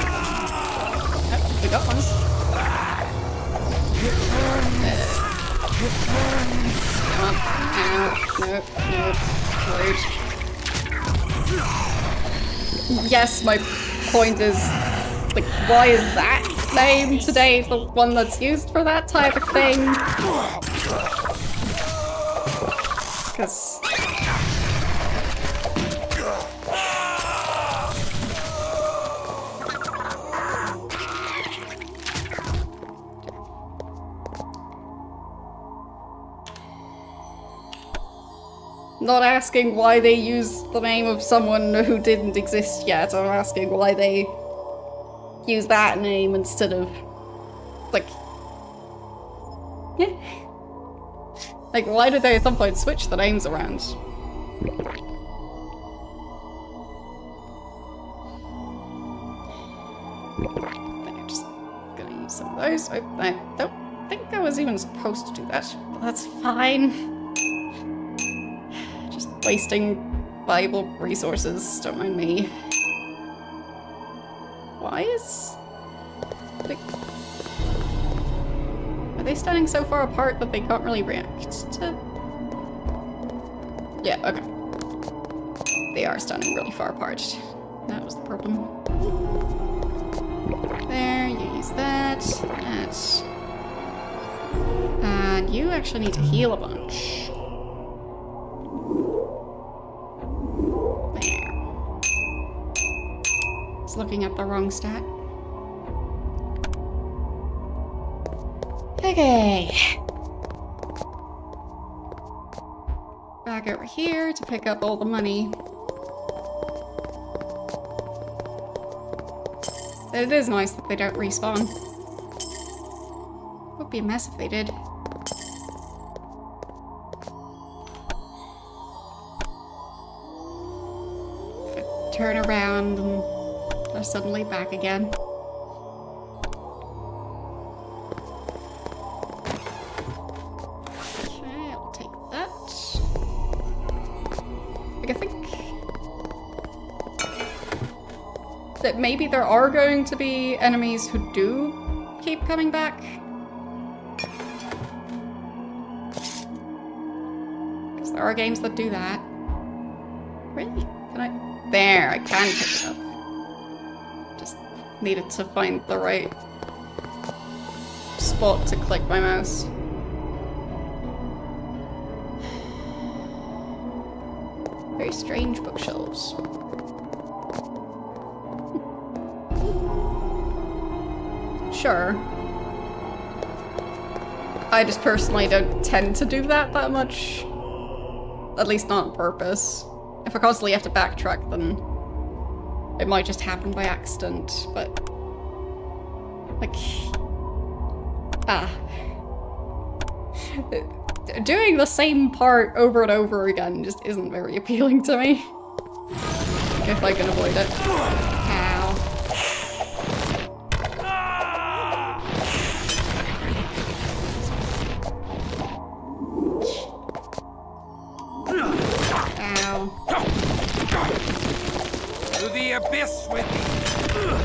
Yep, we got one. Come on. Nope. Wait. Yes, my point is, like, why is that name today the one that's used for that type of thing? Because... Not asking why they use the name of someone who didn't exist yet, I'm asking why they use that name instead of, like... Yeah. Like, why did they at some point switch the names around? I'm just gonna use some of those. I don't think I was even supposed to do that, but that's fine. Wasting valuable resources, don't mind me. Why is... Like... Are they standing so far apart that they can't really react to... Yeah, okay. They are standing really far apart. That was the problem. There, you use that. That. And you actually need to heal a bunch. Looking at the wrong stat. Okay. Back over here to pick up all the money. It is nice that they don't respawn. Would be a mess if they did. If I turn around and they're suddenly back again. Okay, I'll take that. Like, I think that maybe there are going to be enemies who do keep coming back. Because there are games that do that. Really? Can I? There, I can pick it up. Needed to find the right spot to click my mouse. Very strange bookshelves. Sure. I just personally don't tend to do that much. At least not on purpose. If I constantly have to backtrack, then it might just happen by accident, but... Like... Doing the same part over and over again just isn't very appealing to me. If I can avoid it. Ow. Ow. To the abyss with me!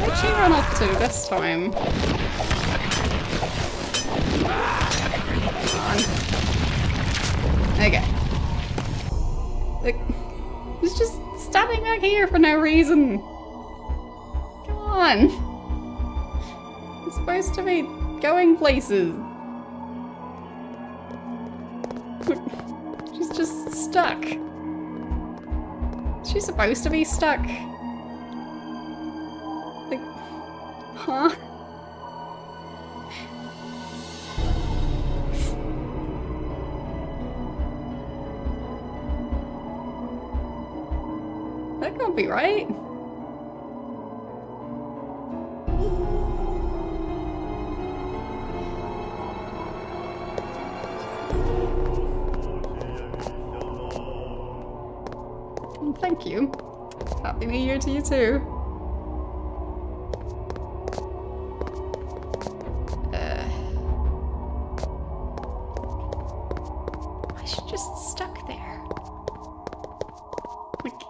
Where'd she run off to this time? Come on. Okay. Like, he's just standing back here for no reason. Come on. It's supposed to be going places. She's just stuck. She's supposed to be stuck. Like, huh? Look. That can't be right. Thank you. Happy New Year to you too. Why is she just stuck there? Like...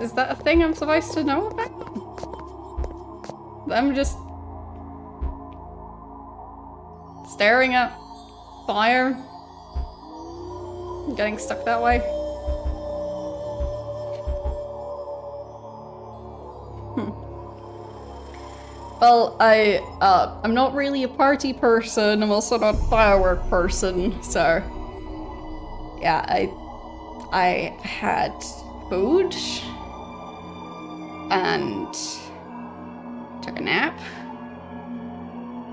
Is that a thing I'm supposed to know about? I'm just... staring at fire? Getting stuck that way? Well, I'm not really a party person, I'm also not a firework person, so... Yeah, I had food, and took a nap,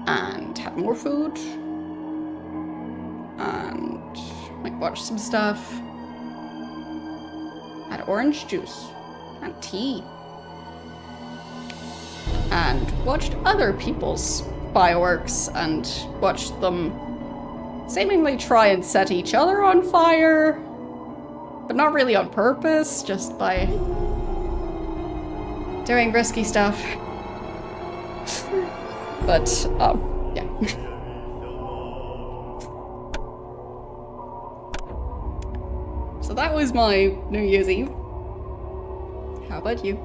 and had more food, and like watched some stuff, had orange juice, and tea, and watched other people's fireworks, and watched them seemingly try and set each other on fire, but not really on purpose, just by doing risky stuff. But, yeah. So that was my New Year's Eve. How about you?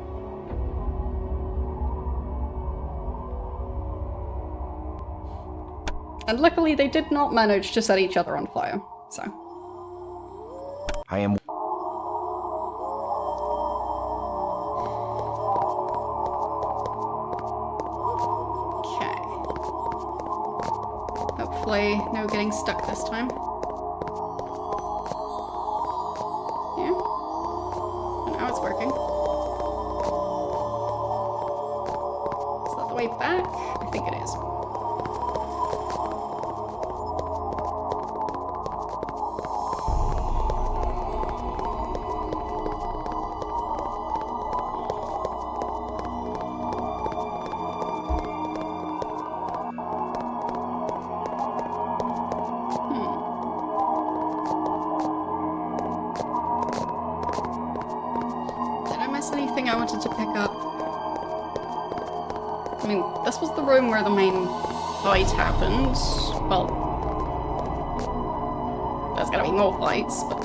And luckily they did not manage to set each other on fire, so. I am... Hopefully no getting stuck this time. Yeah. And now it's working. Is that the way back? I think it is. Anything I wanted to pick up? I mean, this was the room where the main fight happened. Well, there's gonna be more fights, but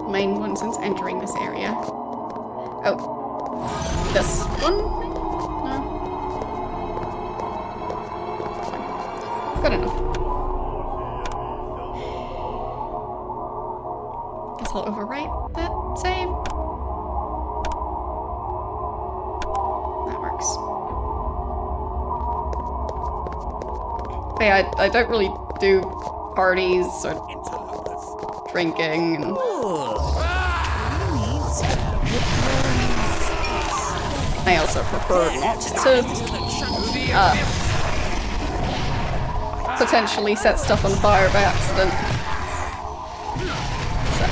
the main one since entering this area. Oh, this one? No. Good enough. Guess I'll overwrite that save. Yeah, I don't really do parties or drinking. And... I also prefer not to potentially set stuff on fire by accident. So.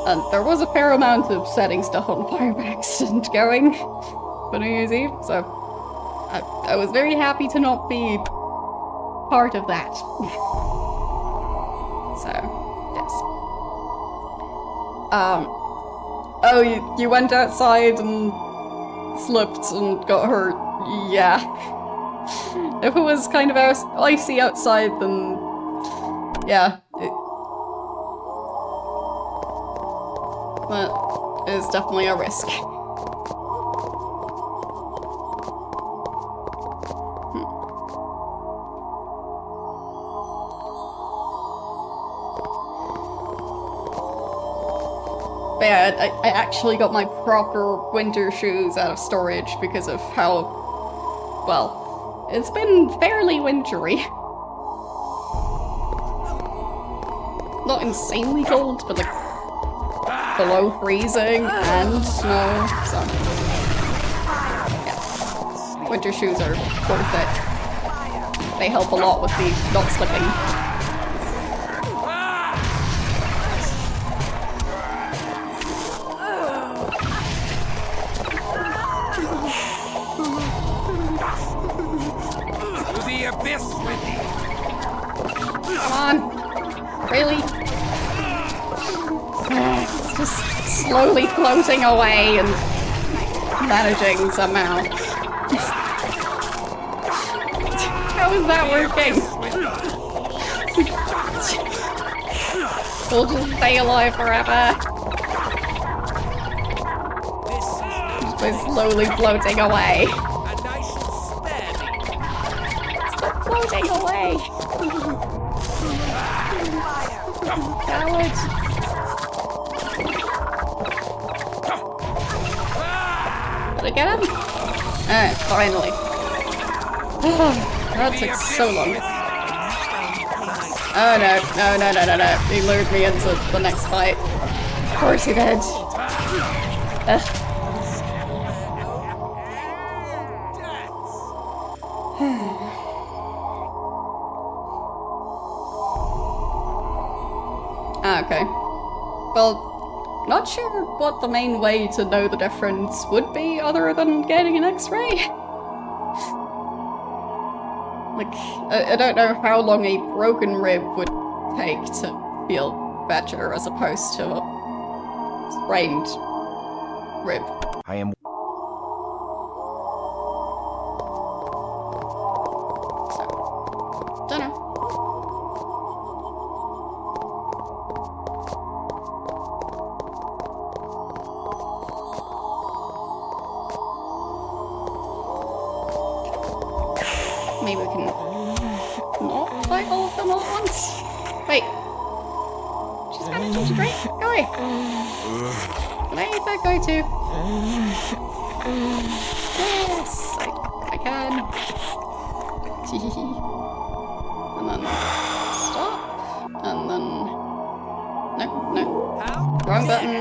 And there was a fair amount of setting stuff on fire by accident going for New Year's Eve, so I was very happy to not be part of that. So, yes. Oh, you went outside and slipped and got hurt. Yeah. If it was kind of icy outside, then yeah. That is definitely a risk. But yeah, I actually got my proper winter shoes out of storage because of how, well, it's been fairly wintry. Not insanely cold, but like below freezing and snow, so yeah. Winter shoes are worth it. they help a lot with the not slipping. To the abyss with thee! Come on. Really? It's just slowly floating away and managing somehow. How is that working? We'll just stay alive forever. Just by slowly floating away. Stop floating away! Coward! Did I get him? Finally. That took so long. Oh no, no. He lured me into the next fight. Of course he did. Okay. Well, not sure what the main way to know the difference would be other than getting an X-ray. Like, I don't know how long a broken rib would take to feel better as opposed to a sprained rib. I am. So, dunno. Maybe we can not fight all of them all at once. Wait. She's managing to drink. Go away. Can I eat that guy too? Yes, I can. And then stop. And then no. Wrong button.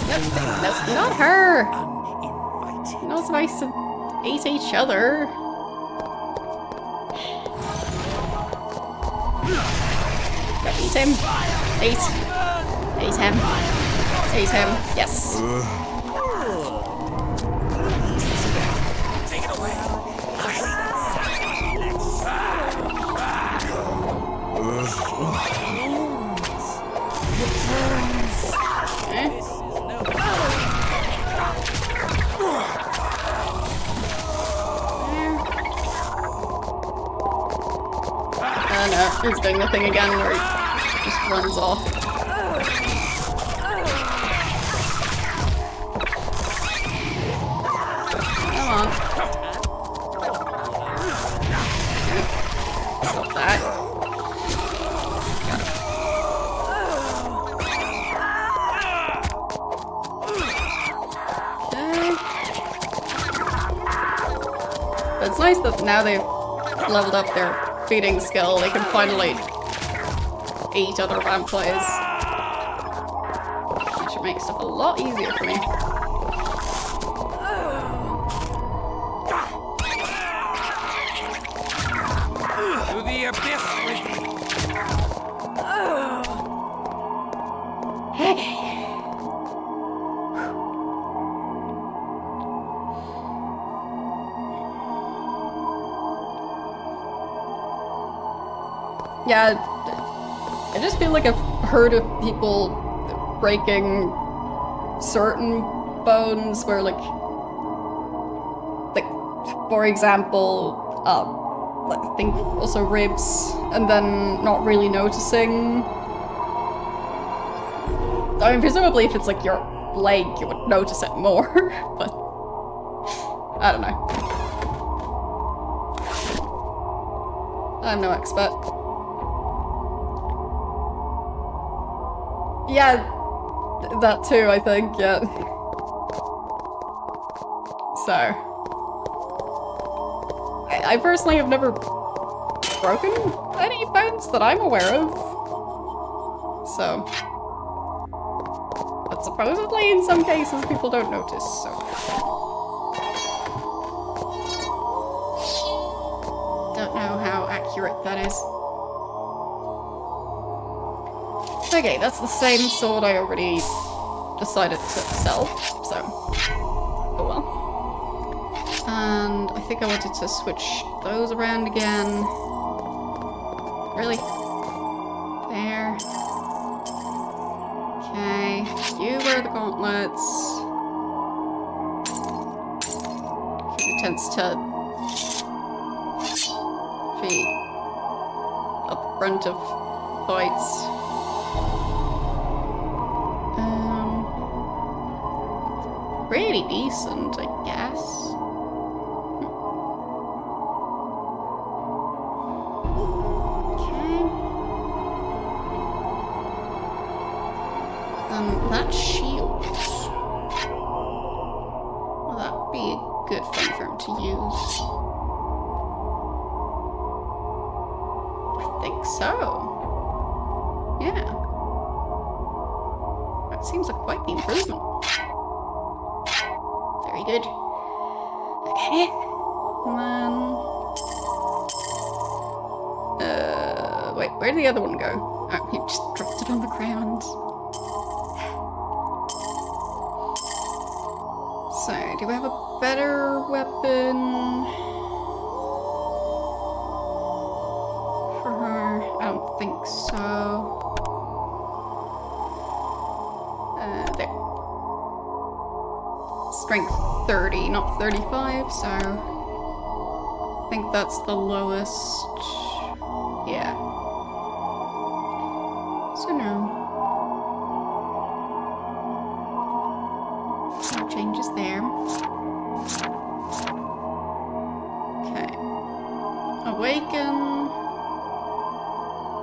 Nope, not her. You're not supposed to eat each other. Eat him. Eat him. Eat him. Yes. Take it away! Okay. Oh no, he's doing the thing again where he just runs off. Come on. Stop that. Okay. But it's nice that now they've leveled up their feeding skill, they can finally eat other vampires. Which makes stuff a lot easier for me. To the abyss with thee! Okay. Yeah, I just feel like I've heard of people breaking certain bones where, like for example, I think also ribs, and then not really noticing. I mean, presumably if it's like your leg, you would notice it more, but I don't know. I'm no expert. Yeah, that too, I think, yeah. So. I personally have never broken any bones that I'm aware of. So. But supposedly in some cases people don't notice, so. accurate that is. Okay, that's the same sword I already decided to sell, so oh well. And I think I wanted to switch those around again. Really? There. Okay, you wear the gauntlets. He tends to be up front of fights. Pretty decent, I guess. Okay. That shield. Well, that'd be a good thing for him to use. I think so. Yeah. That seems like quite the improvement. Very good. Okay. And then... wait, where did the other one go? Oh, he just dropped it on the ground. So, do we have a better weapon for her? I don't think so. There. Strength 30, not 35, so I think that's the lowest. Yeah. So no. No changes there. Okay. Awaken.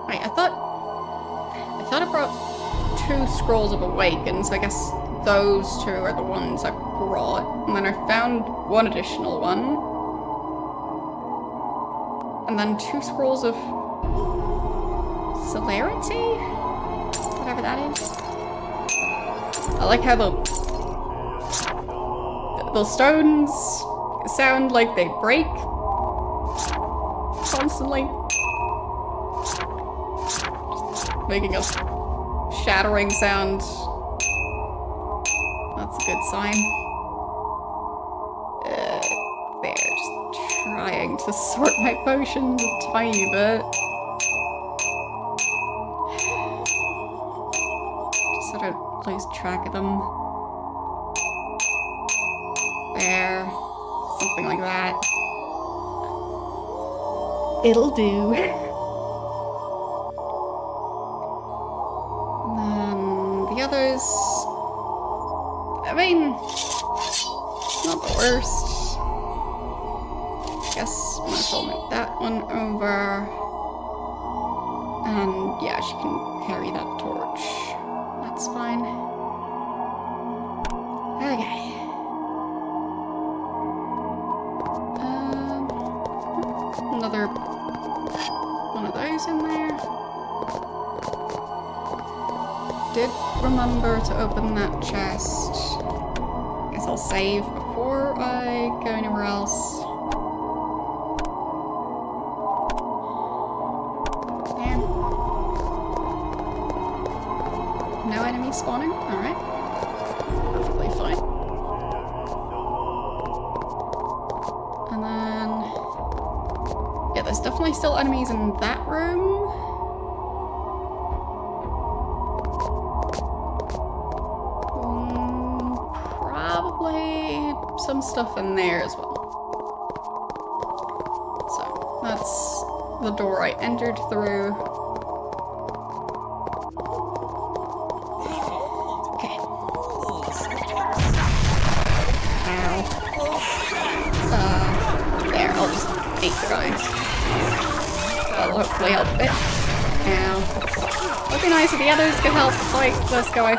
Wait, I thought I brought 2 scrolls of awaken, so I guess those 2 are the ones I brought. And then I found 1 additional one. And then 2 scrolls of celerity? Whatever that is. I like how the stones sound like they break constantly. Just making a shattering sound. That's a good sign. There, just trying to sort my potions a tiny bit. Just so I don't lose track of them. There. Something like that. It'll do. And then the others... I mean, it's not the worst. Guess might as well move that one over. And yeah, she can carry that torch. That's fine. Okay. Another one of those in there. Did remember to open that chest. Guess I'll save before I go anywhere else. There. No enemies spawning? Alright. Perfectly fine. And then... yeah, there's definitely still enemies in that room. Probably some stuff in there as well. So, that's the door I entered through. Okay. Ow. There, I'll just eat the guys. That'll hopefully help a bit. Ow. Would be nice if the others could help fight this guy.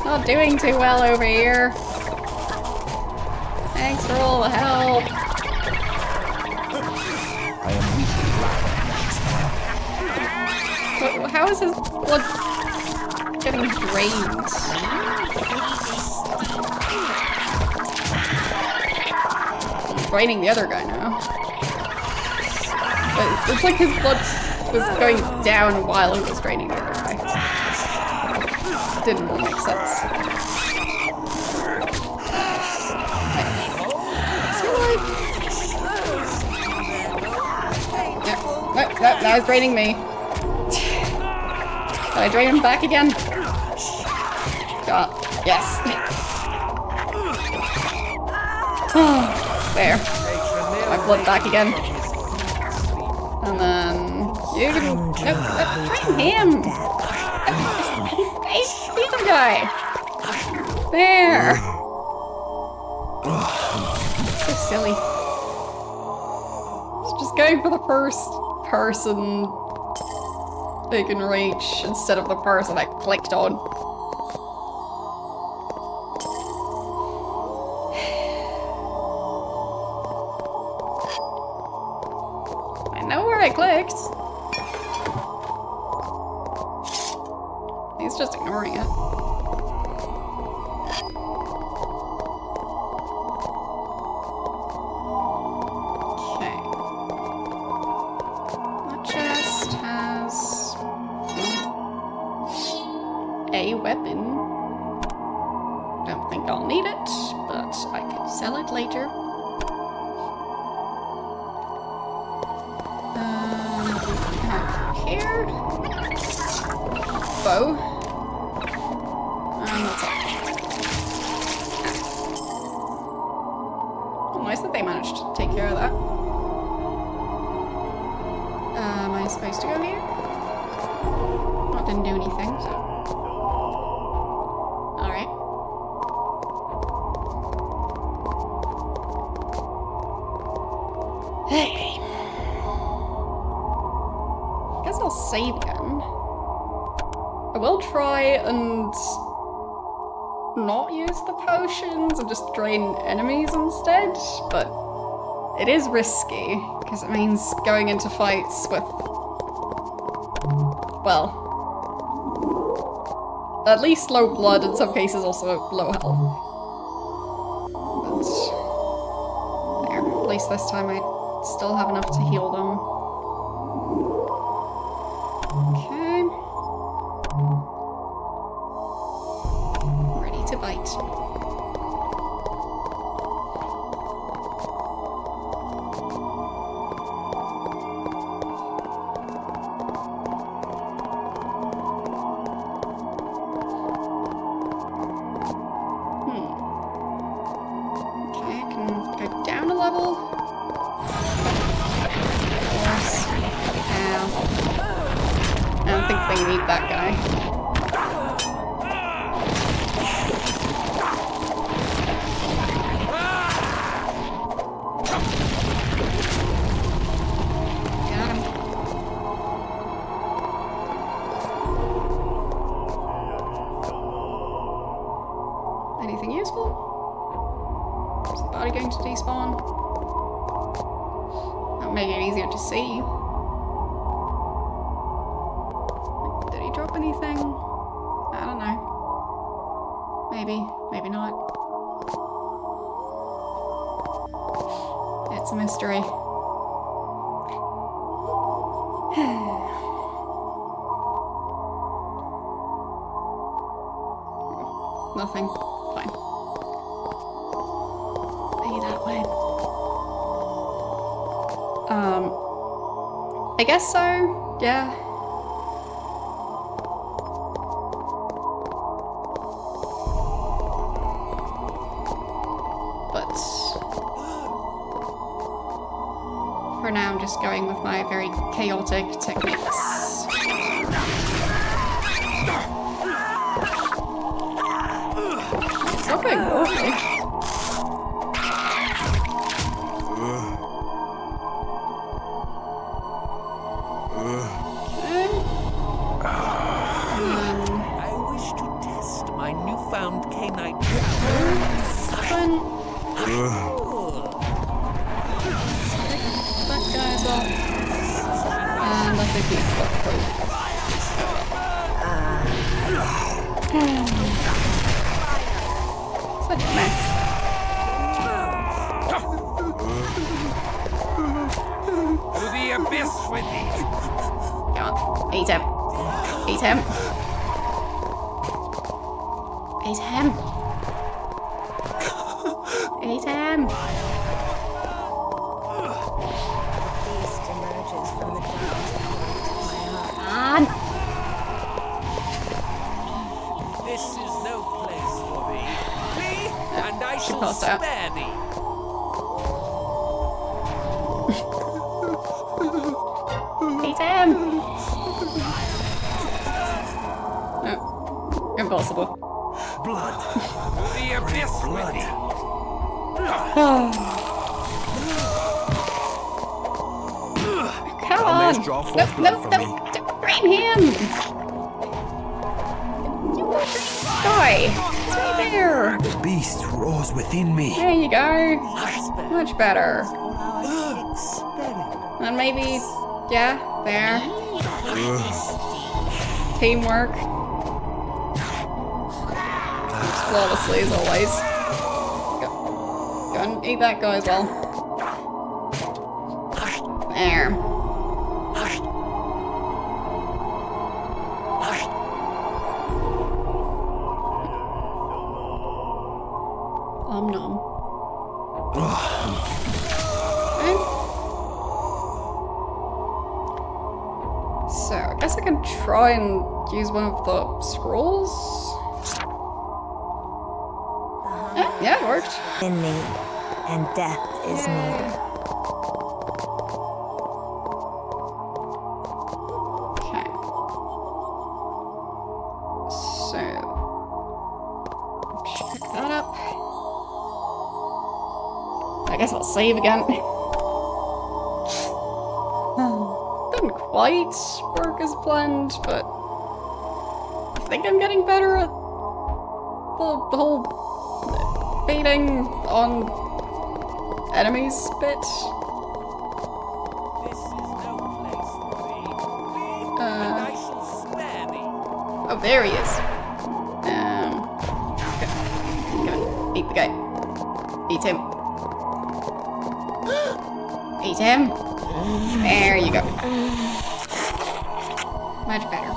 Not doing too well over here. Thanks for all the help. I am weak. How is his blood getting drained? draining the other guy now. But it's like his blood was going down while he was draining the other guy. Didn't really make sense. No, now he's draining me. Can I drain him back again? God, yes. There. Get my blood back again. And then you can drain him. The other guy. There. So silly. It's just going for the first person they can reach instead of the person I clicked on. I know where I clicked. He's just ignoring it. A weapon. Don't think I'll need it, but I could sell it later. Here. Bow. And that's all. Oh, nice that they managed to take care of that. Am I supposed to go here? Well, didn't do anything, so. Hey. Guess I'll save again. I will try and not use the potions and just drain enemies instead, but it is risky, because it means going into fights with, well, at least low blood, in some cases also low health. But there, at least this time I still have enough to heal them. Okay. Ready to bite. Okay, I can go down a level. I don't think they need that guy. Got him. Anything useful? Is the body going to despawn? That'll make it easier to see. Anything? I don't know. Maybe, maybe not. It's a mystery. Nothing. Fine. Be that way. I guess so. Yeah. For now, I'm just going with my very chaotic techniques. It's not going poorly. I wish to test my newfound canine powers. That guy's off. And I think he's got such a mess. the abyss with thee. Come on. Eat him. Eat him. Eat him. Eat him. Beast emerges from the dark. On. This is no place for thee. Flee, and I she shall passed out. spare thee. Eat him. No. Impossible. Blood. The abyss with thee. Come Thou on. mayst draw No, forth no, blood from no. me. Don't drain him. You die. It's right there. The beast roars within me. There you go. Much better. And maybe, yeah, there. Teamwork. Flawlessly as always. Go and eat that guy as well. There. Om nom. Okay. So, I guess I can try and use one of the scrolls. Yeah, it worked. In me, and death is near. Okay. So, pick that up. I guess I'll save again. Didn't quite work as planned, but I think I'm getting better at the whole beating on enemies bit. This is no place for thee. Flee, and I shall spare thee. Oh, there he is. Okay. Go. Eat the guy. Eat him. Eat him. There you go. Much better.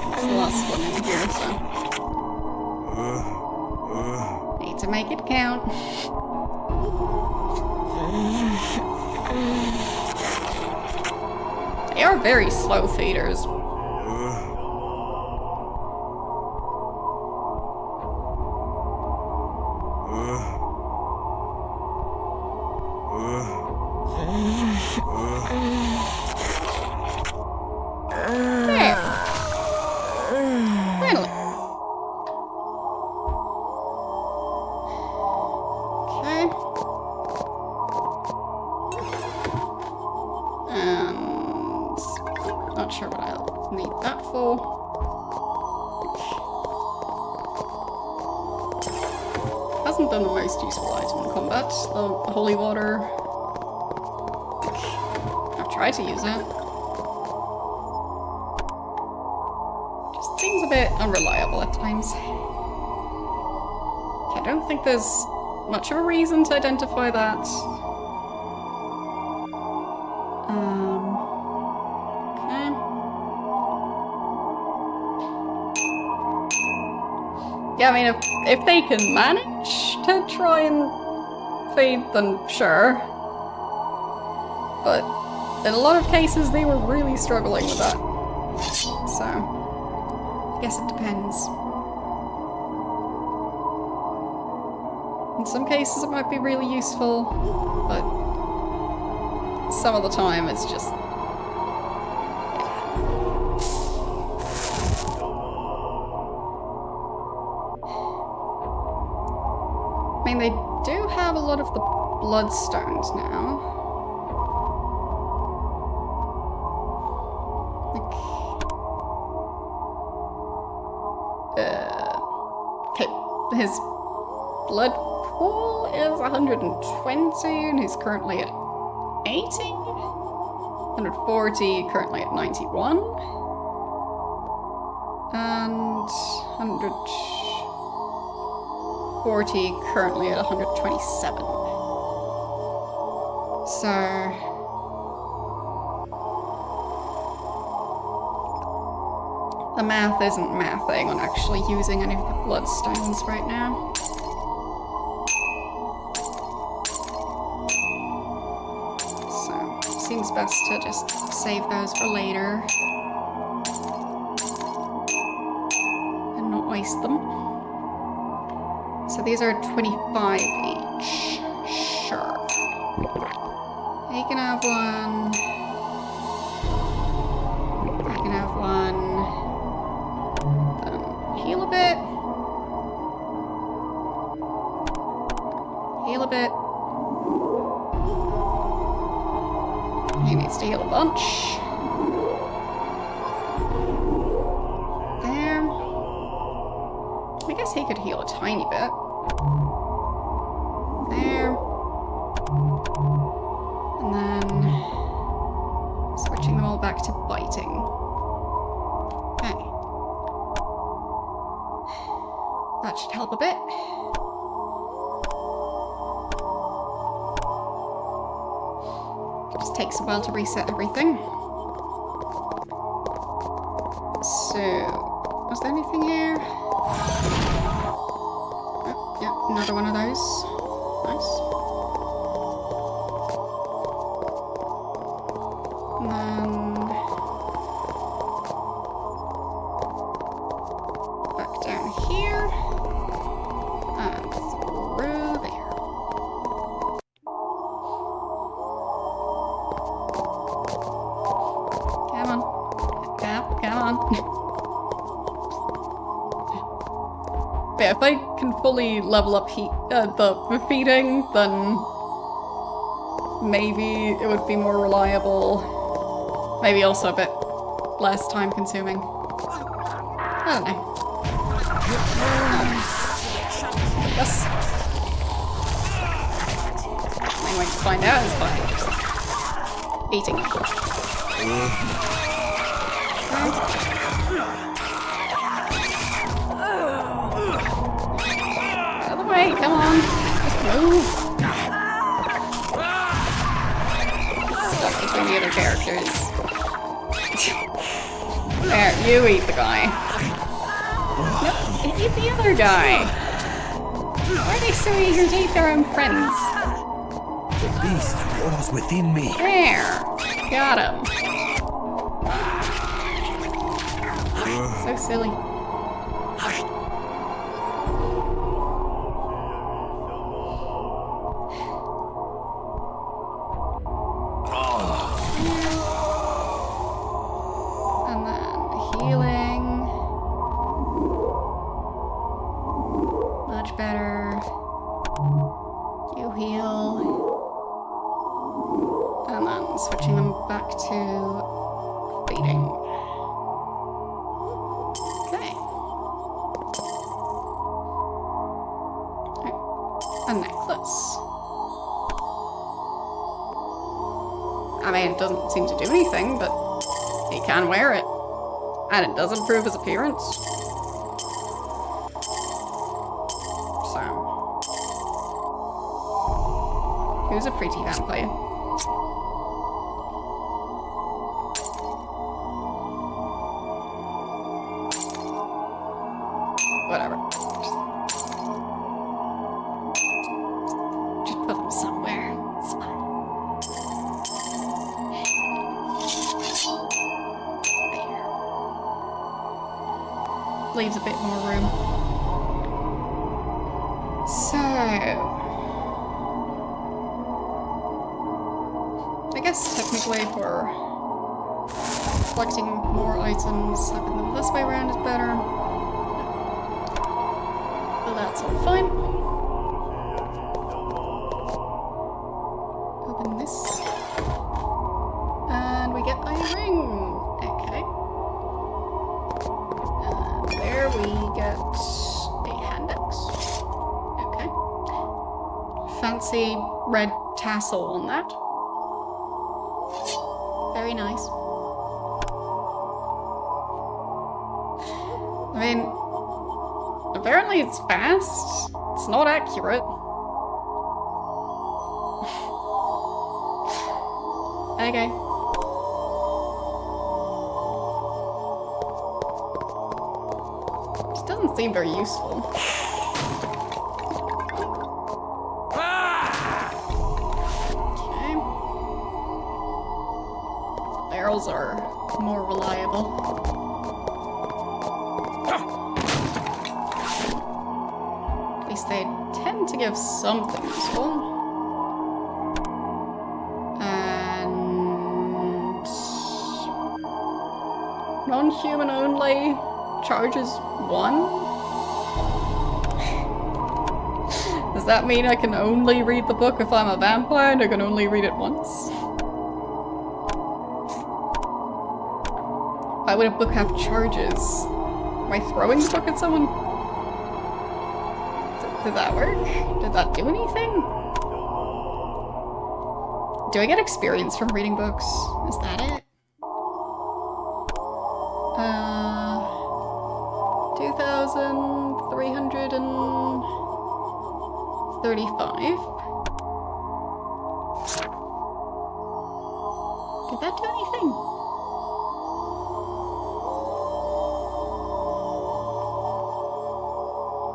It's the last one in here, so. Need to make it count. They are very slow feeders. There. Finally. Okay. And not sure what I'll need that for. Hasn't been the most useful item in combat, the holy water. I've tried to use it. Just seems a bit unreliable at times. I don't think there's much of a reason to identify that. Okay. Yeah, I mean, if they can manage to try and feed, then sure. But in a lot of cases, they were really struggling with that. So, I guess it depends. In some cases, it might be really useful, but some of the time, it's just... I mean, they do have a lot of the bloodstones now. Okay, his blood pool is 120, and he's currently at 80? 140, currently at 91. And 100... 140, currently at 127. So... the math isn't mathing on actually using any of the bloodstones right now. So, seems best to just save those for later. And not waste them. So these are 25 each. Sure. You can have one. I can have one. Heal a bit. Heal a bit. He needs to heal a bunch. There. I guess he could heal a tiny bit. There. And then switching them all back to biting. Okay. That should help a bit. It just takes a while to reset everything. So, was there anything here? Oh, yeah, another one of those. Nice. And then back down here. And through there. Come on. Come on. But if I can fully level up the feeding, then maybe it would be more reliable. Maybe also a bit less time consuming. I don't know. Yes. The only way to find out is by just eating it. Out of the way, come on. Just move. Stuck between the other characters. There, you eat the guy. Nope, eat the other guy. Why are they so eager to eat their own friends? The beast roars within me. There! Got him. So silly. And then healing. Much better. You heal. And then switching them back to feeding. Okay. A necklace. I mean, it doesn't seem to do anything, but he can wear it. And it does improve his appearance. So. Who's a pretty vampire? Whatever. Just put them somewhere. It's fine. There. Leaves a bit more room. So... I guess technically for collecting more items, having them this way around is better. But that's all fine. Open this. And we get a ring. Okay. And there we get a hand axe. Okay. Fancy red tassel on that. Very nice. I mean, apparently it's fast. It's not accurate. Okay. It doesn't seem very useful. Okay. Barrels are more reliable. At least they tend to give something useful. And non-human only charges 1? Does that mean I can only read the book if I'm a vampire and I can only read it once? Why would a book have charges? Am I throwing the book at someone? Did that work? Did that do anything? Do I get experience from reading books? Is that it? 2,335. Did that do anything?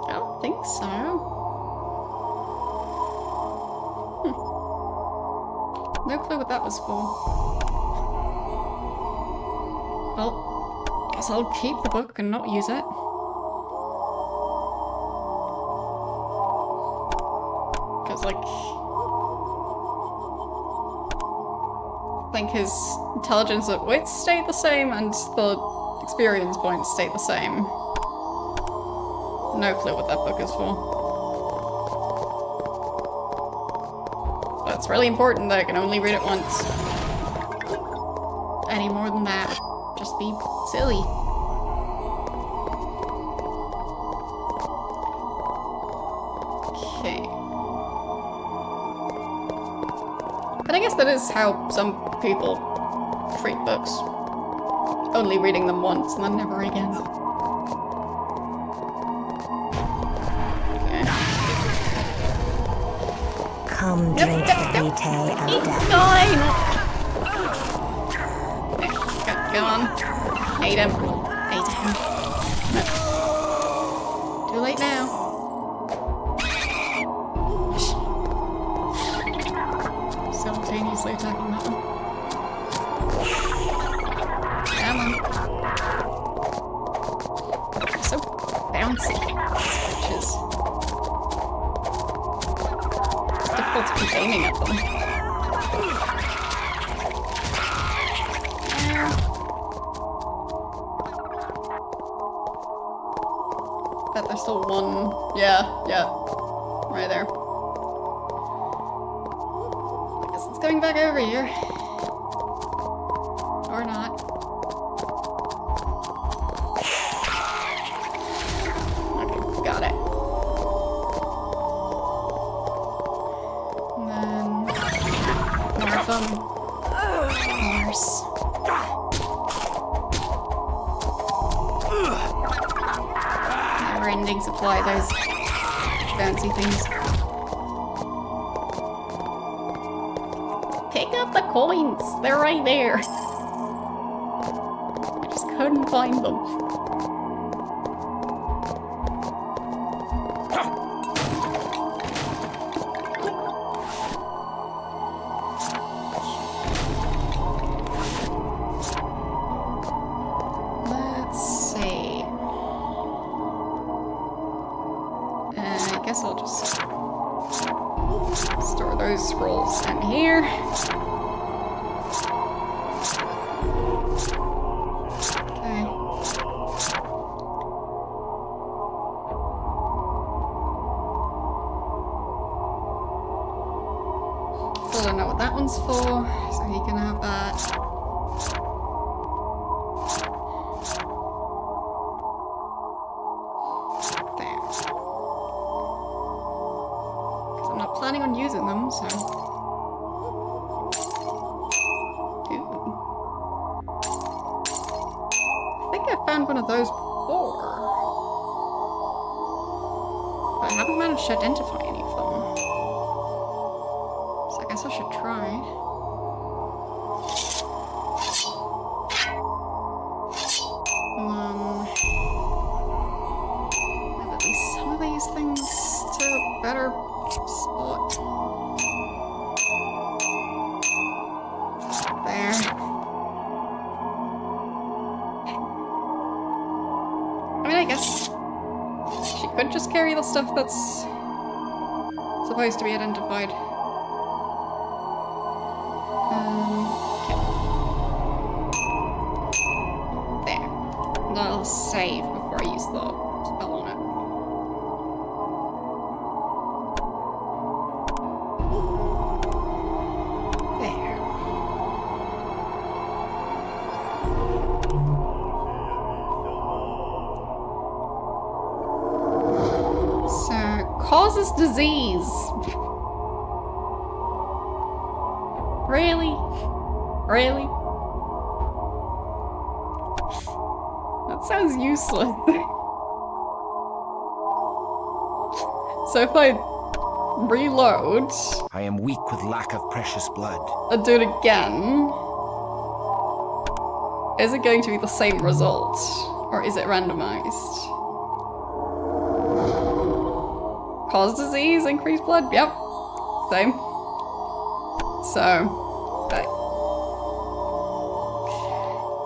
I don't think so. No clue what that was for. Well, guess I'll keep the book and not use it. Because, like, I think his intelligence and wits stayed the same and the experience points stayed the same. No clue what that book is for. But it's really important that I can only read it once. Any more than that, just be silly. Okay. But I guess that is how some people treat books. Only reading them once and then never again. Come drink the vitae of death. Fine! Go on. Ate him. Ate him. No. Too late now. Simultaneously attacking that one. Come on. So bouncy. These bitches. Difficult to keep aiming at them. Bet there's still one. Yeah. Right there. I guess it's going back over here. Or not. Okay, got it. More of them. Worse. Never-ending supply, those fancy things. Pick up the coins! They're right there! I just couldn't find them. Scrolls in here. Okay. Still don't know what that one's for, so he can have that. There. Because I'm not planning on using them, so. One of those before. I haven't managed managed to identify any of them. So I guess I should try. Have at least some of these things to a better spot. There. I mean, I guess she could just carry the stuff that's supposed to be identified. Okay. There. And I'll save before I use the spell on it. There. So, causes disease. Really? Really? That sounds useless. So if I reload I am weak with lack of precious blood. and do it again, is it going to be the same result? Or is it randomized? Cause disease, increase blood? Yep. Same. So, I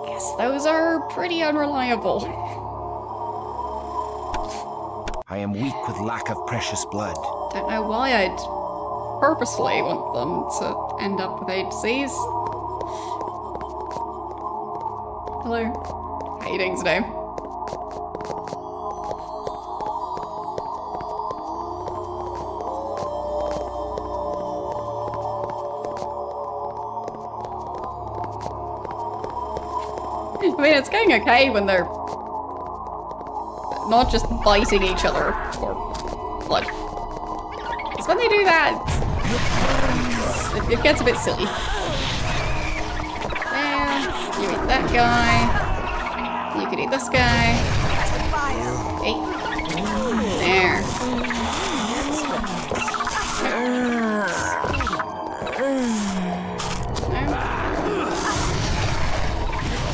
guess those are pretty unreliable. I am weak with lack of precious blood. Don't know why I'd purposefully want them to end up with a disease. Hello. How you doing today? I mean, it's going okay when they're not just biting each other for blood. Because when they do that, it gets a bit silly. There, you eat that guy. You could eat this guy. Hey. There.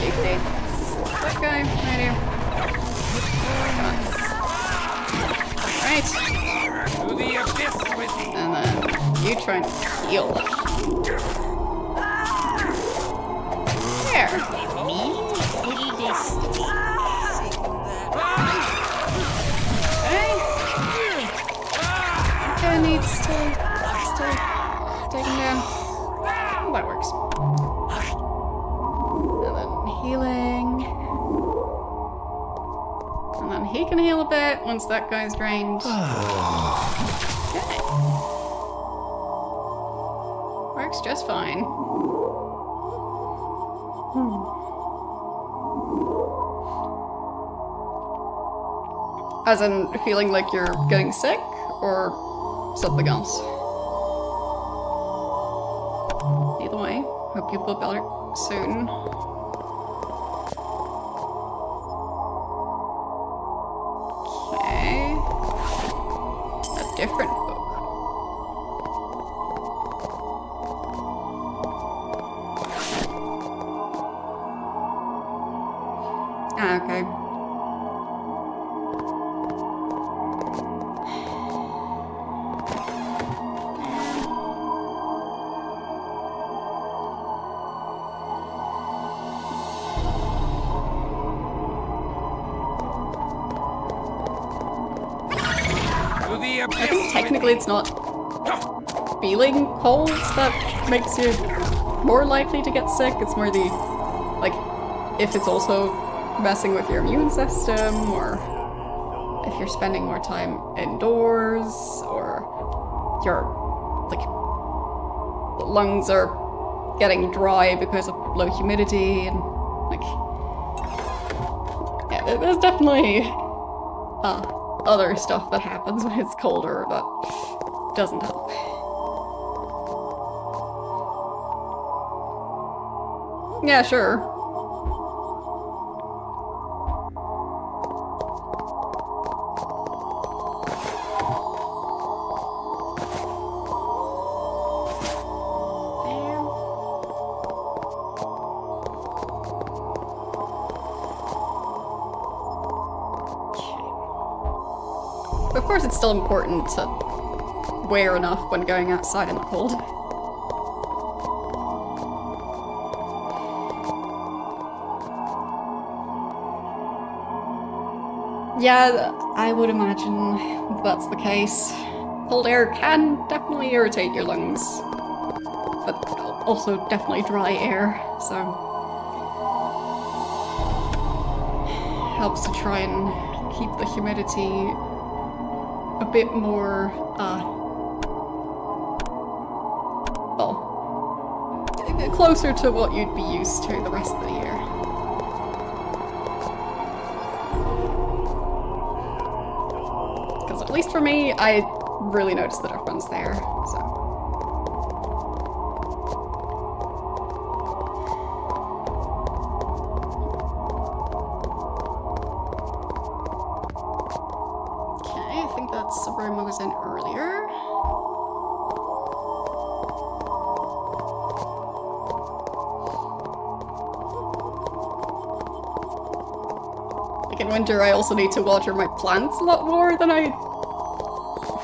You could eat that guy. I do. Right. To the abyss with thee. And then you try and heal. There. Okay. That guy needs to take him down. Oh, that works. And then healing. And then he can heal a bit once that guy's drained. Okay. Works just fine. As in feeling like you're getting sick, or something else? Either way, hope you feel better soon. Okay. A different book. Ah, okay. To the I abyss. think technically it's not feeling cold that makes you more likely to get sick. It's more the, like, if it's also messing with your immune system, or if you're spending more time indoors, or your, like, lungs are getting dry because of low humidity, and, like, yeah, there's definitely other stuff that happens when it's colder that doesn't help. Yeah, sure. course, it's still important to wear enough when going outside in the cold. Yeah, I would imagine that's the case. Cold air can definitely irritate your lungs, but also definitely dry air, so helps to try and keep the humidity a bit more, well, closer to what you'd be used to the rest of the year. Because at least for me, I really noticed the difference there, so. Okay, I think that's the room I was in earlier. Like in winter, I also need to water my plants a lot more than I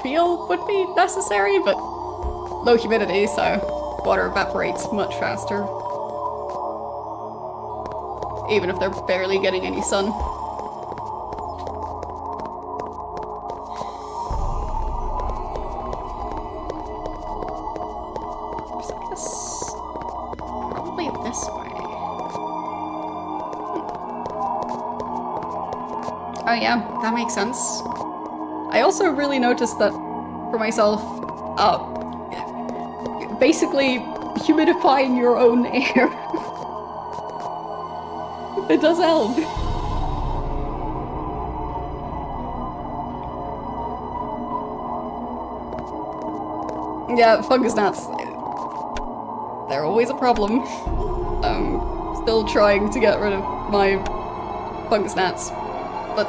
feel would be necessary, but low humidity, so water evaporates much faster. Even if they're barely getting any sun. So I guess probably this way. Oh yeah, that makes sense. I also really noticed that for myself, basically humidifying your own air. It does help. Yeah, fungus gnats. They're always a problem. I'm still trying to get rid of my fungus gnats, but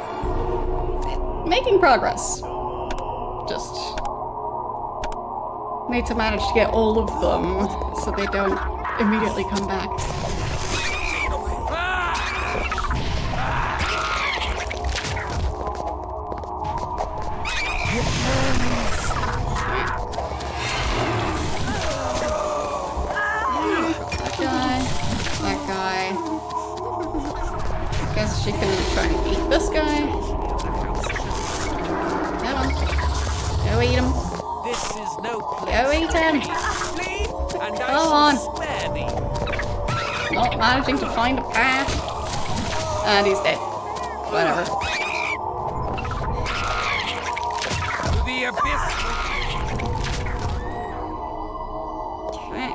making progress. Just need to manage to get all of them so they don't immediately come back. That guy. Guess she can try and eat this guy. Come on. Go eat him. This is no place. Go eat him. And Come on. spare thee. Not managing to find a path. And he's dead. Whatever. To the abyss. Okay.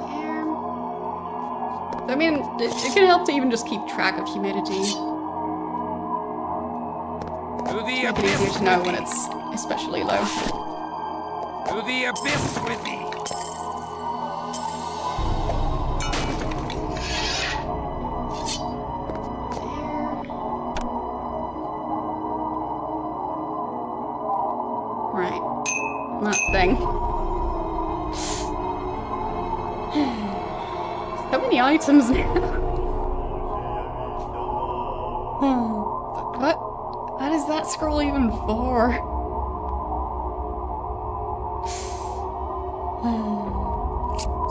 There. I mean, it can help to even just keep track of humidity. To the Make it abyss. easier to know when it's especially low. To the abyss with thee. Right. That thing. So many items now. What is that scroll even for?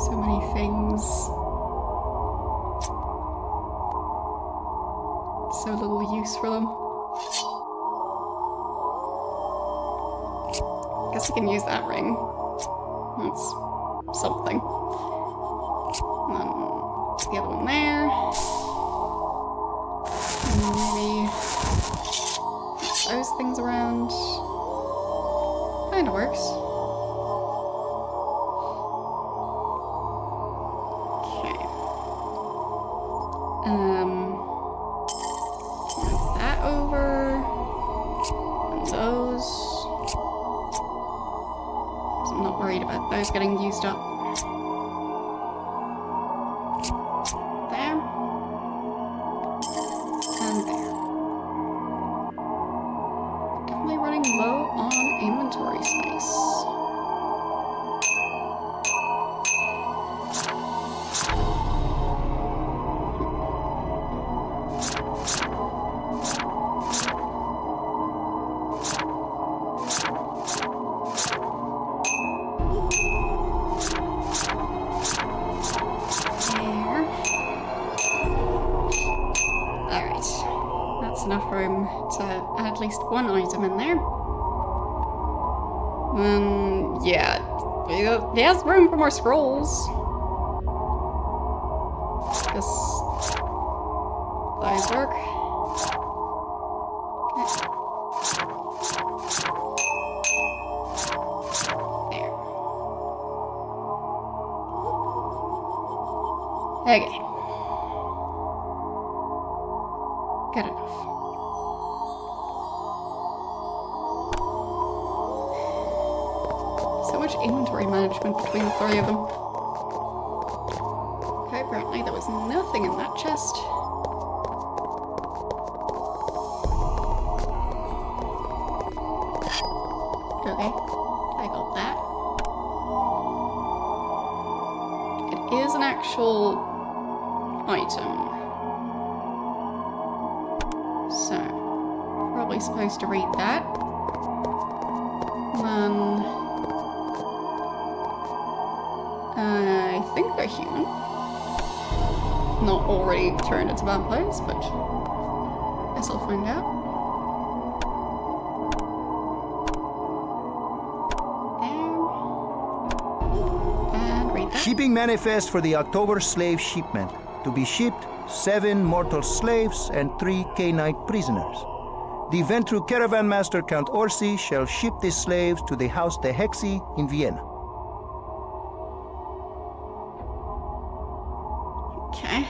So many things. So little use for them. Guess I can use that ring. That's something. And then the other one there. And then maybe those things around. Kinda works. Okay. Move that over. And those. I'm not worried about those getting used up. There. And there. Definitely running low on inventory space. at least one item in there. Yeah. He has room for more scrolls. This... those work. Okay. There. Okay. Good enough. So much inventory management between the three of them. Okay, apparently there was nothing in that chest. Okay, I got that. It is an actual item. So, probably supposed to read that. Then... I think they're human. Not already turned into vampires, but guess I'll find out. There. And read that. Shipping manifest for the October slave shipment. To be shipped, 7 mortal slaves and 3 Cainite prisoners. The Ventru caravan master Count Orsi shall ship the slaves to the House de Hexi in Vienna. Okay.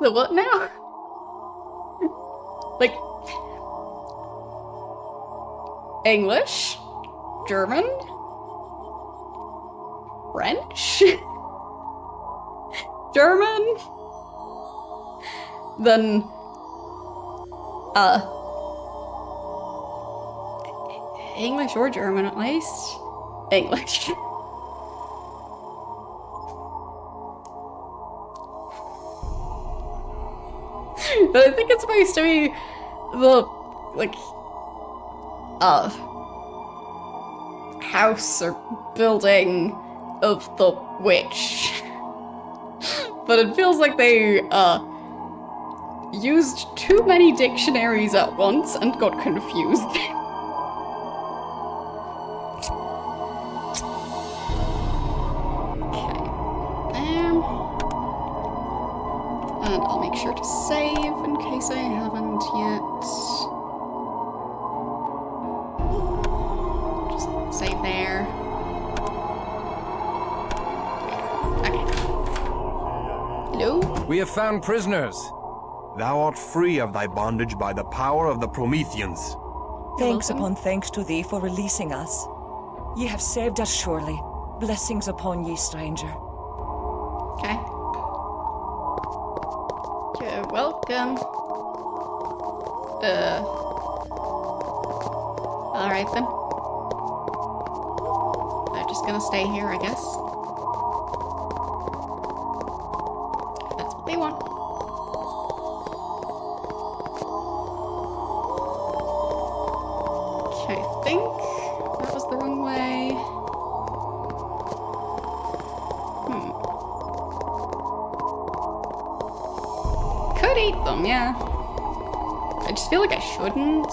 The what now? Like... English? German? French? German? Then... English or German at least? English. But I think it's supposed to be the, like, house or building of the witch. But it feels like they, used too many dictionaries at once and got confused. And I'll make sure to save in case I haven't yet. Just save there. Okay. Hello? We have found prisoners. Thou art free of thy bondage by the power of the Prometheans. Thanks upon thanks to thee for releasing us. Ye have saved us surely. Blessings upon ye, stranger. Okay. You're welcome. Alright then. They're just gonna stay here, I guess. If that's what they want. Okay, I think that was the wrong way. Could eat them, yeah. I just feel like I shouldn't.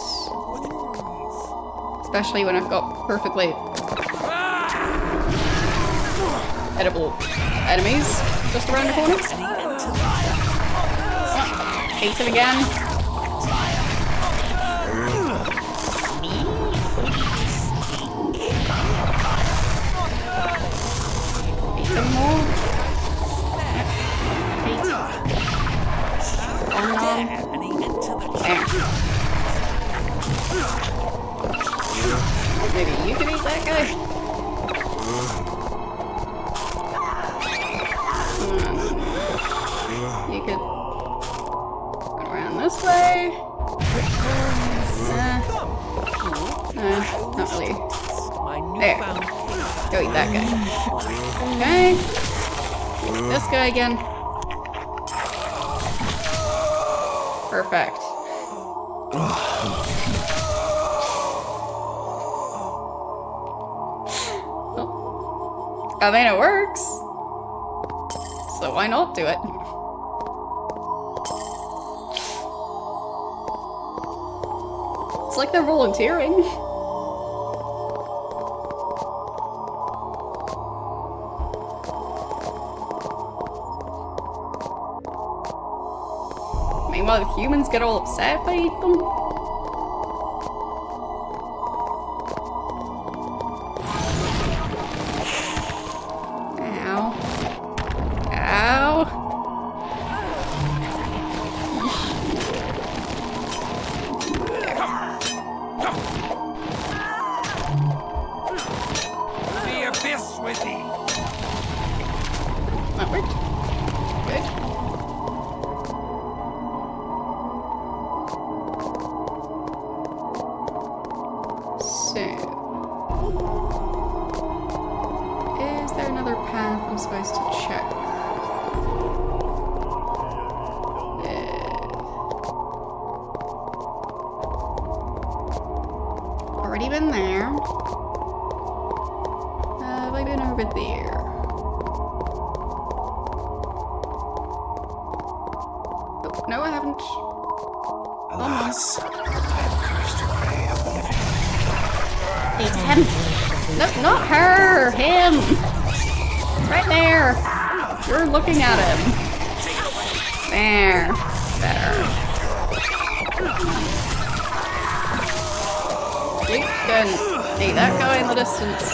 Especially when I've got perfectly edible enemies just around the corner. Ate him again. Ate him more. Maybe you can eat that guy? You could run around this way. Not really. There. Go eat that guy. Okay. Eat this guy again. Perfect. I mean, it works. So why not do it? Looks like they're volunteering. Meanwhile, the humans get all upset if I eat them. Ow. Ow. The abyss with thee. That worked. Good. So, is there another path I'm supposed to check? Already been there. Have I been over there? Oh, no, I haven't. Alas, I am cursed to prey of the living. It's him. No, not her. Him. Right there. You're looking at him. There. Better. You can see that guy in the distance.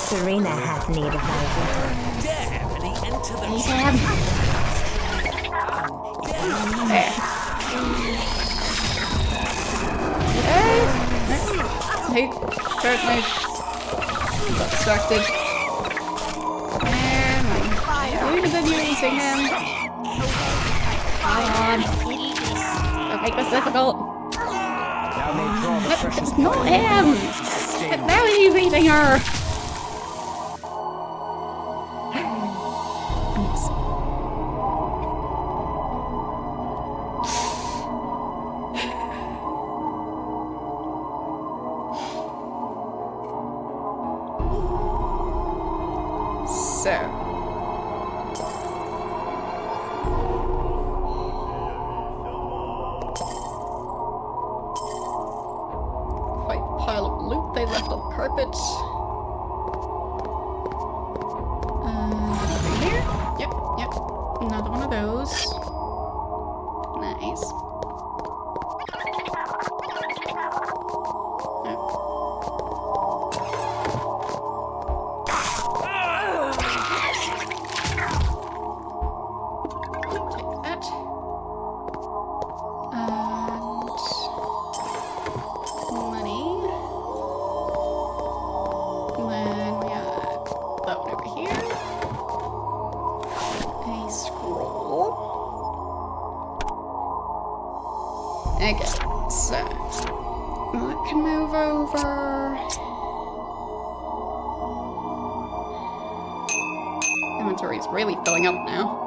Serena hath need of thy vision. Dare me enter the He's him. There. Hey, certainly got distracted. There, continue eating him. Come on. Don't make this difficult. Now may draw the precious Nope, not him! Now he's eating her! So. Quite a pile of loot they left on the carpet. Nothing here? Yep. Another one of those. Nice. Okay, so that can move over. Inventory is really filling up now.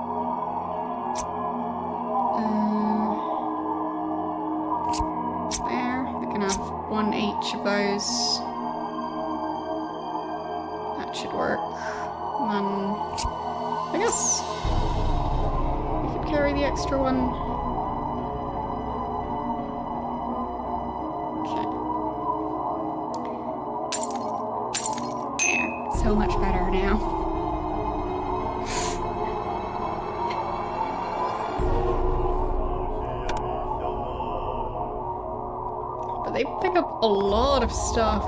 There, we can have one each of those. That should work. And then I guess we could carry the extra one. So much better now. But they pick up a lot of stuff.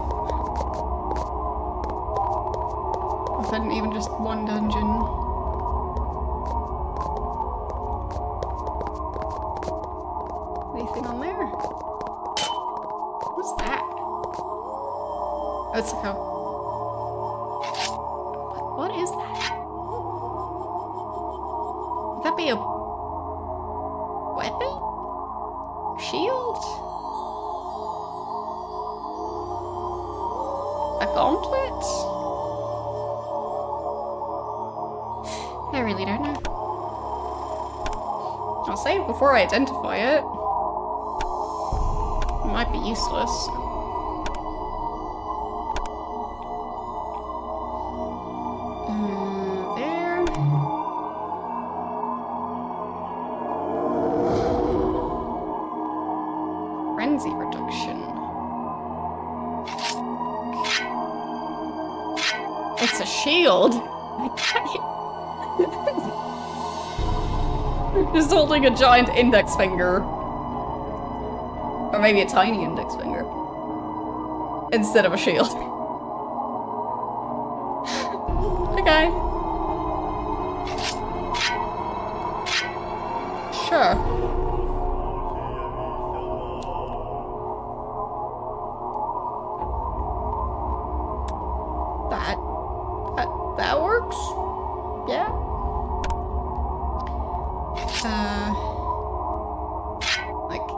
Within even just one dungeon. Anything on there? What's that? Oh, it's a cow. What is that? Would that be a weapon? Shield? A gauntlet? I really don't know. I'll save before I identify it. It might be useless. There. Frenzy reduction. it's a shield. Just holding a giant index finger. Or maybe a tiny index finger. Instead of a shield. Okay. Sure. That works? Yeah? Like...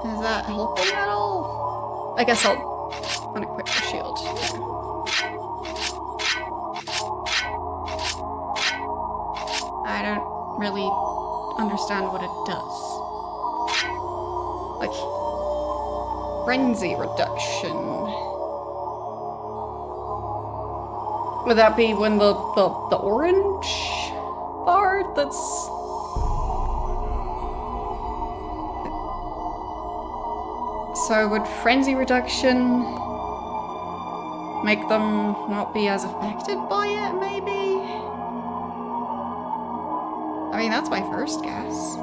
Is that helping at all? I guess I'll unequip the shield. I don't really understand what it does. Like... Frenzy reduction. Would that be when the orange bar that's... So would frenzy reduction make them not be as affected by it, maybe? I mean, that's my first guess.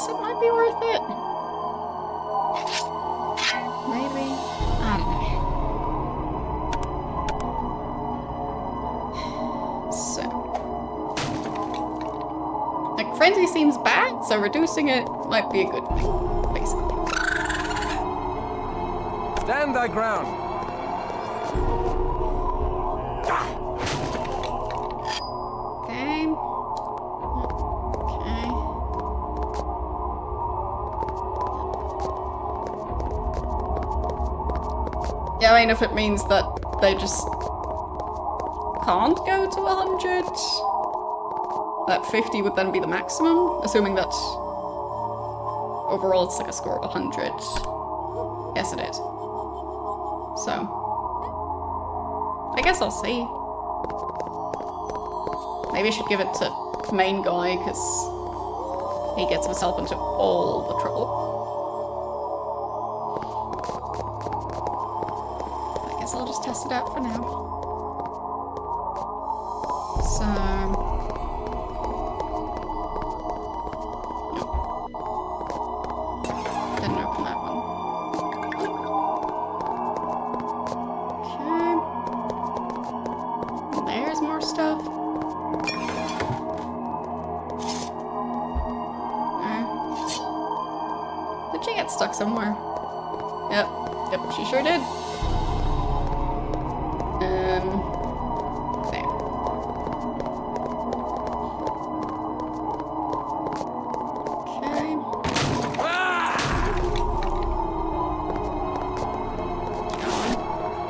It might be worth it. Maybe. I don't know. So. Like, frenzy seems bad, so reducing it might be a good thing, basically. Stand thy ground. Okay. Okay. Yeah, I mean, if it means that they just can't go to 100, that 50 would then be the maximum, assuming that overall it's like a score of 100. Yes, it is. So, I guess I'll see. Maybe I should give it to main guy, because he gets himself into all the trouble. I'll just test it out for now. So... Didn't open that one. Okay. There's more stuff. Did she get stuck somewhere? Yep, she sure did. There. Okay.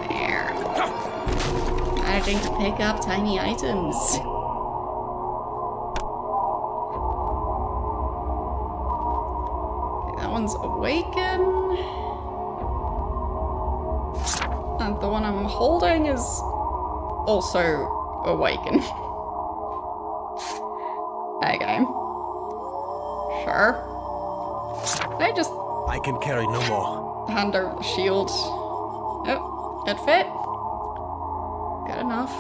There. Managing to pick up tiny items. Okay, that one's awaken. And the one I'm holding is also awaken. Okay. Sure. I just... I can carry no more. Hand over the shield. Oh, it fit. Good enough.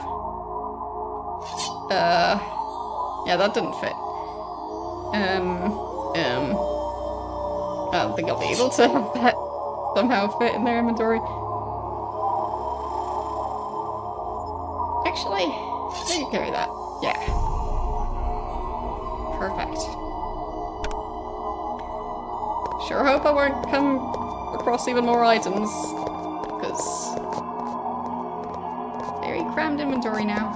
Yeah, that didn't fit. I don't think I'll be able to have that somehow fit in their inventory. Actually, I can carry that. Yeah. Perfect. Sure hope I won't come across even more items, because very crammed inventory now.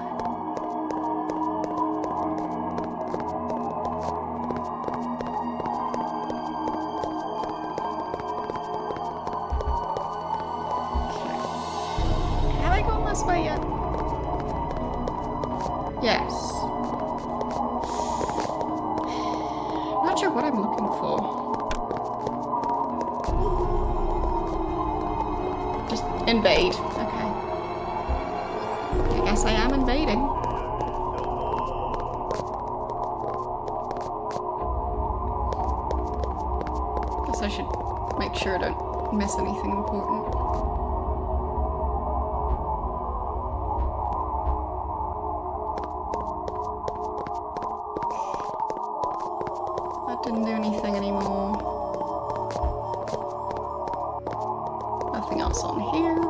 Okay. Have I gone this way yet? Yes. Not sure what I'm looking for. Just invade. Okay. I guess I am invading. sure I don't miss anything important. That didn't do anything anymore. Nothing else on here.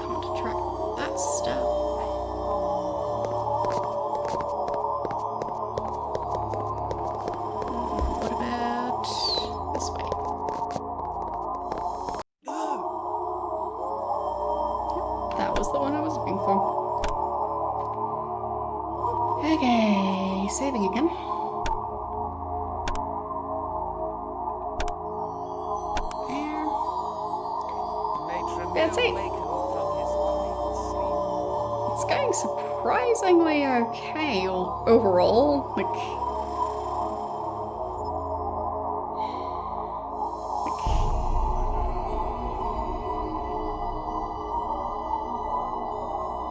Can't track that stuff. What about this way? That was the one I was looking for. Okay, saving again. That's it. It's going surprisingly okay overall.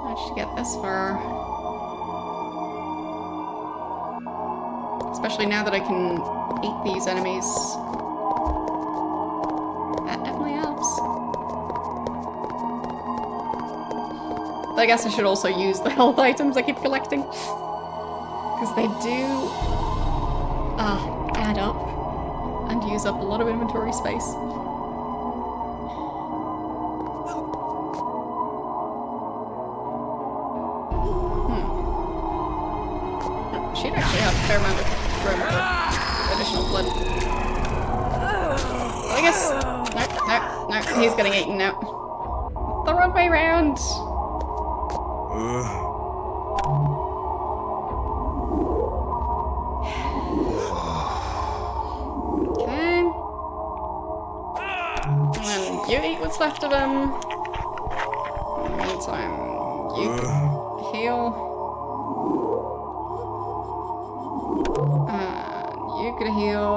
Managed to get this far. Especially now that I can eat these enemies. That definitely helps. But I guess I should also use the health items I keep collecting. Because they do add up and use up a lot of inventory space. She'd actually have a fair amount of room for additional blood. I guess... No, he's getting eaten now. The wrong way round! Okay. And then you eat what's left of him. In the meantime, you can heal. You could heal.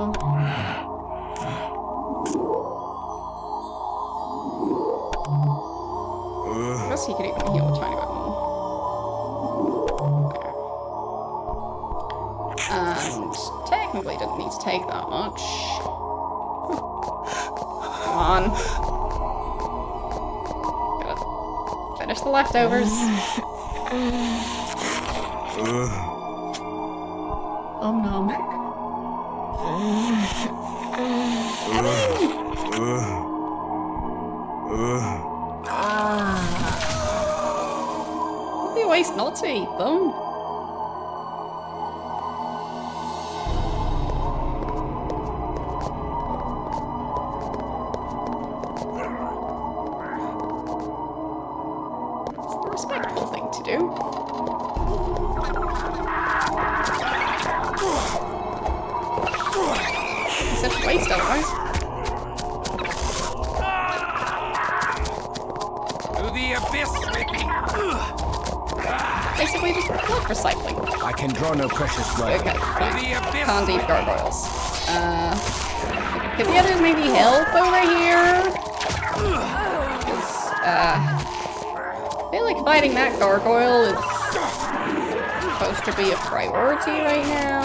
I guess he could even heal a tiny bit more. And technically didn't need to take that much. Come on. Gotta finish the leftovers. Nom. Would be a waste not to eat them. It's the respectful thing to do. Such a waste otherwise. To the abyss with me! Basically just blood recycling. I can draw no precious blood. Okay, can't eat gargoyles. Could the others maybe help over here? I feel like fighting that gargoyle is supposed to be a priority right now.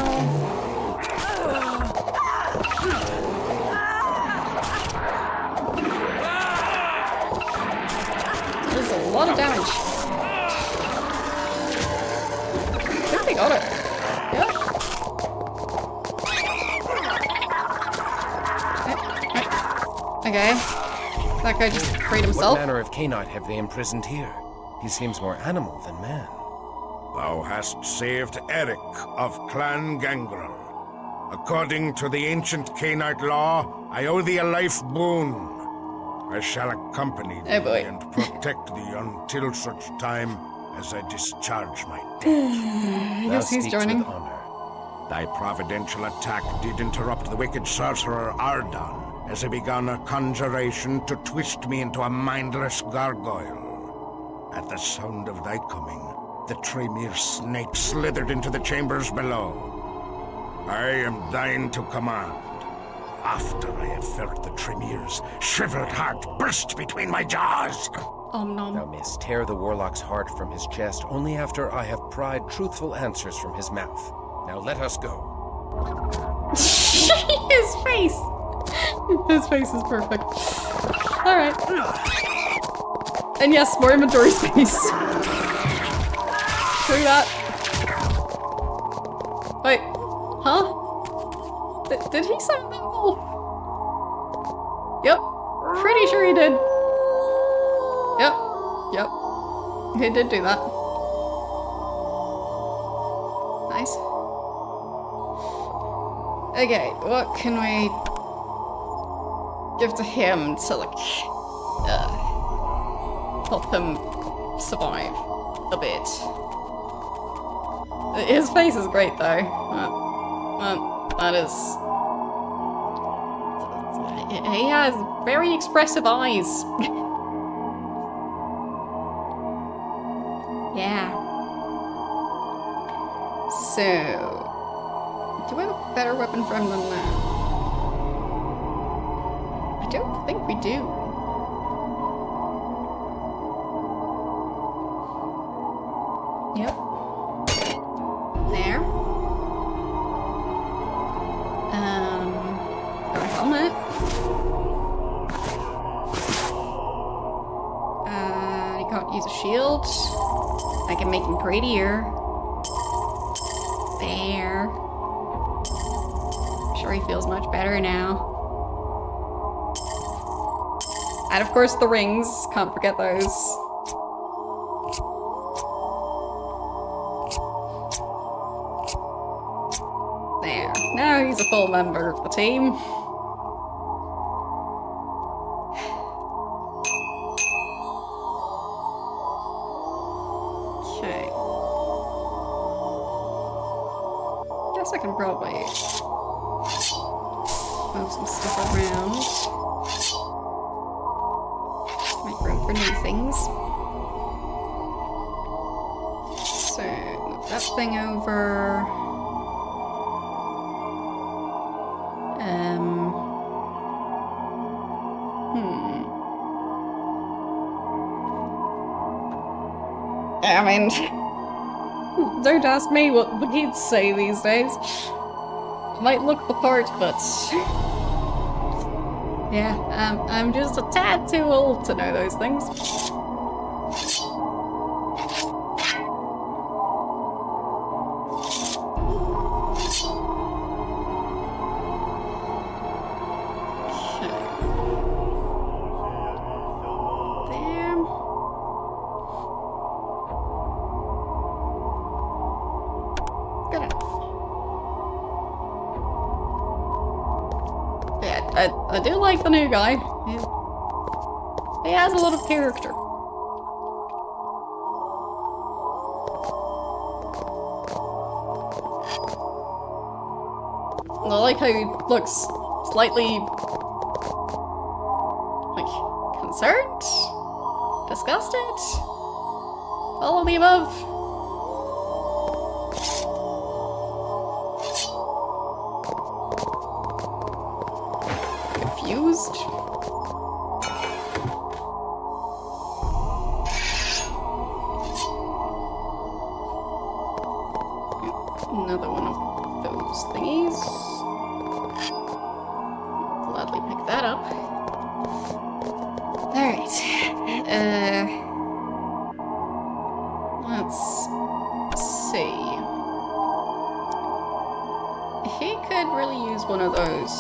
There's a lot of damage. I think they got it. Yep. Okay. That guy just freed himself. What manner of canine have they imprisoned here? He seems more animal than man. Thou hast saved Eric of Clan Gangrel. According to the ancient Cainite law, I owe thee a life boon. I shall accompany thee and protect thee until such time as I discharge my debt. I guess he's joining. Thy providential attack did interrupt the wicked sorcerer Ardan, as he began a conjuration to twist me into a mindless gargoyle. At the sound of thy coming, the Tremere snake slithered into the chambers below. I am thine to command. After I have felt the Tremere's shriveled heart burst between my jaws. nom. Thou mayst tear the warlock's heart from his chest only after I have pried truthful answers from his mouth. Now let us go. His face! His face is perfect. Alright. And yes, more inventory space. True that. Wait. Huh? Did he summon that wolf? Yep. Pretty sure he did. Yep. Yep. He did do that. Nice. Okay, what can we give to him to, like, help him survive a bit? His face is great, though. That is... He has very expressive eyes. Yeah. So... do we have a better weapon for him than that? I don't think we do. Yep. There. Got a helmet. He can't use a shield. I can make him prettier. There. Sure, he feels much better now. And of course the rings, can't forget those. There, now he's a full member of the team. Okay. Guess I can probably move some stuff around. Make room for new things. So, move that thing over. I mean, don't ask me what the kids say these days. Might look the part, but yeah, I'm just a tad too old to know those things. I do like the new guy. He has a lot of character. I like how he looks slightly... like, concerned? Disgusted? All of the above. Confused. Another one of those thingies. Gladly pick that up. Alright. Let's see. He could really use one of those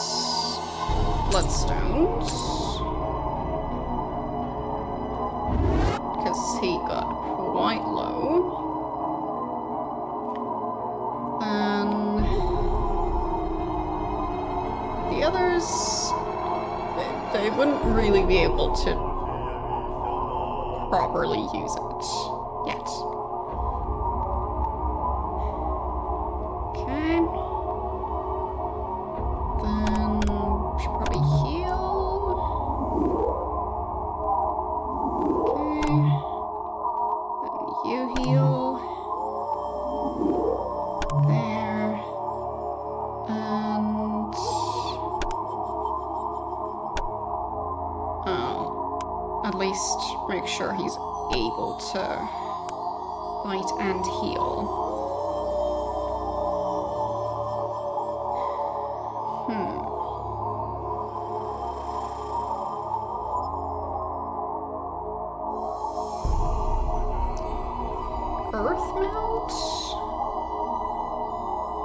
bloodstones, because he got quite low, and the others, they wouldn't really be able to properly use it yet. Okay. at least make sure he's able to fight and heal. Earth melt?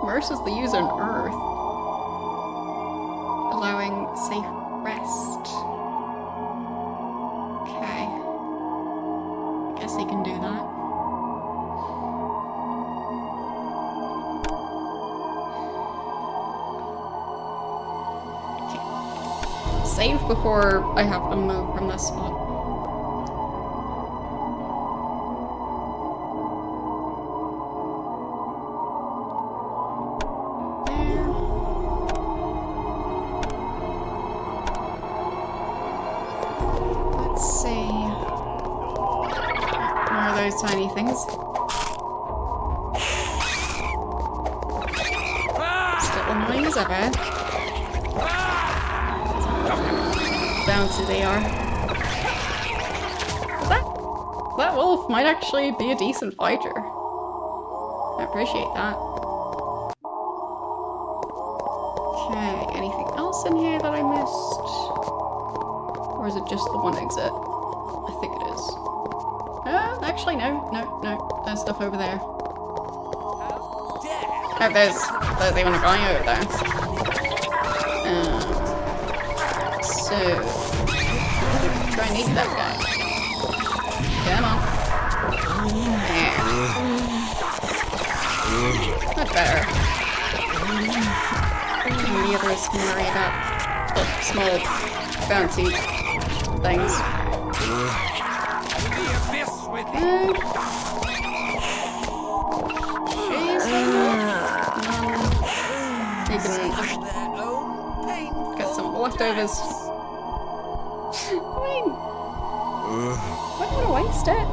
Immerses the user in earth, allowing safe rest. Okay. Guess he can do that. Okay. Save before I have to move from this spot. Tiny things. Still annoying as ever. Bouncy they are. That wolf might actually be a decent fighter. I appreciate that. Okay, anything else in here that I missed? Or is it just the one exit? I think it is. Actually, no. There's stuff over there. Oh, there's even a guy over there. So, try and eat that guy. Come on. There. Much better. And the others can worry about the small, bouncy things. You can get some of the leftovers. I mean, I don't want to waste it.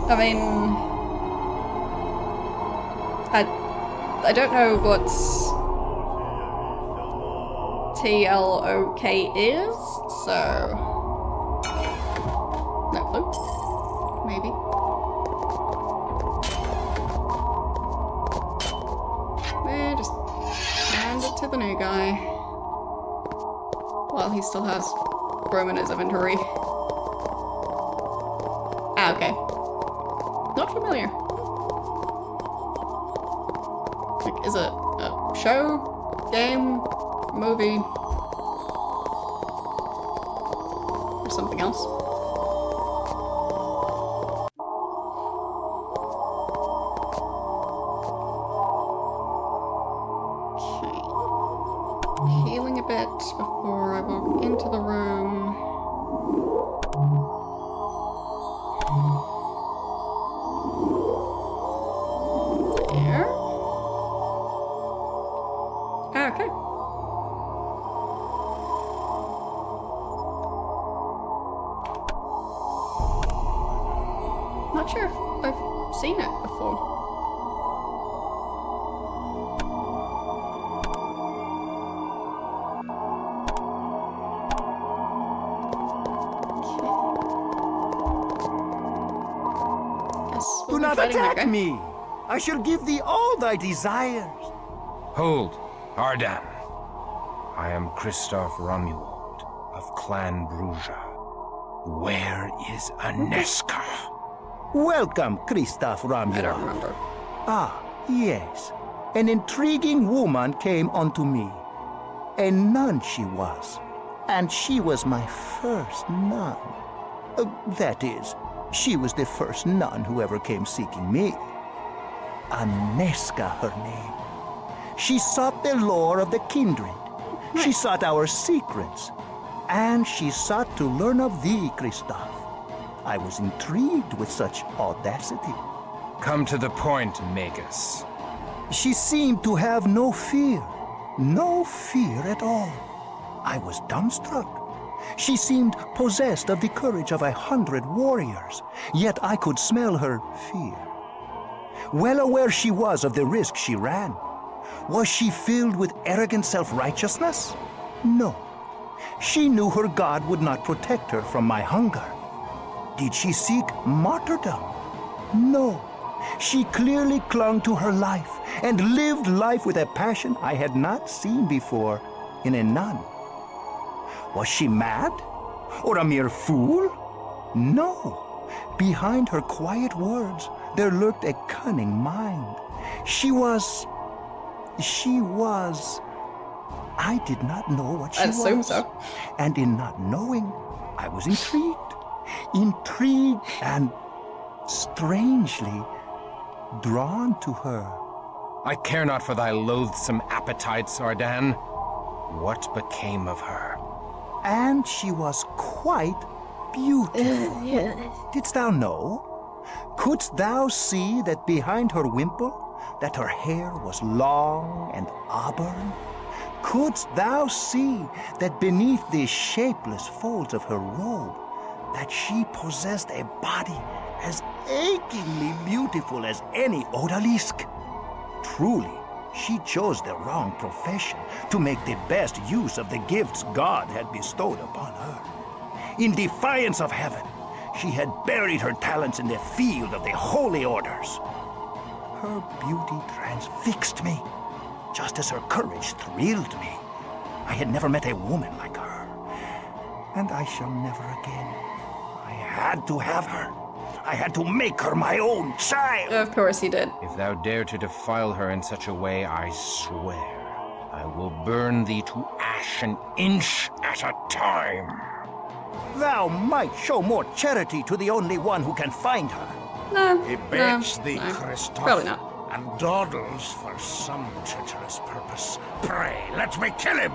I mean, I don't know what's TLOK is, so no clue. Maybe. Just hand it to the new guy while he still has room in his inventory. Ah, okay. Not familiar. Like, is it a show, game, movie, or something else? Okay. Healing a bit before I walk into the room. There. Okay. Not sure if I've seen it before. Do not attack me! I shall give thee all thy desires. Hold, Ardan. I am Christoph Romuald of Clan Bruja. Where is Aneska? Welcome, Christoph Romuald. I don't remember. Ah, yes. An intriguing woman came unto me. A nun she was. And she was my first nun. That is, she was the first nun who ever came seeking me. Aneska, her name. She sought the lore of the kindred. She sought our secrets. And she sought to learn of thee, Christoph. I was intrigued with such audacity. Come to the point, Magus. She seemed to have no fear. No fear at all. I was dumbstruck. She seemed possessed of the courage of 100 warriors, yet I could smell her fear. Well aware she was of the risk she ran. Was she filled with arrogant self-righteousness? No. She knew her God would not protect her from my hunger. Did she seek martyrdom? No. She clearly clung to her life and lived life with a passion I had not seen before in a nun. Was she mad? Or a mere fool? No. Behind her quiet words, there lurked a cunning mind. She was... I did not know what she was. I assume so. And in not knowing, I was intrigued. Intrigued and strangely drawn to her. I care not for thy loathsome appetite, Sardan. What became of her? And she was quite beautiful. Didst thou know? Couldst thou see that behind her wimple, that her hair was long and auburn? Couldst thou see that beneath the shapeless folds of her robe, that she possessed a body as achingly beautiful as any odalisque? Truly, she chose the wrong profession to make the best use of the gifts God had bestowed upon her. In defiance of heaven, she had buried her talents in the field of the holy orders. Her beauty transfixed me, just as her courage thrilled me. I had never met a woman like her, and I shall never again. I had to have her. I had to make her my own child. Of course he did. If thou dare to defile her in such a way, I swear I will burn thee to ash an inch at a time. Thou might show more charity to the only one who can find her. No, He baits thee, no. Christoph, Probably not. and dawdles for some treacherous purpose. Pray, let me kill him!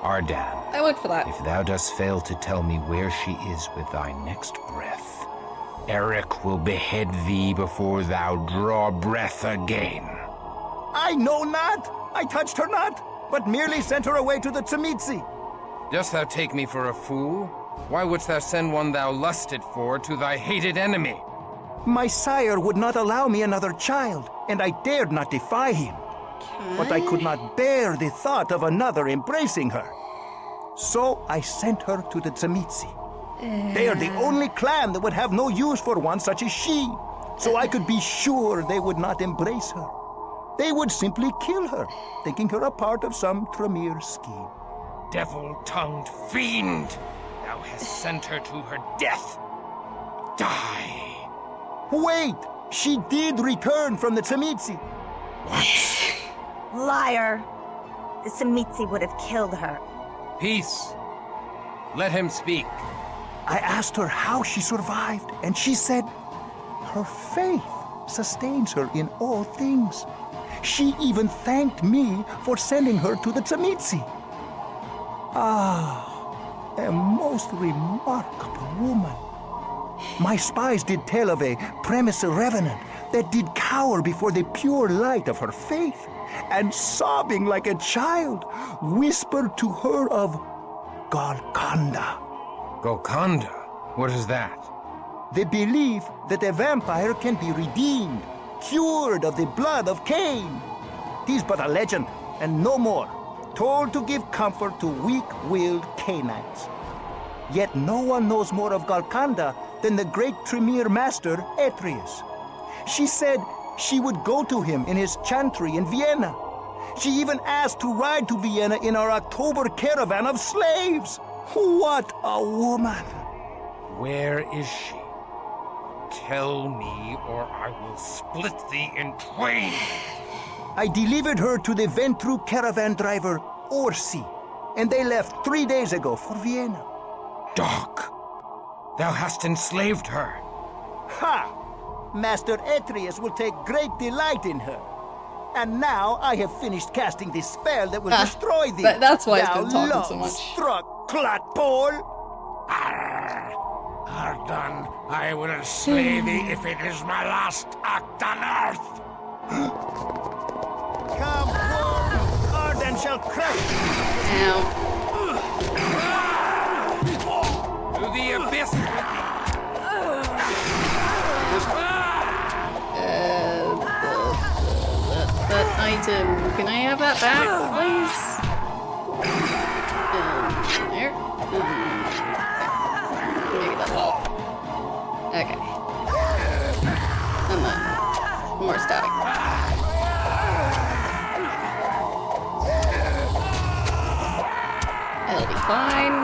Ardan, I went for that. if thou dost fail to tell me where she is with thy next breath, Eric will behead thee before thou draw breath again. I know not. I touched her not, but merely sent her away to the Tzimitzi. Dost thou take me for a fool? Why wouldst thou send one thou lusted for to thy hated enemy? My sire would not allow me another child, and I dared not defy him. But I could not bear the thought of another embracing her. So I sent her to the Tzimitzi. They are the only clan that would have no use for one such as she, so I could be sure they would not embrace her. They would simply kill her, thinking her a part of some Tremere scheme. Devil-tongued fiend! Thou hast sent her to her death! Die! Wait! She did return from the Tzimitzi. Liar! The Tzimitzi would have killed her. Peace! Let him speak. I asked her how she survived, and she said, her faith sustains her in all things. She even thanked me for sending her to the Tzimitzi. Ah, a most remarkable woman. My spies did tell of a premise revenant that did cower before the pure light of her faith, and sobbing like a child, whispered to her of Golconda. Golconda? What is that? The belief that a vampire can be redeemed, cured of the blood of Cain. 'Tis but a legend, and no more, told to give comfort to weak-willed Cainites. Yet no one knows more of Golconda than the great Tremere master, Atreus. She said she would go to him in his chantry in Vienna. She even asked to ride to Vienna in our October caravan of slaves. What a woman! Where is she? Tell me, or I will split thee in twain. I delivered her to the Ventru caravan driver, Orsi, and they left 3 days ago for Vienna. Dog! Thou hast enslaved her. Ha! Master Atreus will take great delight in her. And now I have finished casting the spell that will destroy thee. That's why he's thou been talking so much. love-struck clotpole. Ardan, I will slay thee if it is my last act on earth. Come forth, Ardan shall crush. Ow. To the abyss! item. Can I have that back, please? There. Maybe that will. Okay. And then more static. It'll be fine.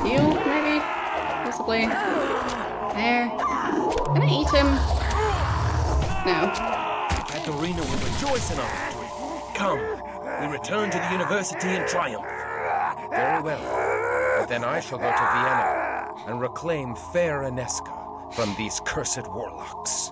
Heal, maybe? Possibly. There. Can I eat him? No. Katerina will rejoice in our victory. Come, we return to the university in triumph. Very well. But then I shall go to Vienna and reclaim fair Inesca from these cursed warlocks.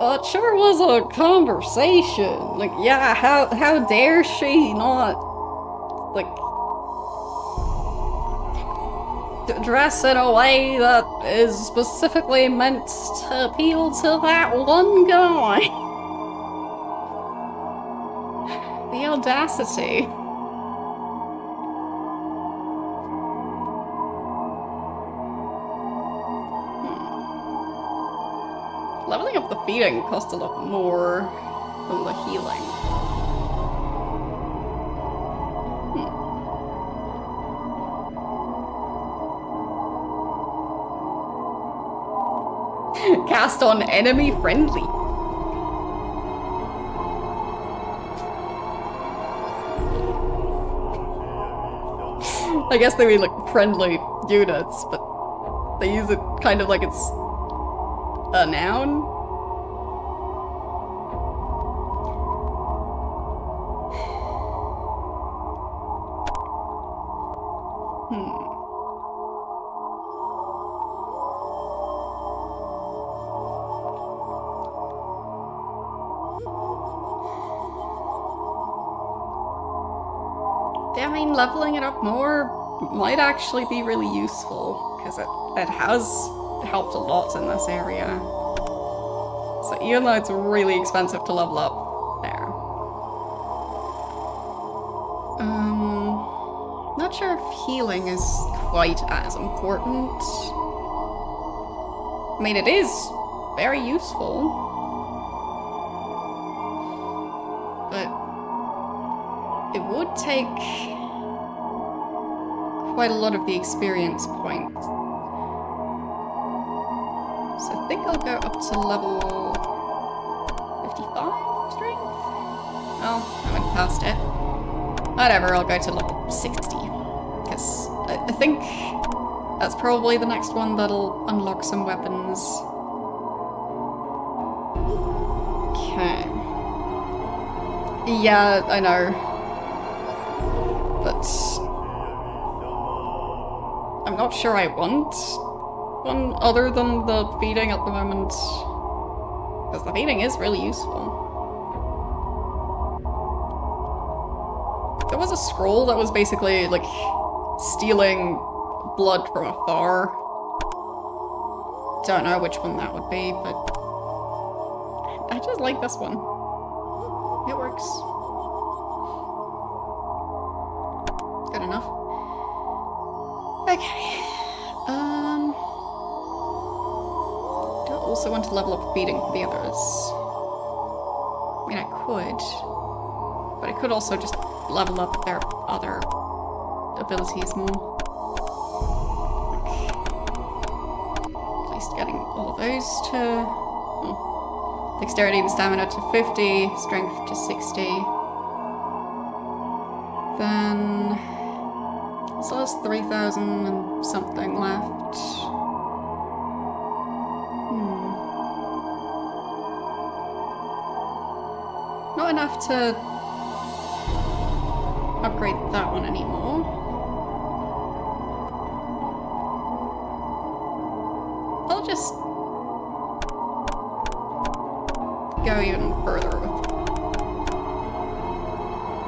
That sure was a conversation. Like, yeah, how dare she not, like, dress in a way that is specifically meant to appeal to that one guy. The audacity. Leveling up the feeding costs a lot more than the healing. Cast on enemy friendly. I guess they mean like friendly units, but they use it kind of like it's a noun? I mean, leveling it up more might actually be really useful, because it has helped a lot in this area. So even though it's really expensive to level up, there. Not sure if healing is quite as important. I mean, it is very useful. But it would take quite a lot of the experience points. So I think I'll go up to level 55 strength? Oh, I went past it. Whatever, I'll go to level 60. Because I think that's probably the next one that'll unlock some weapons. Okay. Yeah, I know. But I'm not sure I want one other than the feeding at the moment. Because the feeding is really useful. There was a scroll that was basically like stealing blood from afar. Don't know which one that would be, but I just like this one. It works. Good enough. Okay. Do I also want to level up feeding for the others? I mean, I could. But I could also just level up their other abilities more. At least getting all of those to... Oh. Dexterity and stamina to 50, strength to 60. Then... So that's 3,000 and something left. Not enough to upgrade that one anymore. I'll just go even further with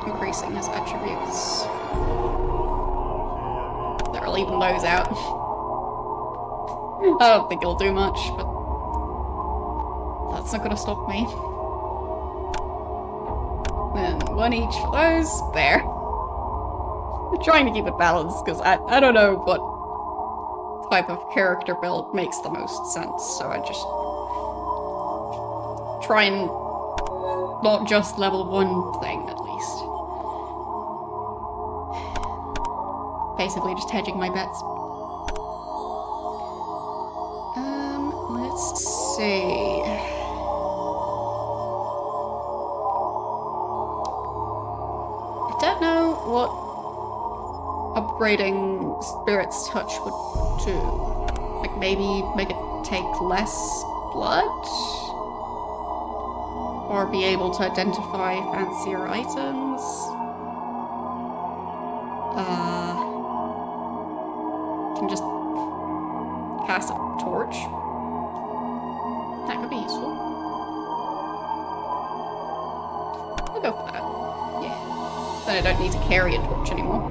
increasing his attributes. I'll even those out. I don't think it'll do much, but that's not gonna stop me. And one each for those. There. I'm trying to keep it balanced, because I don't know what type of character build makes the most sense, so I just try and not just level one thing, at least. Basically just hedging my bets. Let's see. I don't know what upgrading Spirit's Touch would do. Like maybe make it take less blood? Or be able to identify fancier items? Can just cast a torch. That could be useful. I'll go for that. Yeah. Then I don't need to carry a torch anymore.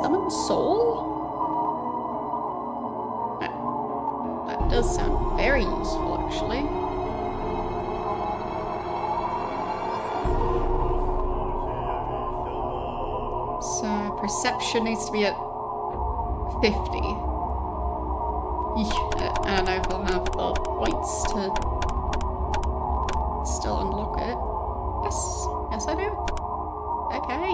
Summon Soul? That does sound very useful, actually. So, perception needs to be at 50. I don't know if I'll have the points to still unlock it. Yes I do. Okay.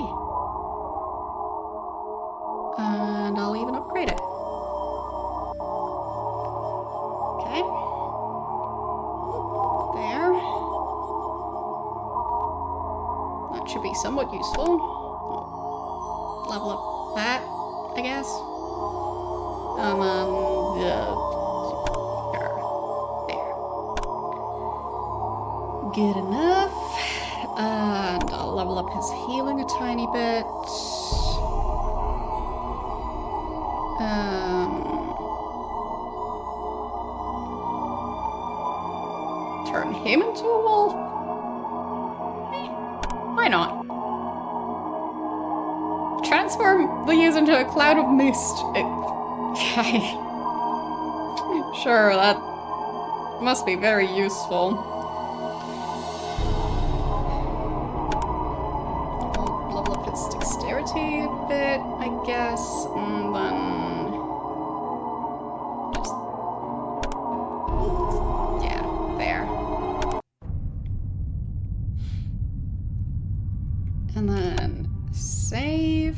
And I'll even upgrade it. Okay. There. That should be somewhat useful. Level up that, I guess. And then, there. Good enough. And I'll level up his healing a tiny bit. Turn him into a wolf? Why not? Transform the user into a cloud of mist. Okay. Sure, that must be very useful. I'll level up his dexterity a bit, I guess, and then just there. And then save.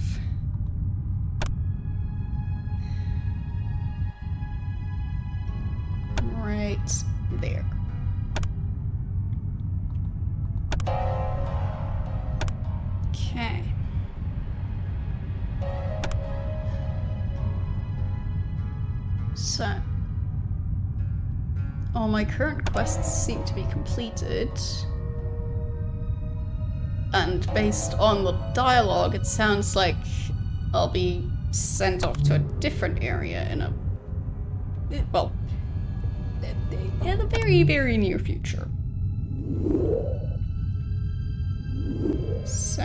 Right there. Okay. So, all my current quests seem to be completed. And based on the dialogue, it sounds like I'll be sent off to a different area in a... well, in the very, very near future. So...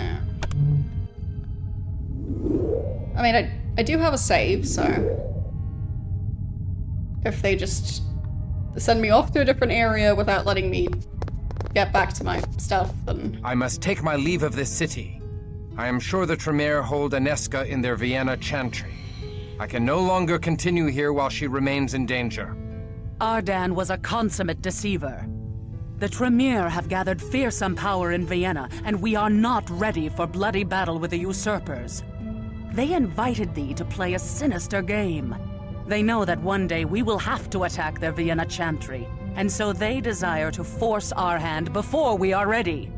I mean, I do have a save, so... if they just send me off to a different area without letting me get back to my stuff, then... I must take my leave of this city. I am sure the Tremere hold Aneska in their Vienna chantry. I can no longer continue here while she remains in danger. Ardan was a consummate deceiver. The Tremere have gathered fearsome power in Vienna, and we are not ready for bloody battle with the usurpers. They invited thee to play a sinister game. They know that one day we will have to attack their Vienna chantry, and so they desire to force our hand before we are ready.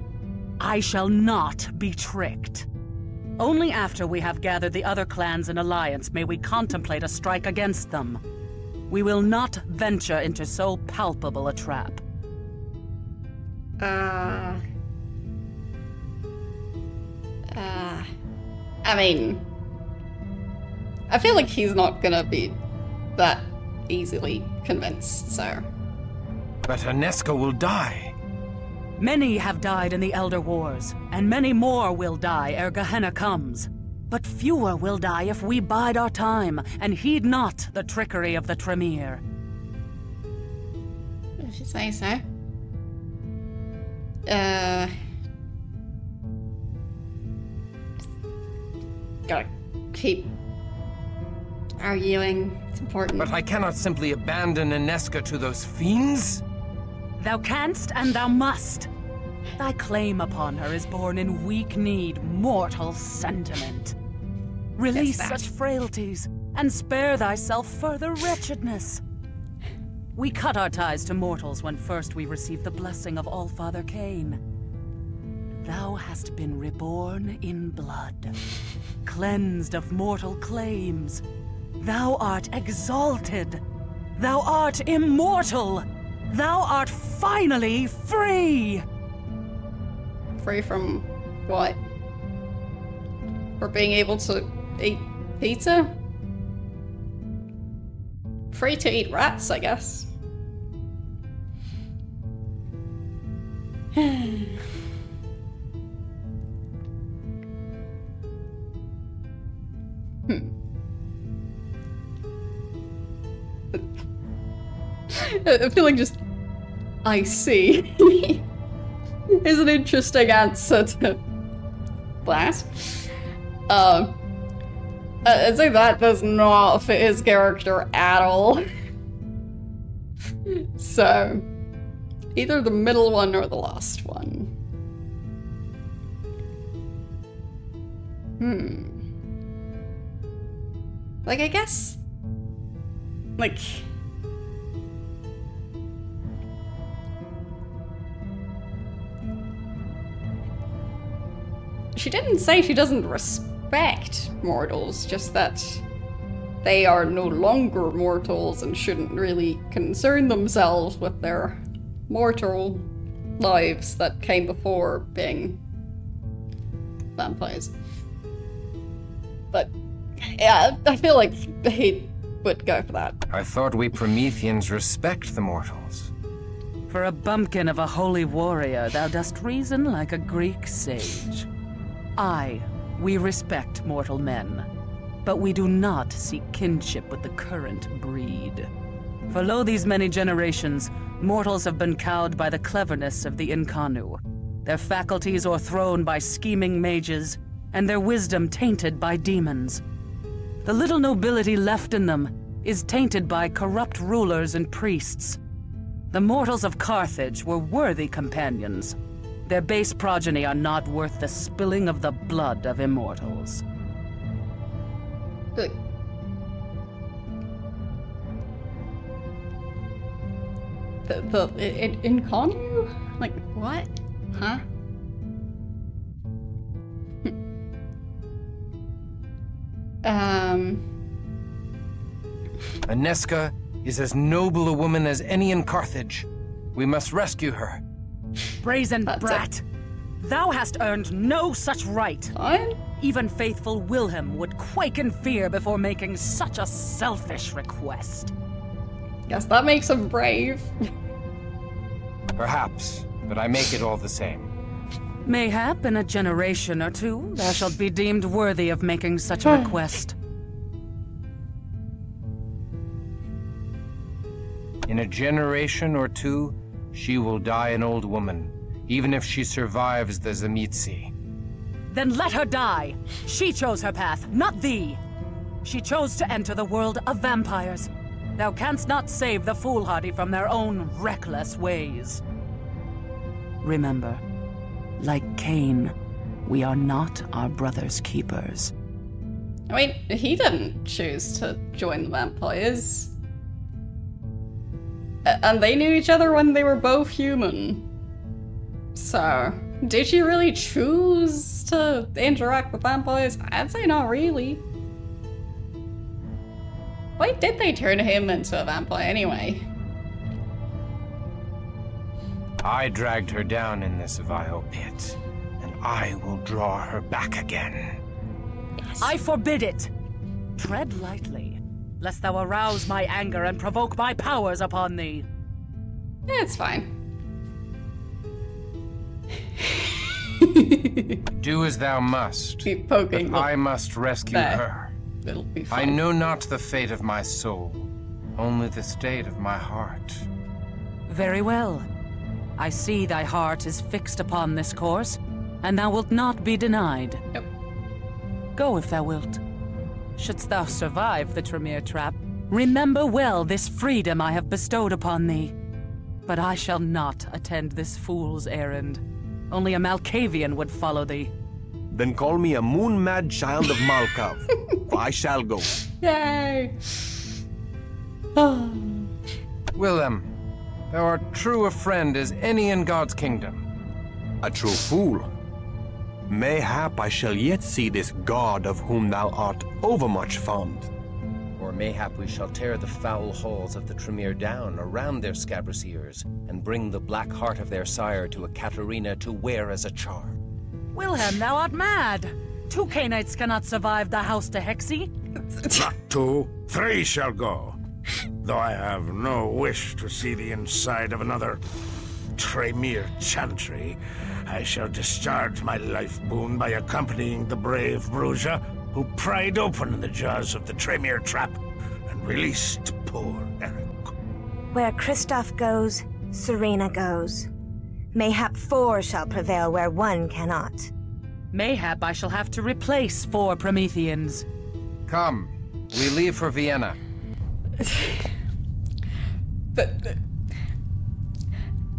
I shall not be tricked. Only after we have gathered the other clans in alliance may we contemplate a strike against them. We will not venture into so palpable a trap. I mean... I feel like he's not gonna be that easily convinced, so... But Aneska will die. Many have died in the Elder Wars, and many more will die ere Gehenna comes. But fewer will die if we bide our time, and heed not the trickery of the Tremere. If you say so. gotta keep arguing. It's important. But I cannot simply abandon Ineska to those fiends. Thou canst and thou must. Thy claim upon her is born in weak need, mortal sentiment. Release such frailties, and spare thyself further wretchedness. We cut our ties to mortals when first we received the blessing of All-Father Cain. Thou hast been reborn in blood, cleansed of mortal claims. Thou art exalted. Thou art immortal. Thou art finally free! Free from what? For being able to eat pizza? Free to eat rats, I guess. I feel like just I see is an interesting answer to that. I'd say that does not fit his character at all. So, either the middle one or the last one. Like, I guess... Like... She didn't say she doesn't respect mortals, just that they are no longer mortals and shouldn't really concern themselves with their mortal lives that came before being vampires. But yeah, I feel like he would go for that. I thought we Prometheans respect the mortals. For a bumpkin of a holy warrior, thou dost reason like a Greek sage. We respect mortal men, but we do not seek kinship with the current breed. For lo these many generations, mortals have been cowed by the cleverness of the Incarnu, their faculties o'erthrown by scheming mages, and their wisdom tainted by demons. The little nobility left in them is tainted by corrupt rulers and priests. The mortals of Carthage were worthy companions. Their base progeny are not worth the spilling of the blood of immortals. The Incarnu? Like, what? Huh? Ineska is as noble a woman as any in Carthage. We must rescue her. Brazen brat! Thou hast earned no such right. Fine. Even faithful Wilhelm would quake in fear before making such a selfish request. Guess that makes him brave. Perhaps, but I make it all the same. Mayhap in a generation or two, thou shalt be deemed worthy of making such a request. In a generation or two, she will die an old woman, even if she survives the Zamitsi. Then let her die. She chose her path, not thee. She chose to enter the world of vampires. Thou canst not save the foolhardy from their own reckless ways. Remember, like Cain, we are not our brother's keepers. I mean, he didn't choose to join the vampires. And they knew each other when they were both human. So, did she really choose to interact with vampires? I'd say not really. Why did they turn him into a vampire anyway? I dragged her down in this vile pit, and I will draw her back again. Yes. I forbid it! Tread lightly, lest thou arouse my anger and provoke my powers upon thee. Yeah, it's fine. Do as thou must. Keep poking. But I must rescue her. It'll be I fine. know not the fate of my soul, only the state of my heart. Very well. I see thy heart is fixed upon this course, and thou wilt not be denied. Yep. Go if thou wilt. Shouldst thou survive the Tremere trap, remember well this freedom I have bestowed upon thee. But I shall not attend this fool's errand. Only a Malkavian would follow thee. Then call me a moon-mad child of Malkav, for I shall go. Yay! Willem, thou art true a friend as any in God's kingdom. A true fool. Mayhap I shall yet see this god of whom thou art overmuch fond. Or mayhap we shall tear the foul halls of the Tremere down around their scabrous ears, and bring the black heart of their sire to a Katarina to wear as a charm. Wilhelm, thou art mad! 2 Cainites cannot survive the house to Hexy. Not 2, 3 shall go. Though I have no wish to see the inside of another Tremere chantry, I shall discharge my life boon by accompanying the brave Bruja who pried open the jaws of the Tremere trap and released poor Eric. Where Kristoff goes, Serena goes. Mayhap 4 shall prevail where 1 cannot. Mayhap I shall have to replace 4 Prometheans. Come, we leave for Vienna.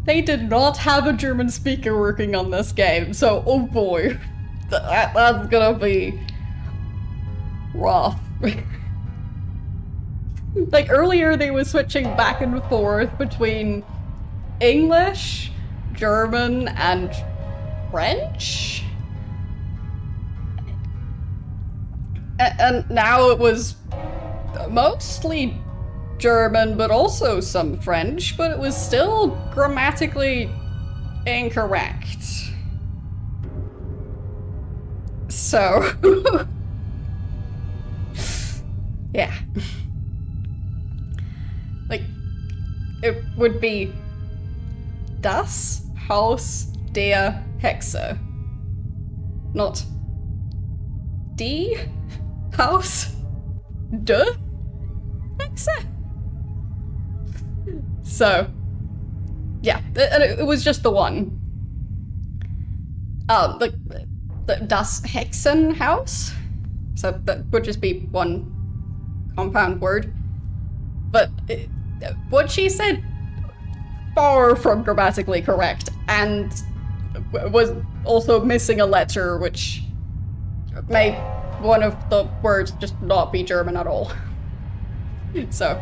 They did not have a German speaker working on this game, so oh boy, that's gonna be rough. Like earlier they were switching back and forth between English, German, and French? And now it was mostly German, but also some French, but it was still grammatically incorrect. So, yeah. Like, it would be Das Haus der Hexe. Not Die Haus de Hexe. So, yeah, it was just the one. The Das Hexenhaus. So that would just be one compound word. But what she said, far from grammatically correct, and was also missing a letter, which made one of the words just not be German at all. So,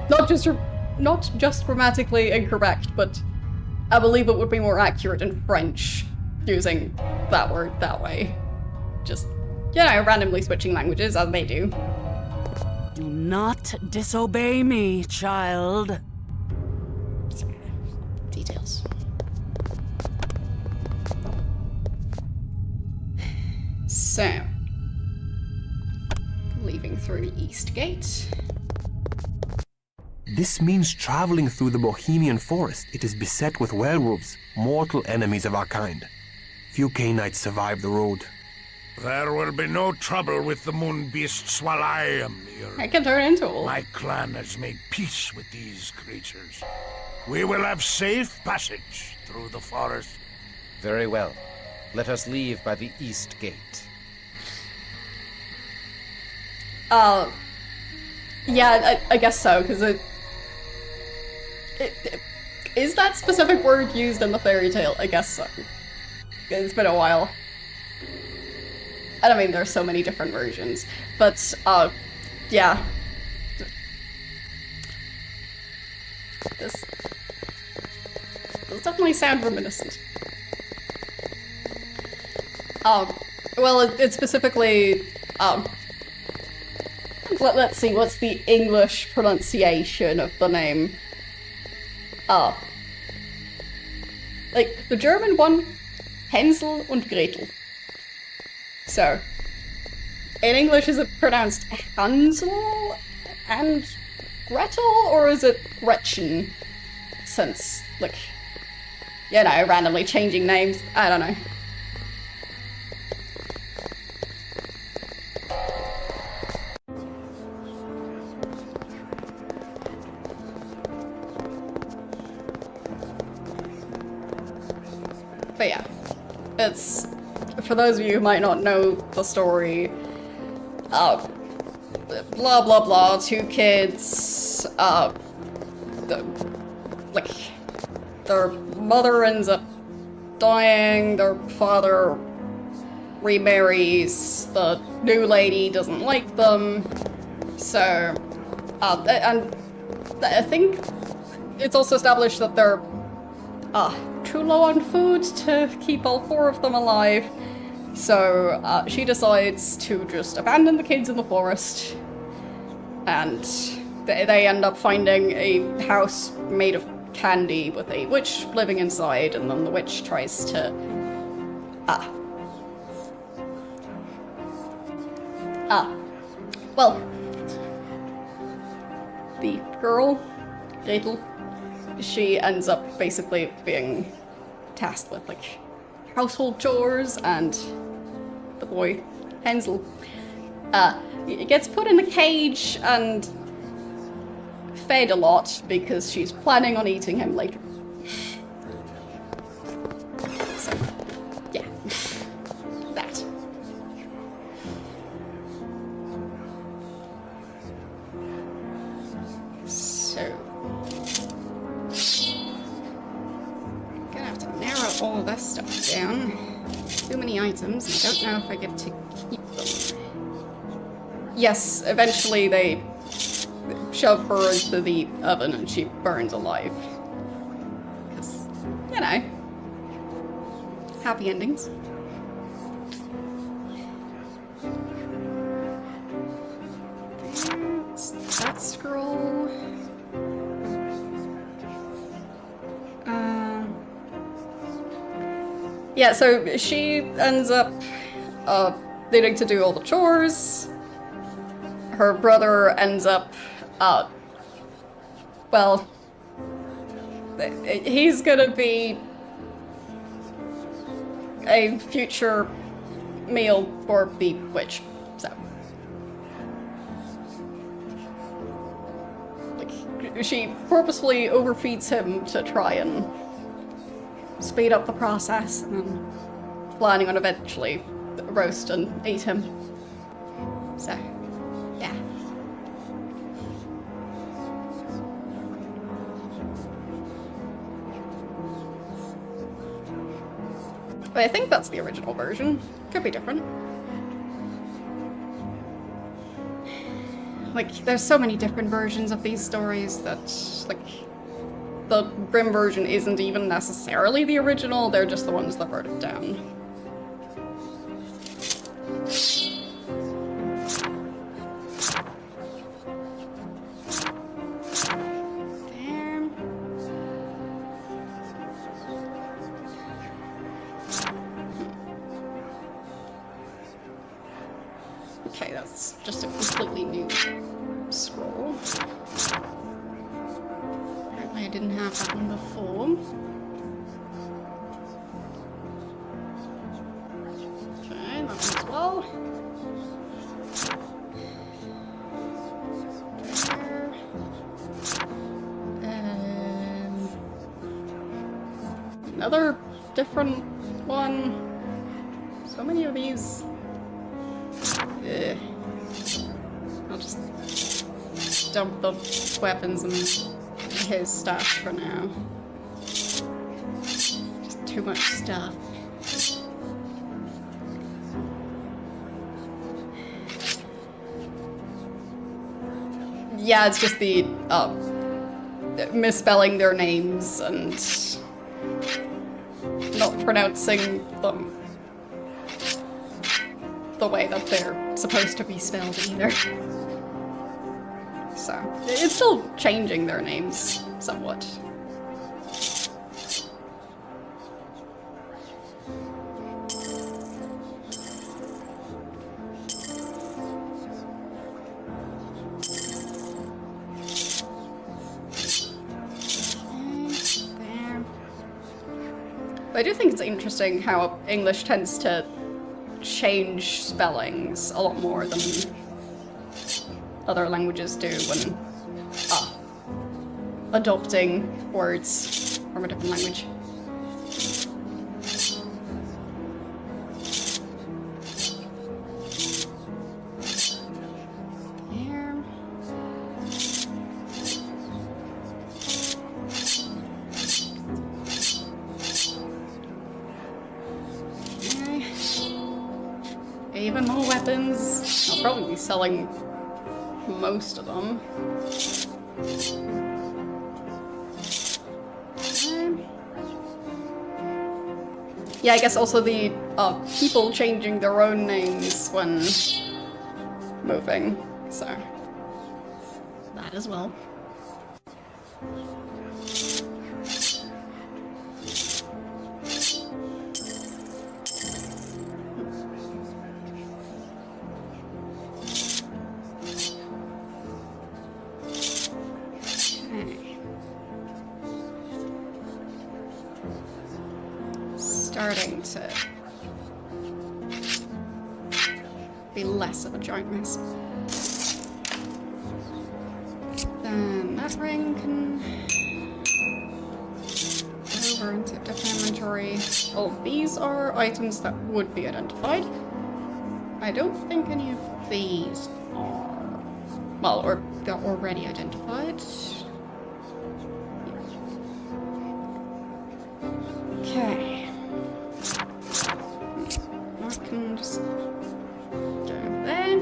not just grammatically incorrect, but I believe it would be more accurate in French using that word that way. Just, you know, randomly switching languages as they do. Do not disobey me, child. Details. So, leaving through East Gate. This means traveling through the Bohemian forest. It is beset with werewolves, mortal enemies of our kind. Few Cainites survive the road. There will be no trouble with the moon beasts while I am here. I can turn into one. My clan has made peace with these creatures. We will have safe passage through the forest. Very well. Let us leave by the east gate. Yeah, I guess so, because is that specific word used in the fairy tale? I guess so. It's been a while. I mean, there's so many different versions, but, yeah. This definitely sound reminiscent. Well, it's specifically, let's see, what's the English pronunciation of the name? Like, the German one, Hänsel und Gretel. So, in English, is it pronounced Hansel and Gretel, or is it Gretchen? Since, like, you know, randomly changing names, I don't know. But yeah, it's, for those of you who might not know the story, blah blah blah, 2 kids, their mother ends up dying, their father remarries, the new lady doesn't like them, so, and I think it's also established that they're, too low on food to keep all 4 of them alive, so, she decides to just abandon the kids in the forest, and they end up finding a house made of candy with a witch living inside, and then the witch tries to, well, the girl, Gretel, she ends up basically being tasked with, like, household chores, and the boy, Hansel, gets put in a cage and fed a lot because she's planning on eating him later. So, yeah. That. So, gonna have to narrow all this stuff down. Too many items, I don't know if I get to keep them. Yes, eventually they shove her into the oven and she burns alive. Because, you know, happy endings. That scroll. Yeah, so she ends up needing to do all the chores. Her brother ends up, well, he's gonna be a future meal for the witch, so. Like, she purposefully overfeeds him to try and speed up the process, and then planning on eventually roast and eat him. So, yeah. But I think that's the original version. Could be different. Like, there's so many different versions of these stories that, like, the Grimm version isn't even necessarily the original, they're just the ones that wrote it down. Damn. Okay, that's just a completely new scroll. I didn't have that one before. Okay, that one as well. There. Another different one. So many of these. I'll just dump the weapons and his stuff for now. Just too much stuff. Yeah, it's just the misspelling their names and not pronouncing them the way that they're supposed to be spelled either. So, it's still changing their names somewhat. There. But I do think it's interesting how English tends to change spellings a lot more than other languages do when adopting words from a different language. even more weapons. I'll probably be selling most of them. Yeah, I guess also the people changing their own names when moving, so that as well. Starting to be less of a giant mess. Then that ring can go over into a different inventory. All of these are items that would be identified. I don't think any of these are. Well, or they're already identified. Okay. I can just go there.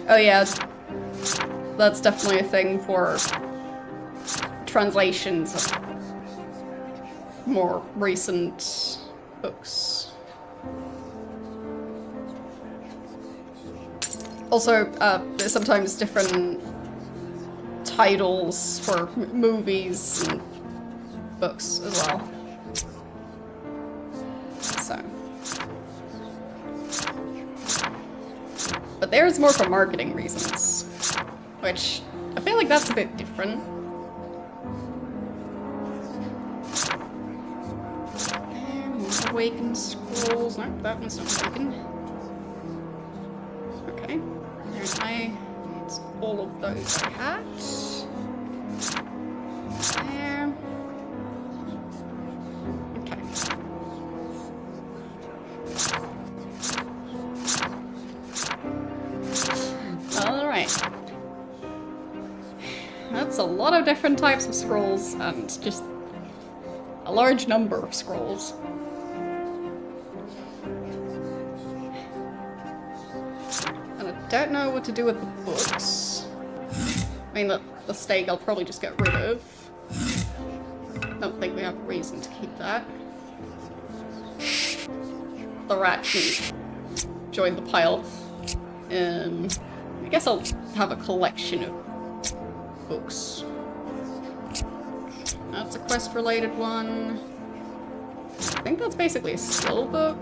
Oh yeah, that's definitely a thing for translations of more recent books. Also, there's sometimes different titles for movies and books as well. So. But there's more for marketing reasons, which I feel like that's a bit different. And awakened scrolls. No, that one's not awakened. Okay. There's it's all of those I had. There. Okay. Alright. That's a lot of different types of scrolls, and just a large number of scrolls. And I don't know what to do with the books. I mean, the stake I'll probably just get rid of. Don't think we have a reason to keep that. The rat can join the pile. I guess I'll have a collection of books. That's a quest-related one. I think that's basically a skill book.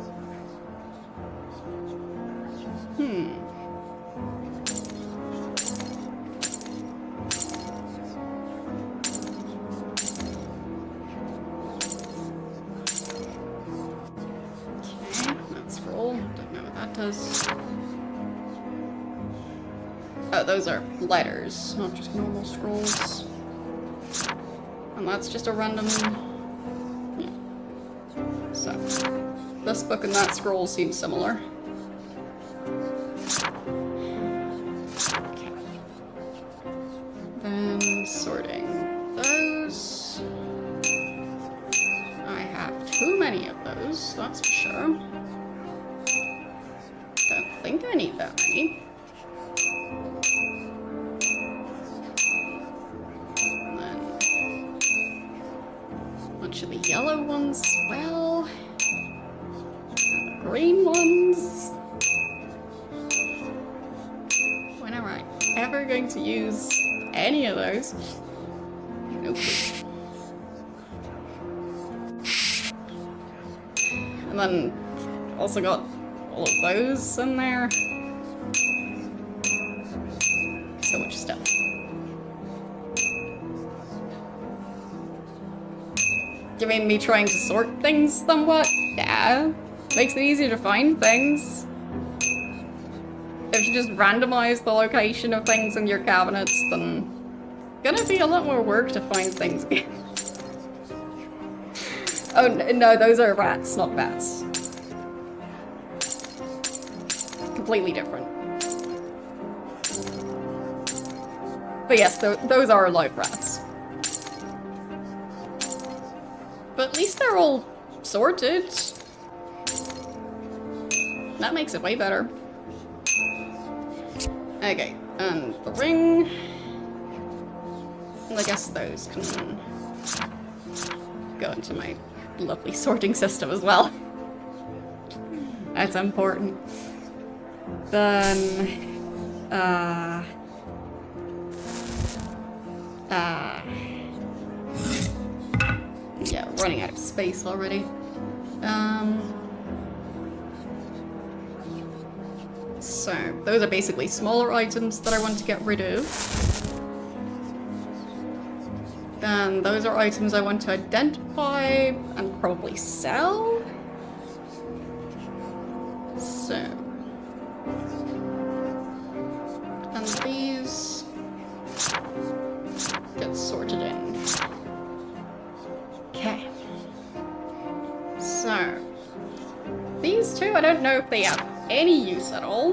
Oh, those are letters, not just normal scrolls. And that's just a random... Yeah. So, this book and that scroll seem similar. Okay. Then sorting those. I have too many of those, that's for sure. Don't think I need that many. Of the yellow ones as well. And the green ones. When am I ever going to use any of those? No clue. And then also got all of those in there. So much stuff. You mean me trying to sort things somewhat? Yeah. Makes it easier to find things. If you just randomize the location of things in your cabinets, then it's gonna be a lot more work to find things again. Oh, no, those are rats, not bats. Completely different. But yes, those are live rats. But at least they're all sorted. That makes it way better. Okay, and the ring. I guess those can go into my lovely sorting system as well. That's important. Then, yeah, running out of space already. So, those are basically smaller items that I want to get rid of. Then those are items I want to identify and probably sell. So. And these get sorted in. Okay. So. These two, I don't know if they have any use at all.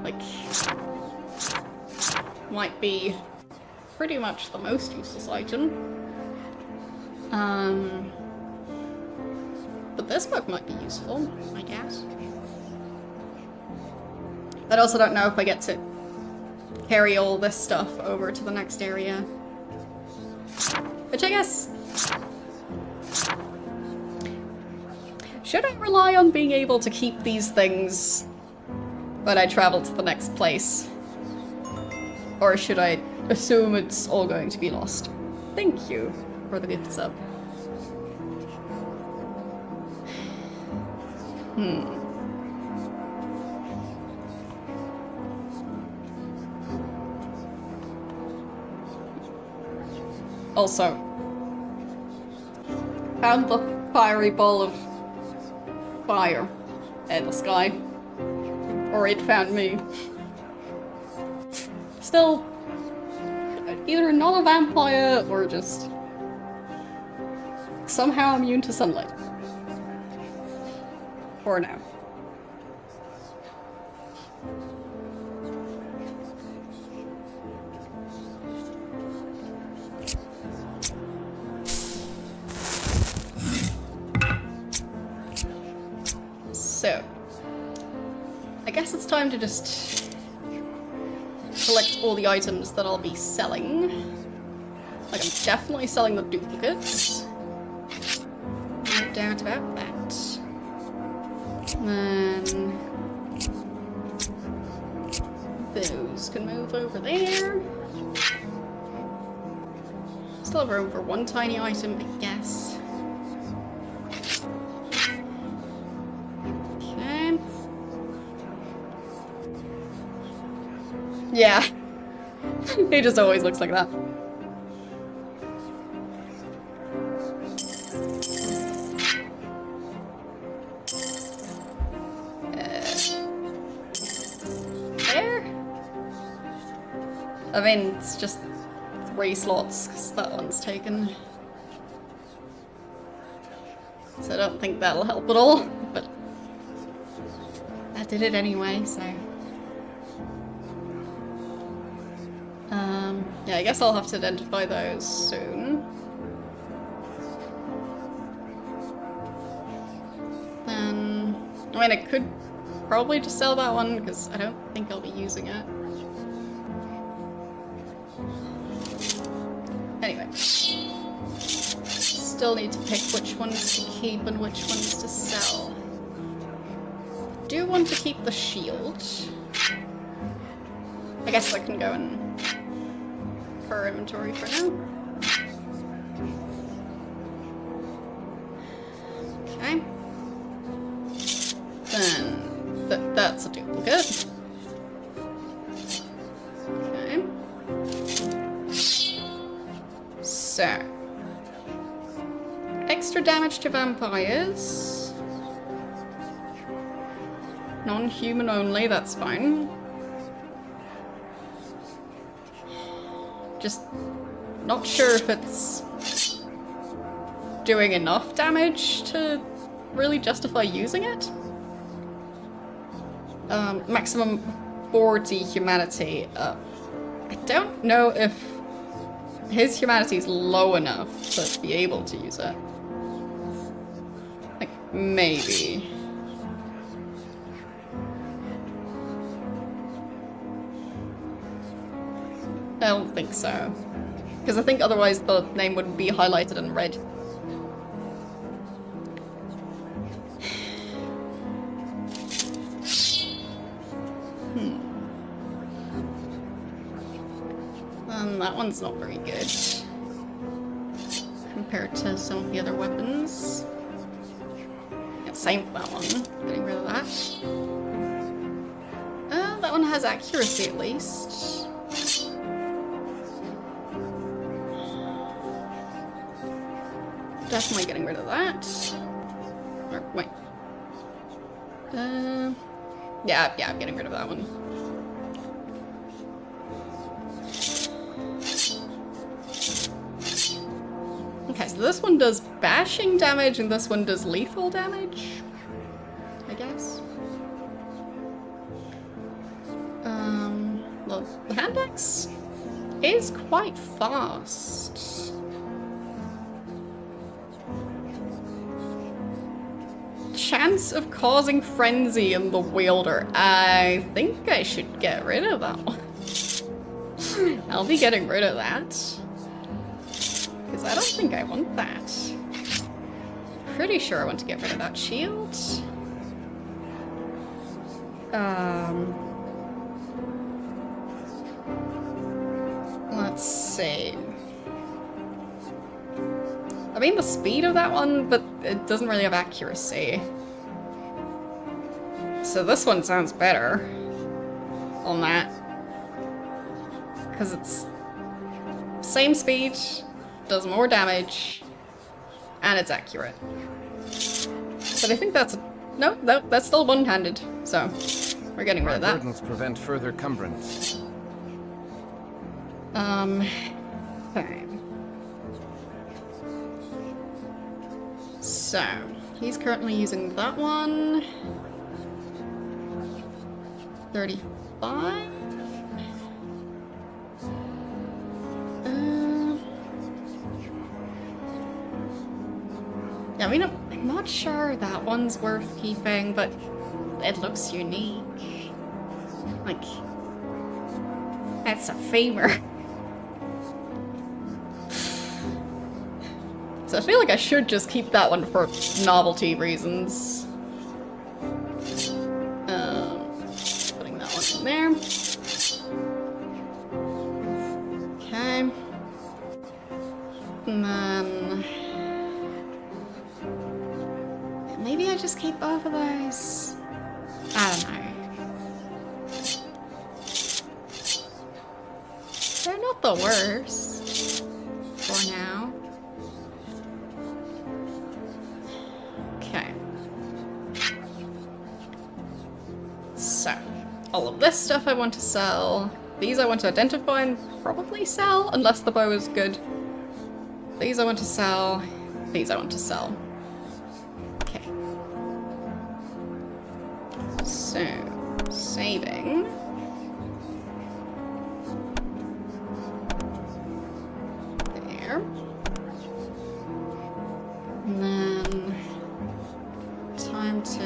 Like, might be pretty much the most useless item. But this book might be useful, I guess. I also don't know if I get to carry all this stuff over to the next area. Which I guess... Should I rely on being able to keep these things when I travel to the next place? Or should I assume it's all going to be lost? Thank you for the gift sub. Also, found the fiery ball of fire in the sky. Or it found me. Still, either not a vampire or just somehow immune to sunlight. For now. So, I guess it's time to just collect all the items that I'll be selling. Like, I'm definitely selling the duplicates. No doubt about that. Then those can move over there. Still have room for one tiny item, I guess. Okay. Yeah. It just always looks like that. I mean, it's just 3 slots, because that one's taken. So I don't think that'll help at all, but I did it anyway, so... yeah, I guess I'll have to identify those soon. Then... I mean, I could probably just sell that one, because I don't think I'll be using it. Anyway, still need to pick which ones to keep and which ones to sell. I do want to keep the shield. I guess I can go in her inventory for now. Okay. Then that's a duplicate. Okay. So, extra damage to vampires. Non-human only, that's fine. Just not sure if it's doing enough damage to really justify using it. Maximum 40 humanity. I don't know if his humanity is low enough to be able to use it. Maybe. I don't think so. Because I think otherwise the name would be highlighted in red. And that one's not very good compared to some of the other weapons. Yeah, same for that one. Getting rid of that. That one has accuracy at least. Definitely getting rid of that. Or, wait. Yeah, I'm getting rid of that one. Okay, so this one does bashing damage and this one does lethal damage, I guess. Well, the hand axe is quite fast. Chance of causing frenzy in the wielder. I think I should get rid of that one. I'll be getting rid of that. Because I don't think I want that. Pretty sure I want to get rid of that shield. Let's see. I mean the speed of that one, but it doesn't really have accuracy. So this one sounds better on that. Because it's same speed, does more damage, and it's accurate. But I think that's... No, that's still one-handed, so we're getting rid of that. Burdens prevent further cumbrance. Okay. So, he's currently using that one. 35? Yeah, I mean, I'm not sure that one's worth keeping, but it looks unique. Like, that's a femur. So I feel like I should just keep that one for novelty reasons. Putting that one in there. Okay. And then... maybe I just keep both of those? I don't know. They're not the worst. For now. Okay. So, all of this stuff I want to sell. These I want to identify and probably sell, unless the bow is good. These I want to sell. These I want to sell. Okay. So, saving. There. And then time to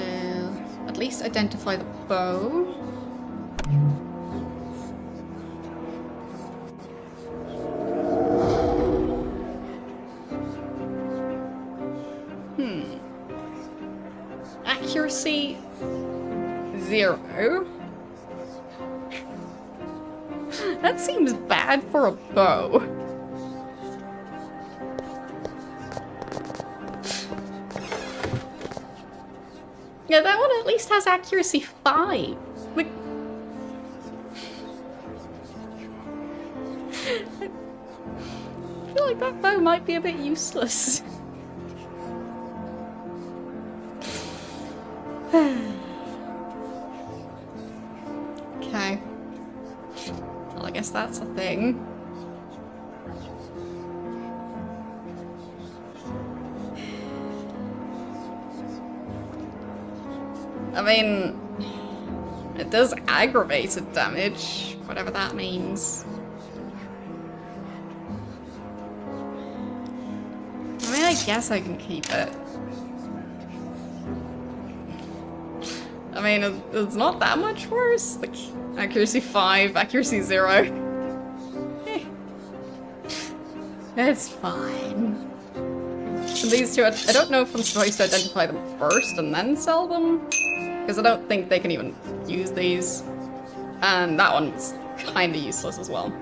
at least identify the bow. Accuracy 0. That seems bad for a bow. Yeah, that one at least has accuracy 5. Like, I feel like that bow might be a bit useless. Okay. Well, I guess that's a thing. I mean, it does aggravated damage, whatever that means. I mean, I guess I can keep it. I mean, it's not that much worse. Like, accuracy 5, accuracy 0. Eh. It's fine. And these two, I don't know if I'm supposed to identify them first and then sell them, because I don't think they can even use these. And that one's kind of useless as well.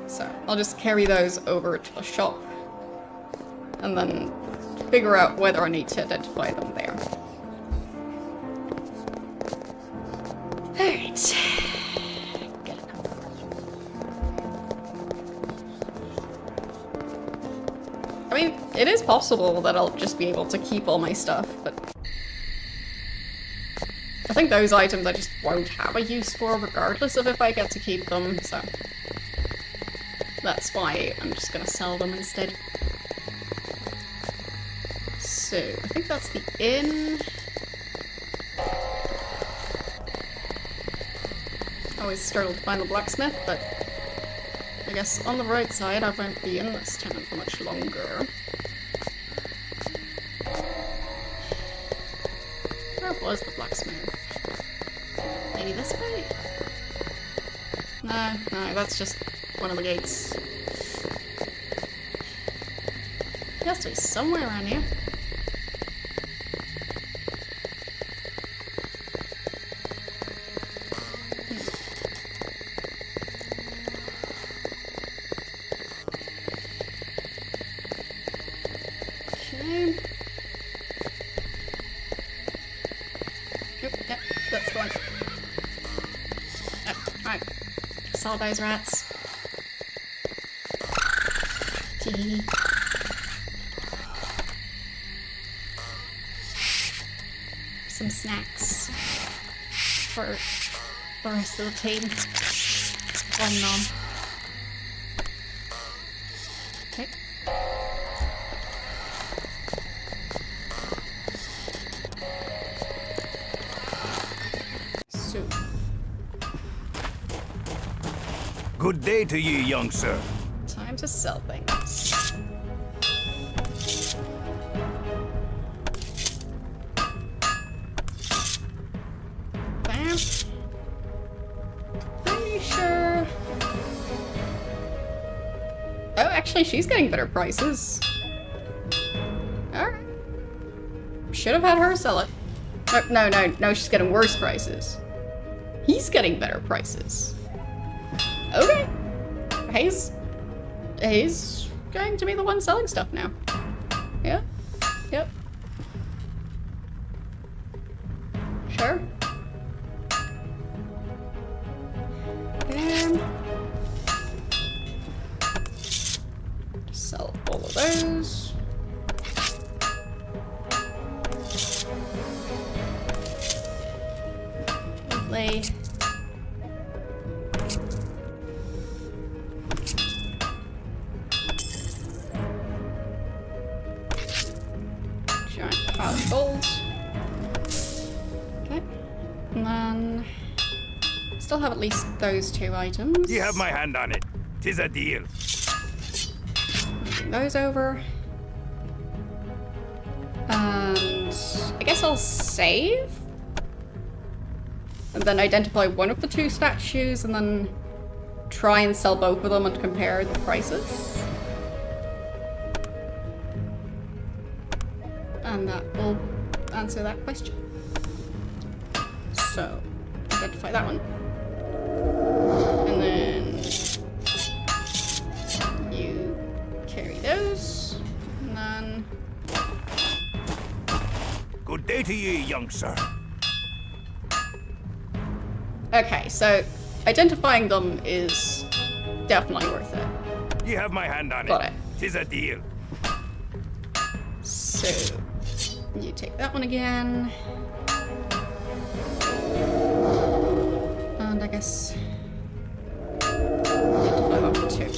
So I'll just carry those over to the shop and then figure out whether I need to identify them there. Alright. Good enough. I mean, it is possible that I'll just be able to keep all my stuff, but I think those items I just won't have a use for regardless of if I get to keep them, so that's why I'm just gonna sell them instead. So, I think that's the inn. Always struggle to find the blacksmith, but I guess on the right side I won't be in this town for much longer. Where was the blacksmith? Maybe this way? No, that's just one of the gates. He has to be somewhere around here. Okay. Yep, that's the one. Alright. Sell those rats. Gee. Some snacks for the rest of the team. Nom nom. Okay. So. Good day to you, young sir. Time to sell things. Bam. Pretty sure. Oh, actually, she's getting better prices. Alright. Should have had her sell it. No, she's getting worse prices. He's getting better prices. Okay. He's going to be the one selling stuff now. Yeah. Yep. Sure. And sell all of those. Lovely. Giant pile of gold. Okay. And then still have at least those two items. You have my hand on it. 'Tis a deal. Moving those over. And I guess I'll save. And then identify one of the two statues and then try and sell both of them and compare the prices. And that will answer that question. So, identify that one. And then you carry those. And then... Good day to you, young sir. Okay, so identifying them is definitely worth it. You have my hand on Got it. 'Tis a deal. So, you take that one again. And I guess... identify that one too.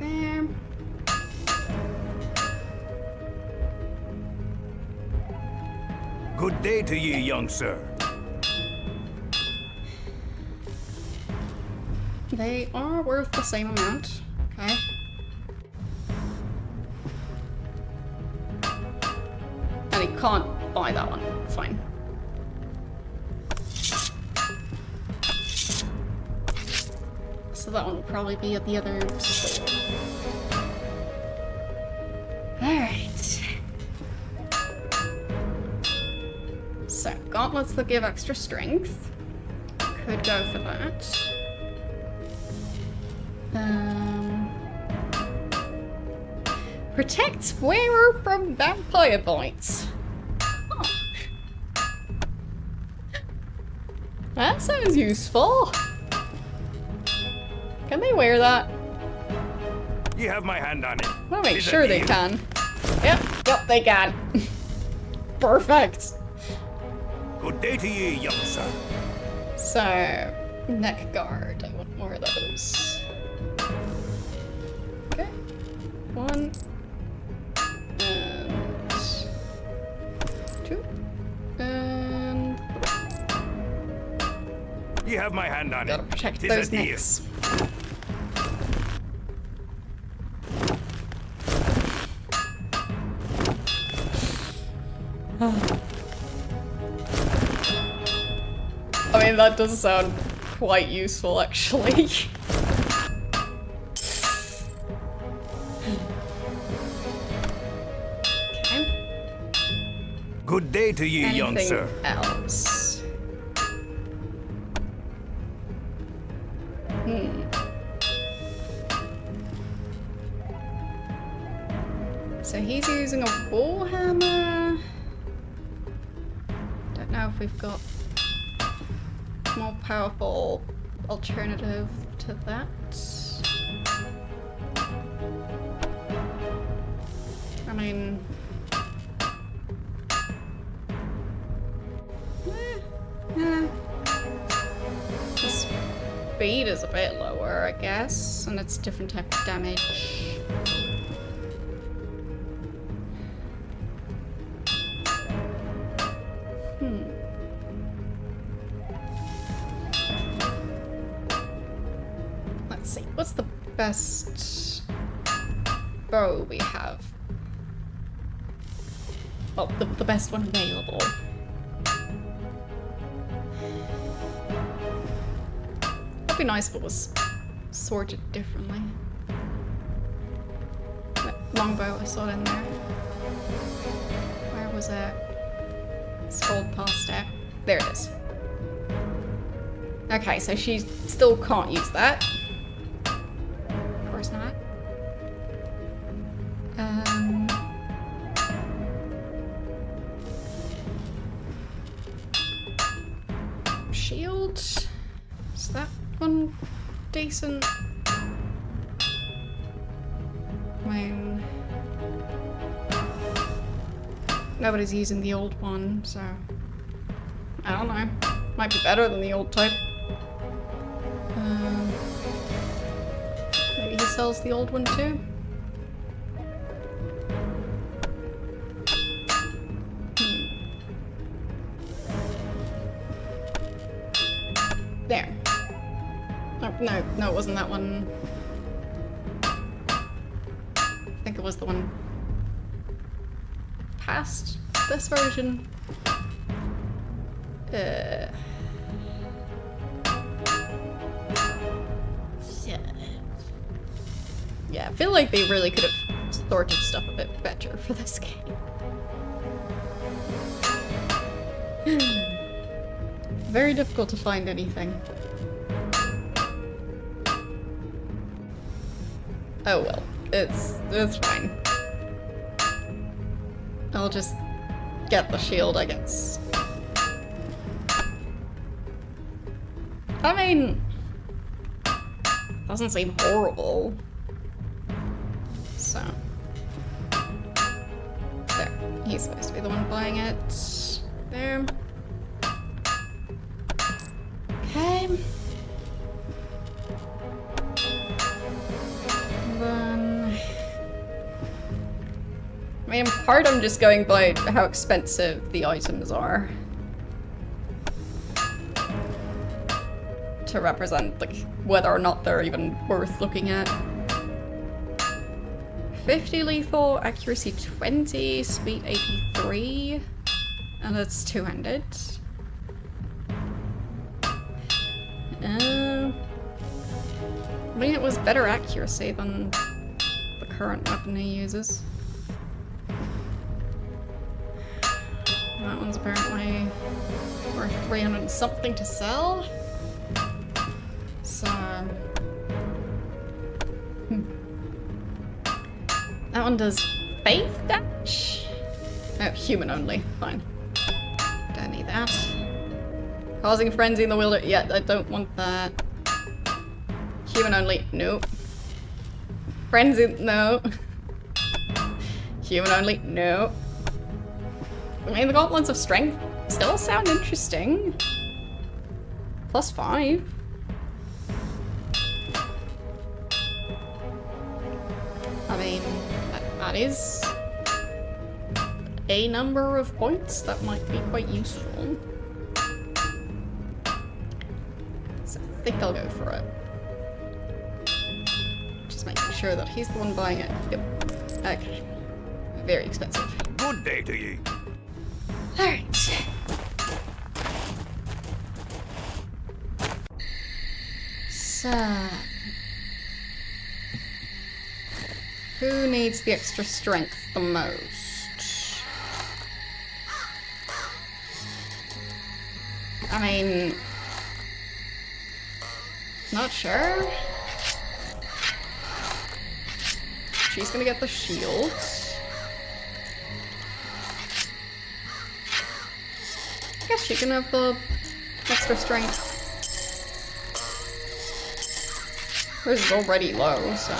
There. Good day to you, young sir. They are worth the same amount, okay? And he can't buy that one. Fine. So that one will probably be at the other store. Alright. So, gauntlets that give extra strength. Could go for that. Protects wearer from vampire bites. Huh. That sounds useful. Can they wear that? You have my hand on it. I want to make Is it sure they deal? can. Yep, they can. Perfect. Good day to ye, young sir. So, neck guard. I want more of those. Okay. 1. And 2. And 3. You have my hand on Gotta it. protect Tis a those deal. necks. I mean, that does sound quite useful, actually. Okay. Good day to ye, young Anything sir. else? So he's using a warhammer. Don't know if we've got more powerful alternative to that. I mean, the speed is a bit lower, I guess, and it's a different type of damage. Let's see, what's the best bow we have? Well, the best one available. It'd be nice if it was sorted differently. That longbow, I saw it in there. Where was it? Scrolled past it. There it is. Okay, so she still can't use that. Of course not. Shield? Is that one decent? I mean, nobody's using the old one, so I don't know. Might be better than the old type. Maybe he sells the old one too? There. Oh, no, it wasn't that one. I think it was the one past this version. Yeah, I feel like they really could have sorted stuff a bit better for this game. Very difficult to find anything. Oh well, it's fine. I'll just get the shield, I guess. I mean, doesn't seem horrible. So, there. He's supposed to be the one buying it. There. Okay. Then, I mean, in part I'm just going by how expensive the items are. To represent, like, whether or not they're even worth looking at. 50 lethal, accuracy 20, speed 83. And it's two-handed. I mean, it was better accuracy than the current weapon he uses. That one's apparently worth 300 and something to sell. So... That one does faith dash? Oh, human only. Fine. Don't need that. Causing frenzy in the wilderness. Yeah, I don't want that. Human only. Nope. Frenzy. No. Human only. No. I mean, the gauntlets of strength still sound interesting. +5. I mean, that is a number of points that might be quite useful. So I think I'll go for it. Just making sure that he's the one buying it. Yep. Okay. Very expensive. Good day to ye. Alright. So... Who needs the extra strength the most? I mean... Not sure. She's gonna get the shield. I guess she can have the extra strength. Hers is already low, so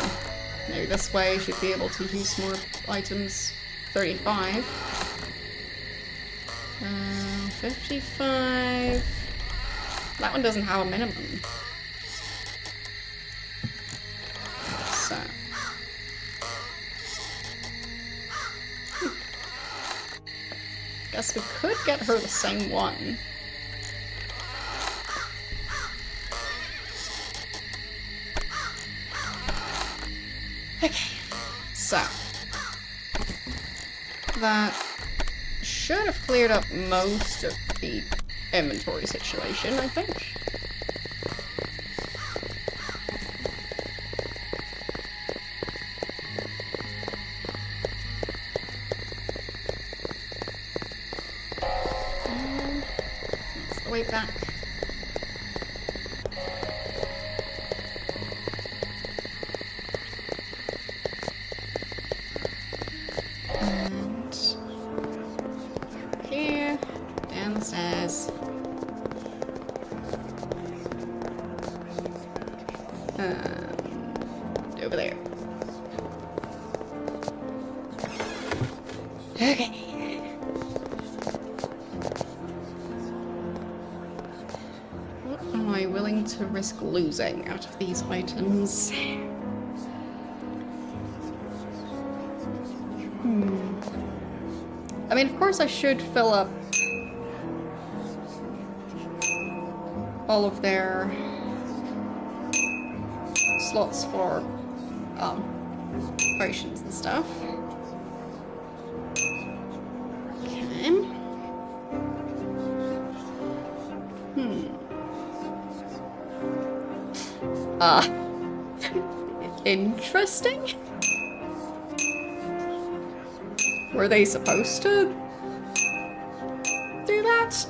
maybe this way she'd be able to use more items. 35. 55. That one doesn't have a minimum. So. Guess we could get her the same one. Okay, so that should have cleared up most of the inventory situation, I think. That's the way back. Over there. Okay. What am I willing to risk losing out of these items? I mean, of course I should fill up all of their slots for potions and stuff. Okay. Interesting. Were they supposed to do that?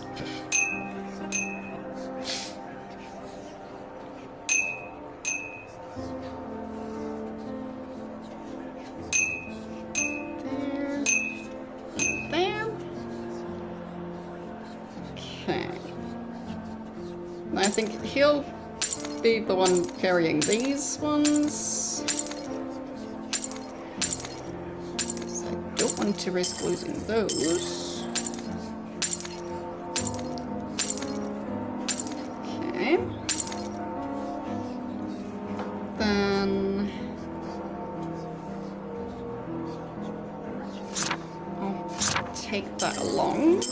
I think he'll be the one carrying these ones. So I don't want to risk losing those. Okay. Then I'll take that along.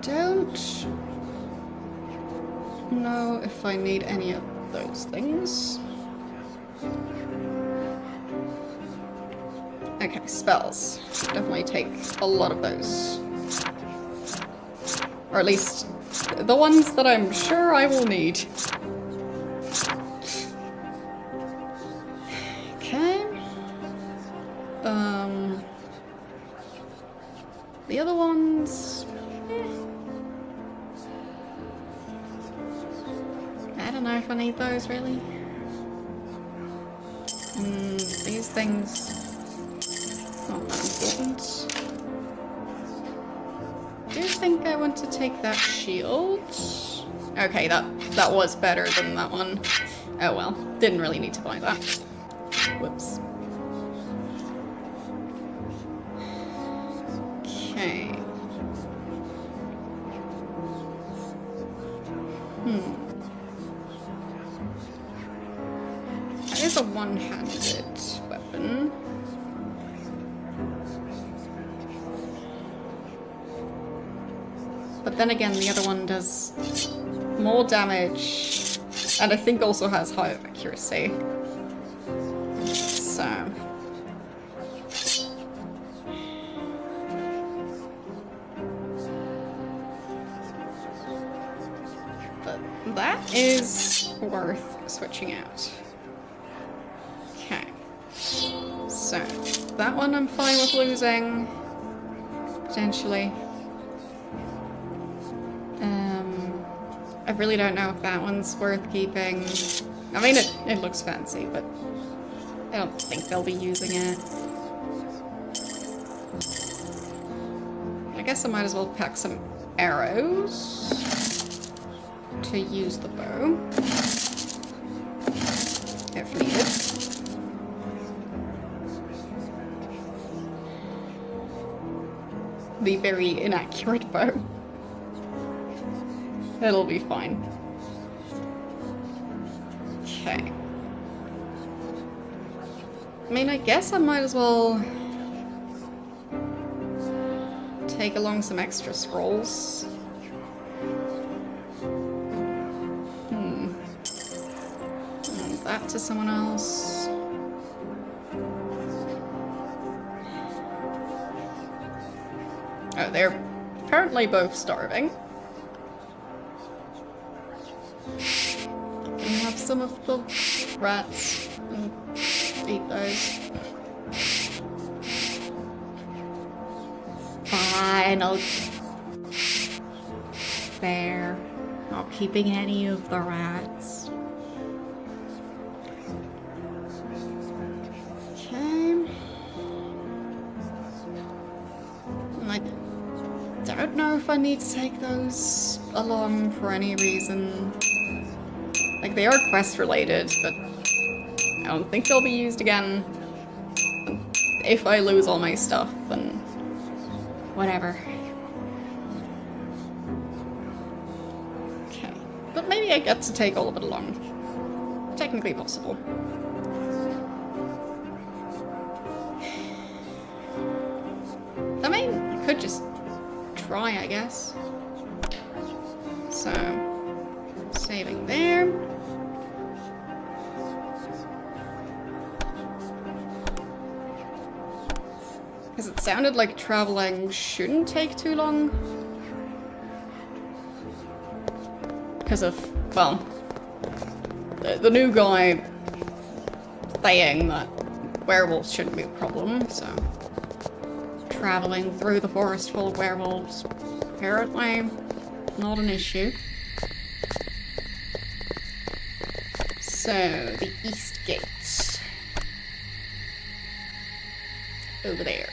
Don't know if I need any of those things. Okay, spells. Definitely take a lot of those. Or at least the ones that I'm sure I will need. Okay. The other ones... I don't know if I need those, really. These things... not that important. Do you think I want to take that shield? Okay, that was better than that one. Oh well, didn't really need to buy that. Whoops. Okay. That is a one-handed weapon. But then again, the other one does more damage, and I think also has higher accuracy. So... but that is worth switching out. Okay. So, that one I'm fine with losing, potentially. I really don't know if that one's worth keeping. I mean, it looks fancy, but I don't think they'll be using it. I guess I might as well pack some arrows to use the bow, if needed. The very inaccurate bow. It'll be fine. Okay. I mean, I guess I might as well take along some extra scrolls. And that to someone else. Oh, they're apparently both starving. Can you have some of the rats and eat those? Fine, I'll... there. Not keeping any of the rats. Okay. And I don't know if I need to take those along for any reason. Like, they are quest related, but I don't think they'll be used again. If I lose all my stuff, then whatever. Okay. But maybe I get to take all of it along. Technically possible. I mean, I could just try, I guess. So, saving there. Because it sounded like traveling shouldn't take too long. Because of, well, the new guy saying that werewolves shouldn't be a problem, so... traveling through the forest full of werewolves, apparently not an issue. So, the east gate. Over there.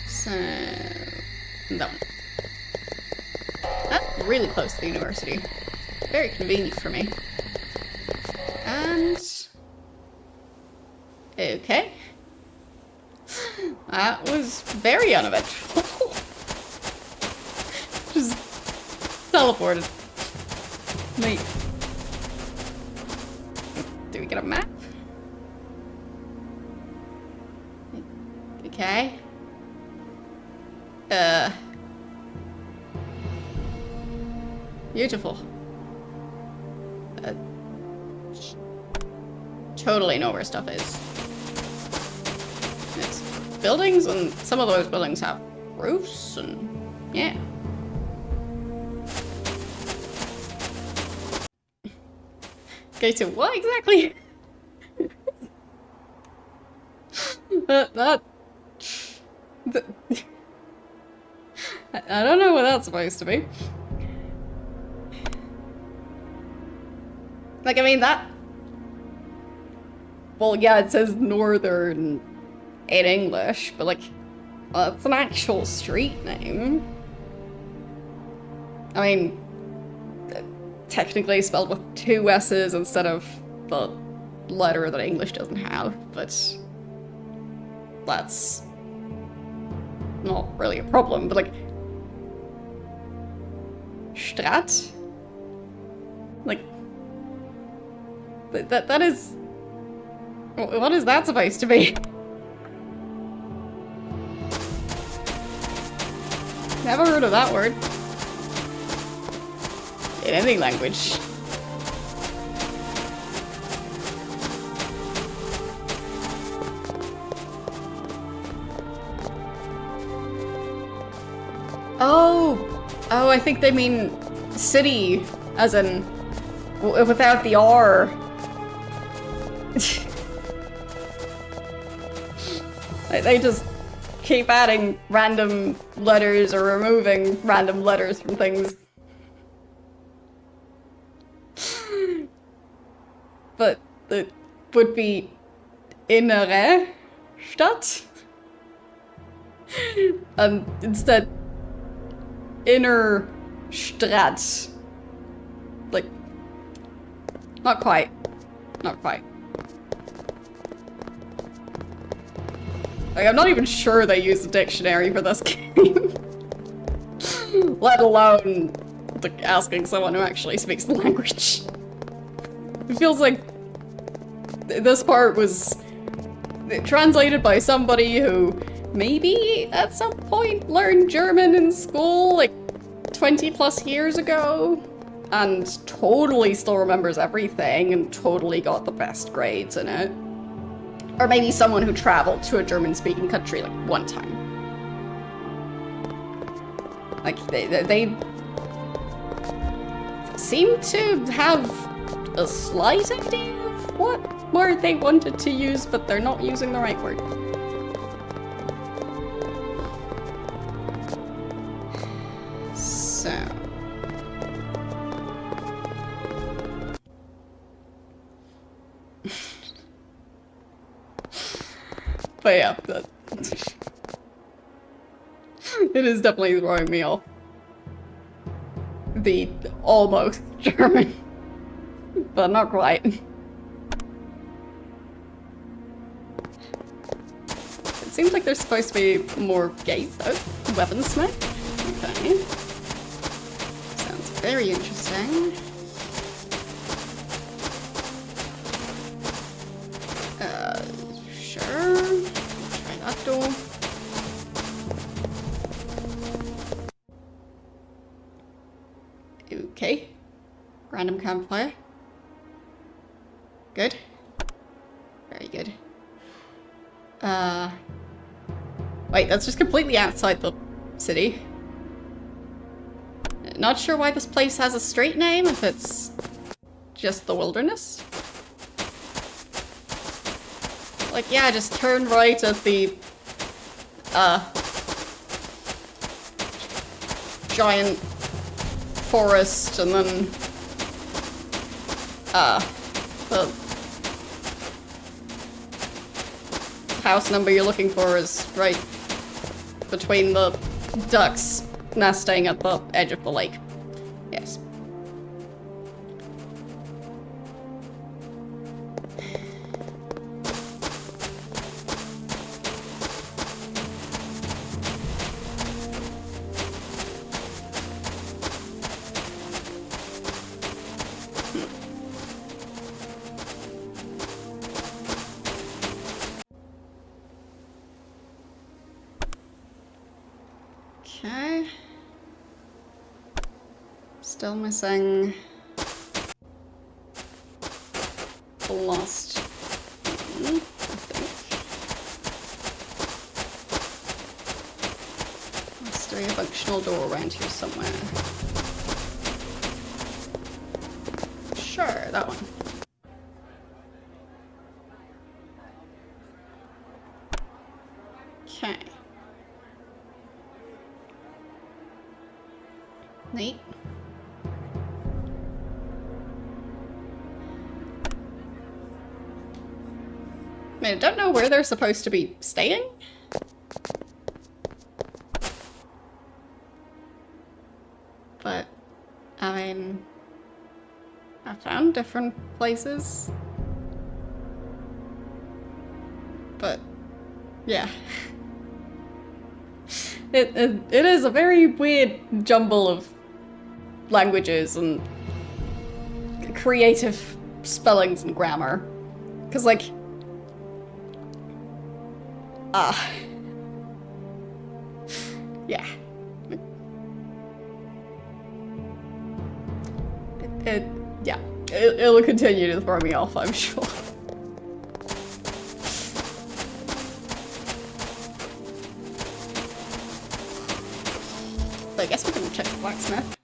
So, that one. That's really close to the university. Very convenient for me. And... okay. That was very uneventful. Just teleported. Wait. Do we get a map? Okay. Beautiful. Totally know where stuff is. It's buildings, and some of those buildings have roofs, and yeah. Okay, so what exactly? I don't know what that's supposed to be. Like, I mean, that... Well, yeah, it says northern in English, but like, it's an actual street name. I mean, technically spelled with 2 S's instead of the letter that English doesn't have, but that's not really a problem. But like, Strat? Like, that is... What is that supposed to be? Never heard of that word. In any language. Oh, I think they mean city, as in without the R. They just keep adding random letters or removing random letters from things. But it would be innere Stadt. And instead, inner Stadt. Like, not quite. Not quite. Like, I'm not even sure they use a dictionary for this game. Let alone like, asking someone who actually speaks the language. It feels like this part was translated by somebody who maybe at some point learned German in school like 20 plus years ago and totally still remembers everything and totally got the best grades in it. Or maybe someone who traveled to a German-speaking country like one time. Like they seem to have a slight idea of what word they wanted to use, but they're not using the right word. So... But yeah, it is definitely throwing me off. The almost German, but not quite. It seems like there's supposed to be more gates though. Weaponsmith? Okay. Sounds very interesting. Sure. Try that door. Okay. Random campfire. Good. Very good. Wait, that's just completely outside the city. Not sure why this place has a street name if it's just the wilderness. Like, yeah, just turn right at the, giant forest and then, the house number you're looking for is right between the ducks nesting at the edge of the lake. Yes. Okay. Still missing the last one, I think. to be a functional door around here somewhere. Sure, that one. Okay. Neat. I mean, I don't know where they're supposed to be staying. But, I mean, I found different places. But, yeah. It is a very weird jumble of languages and creative spellings and grammar. Because, like, yeah. Yeah. It'll continue to throw me off, I'm sure. But I guess we can check the blacksmith.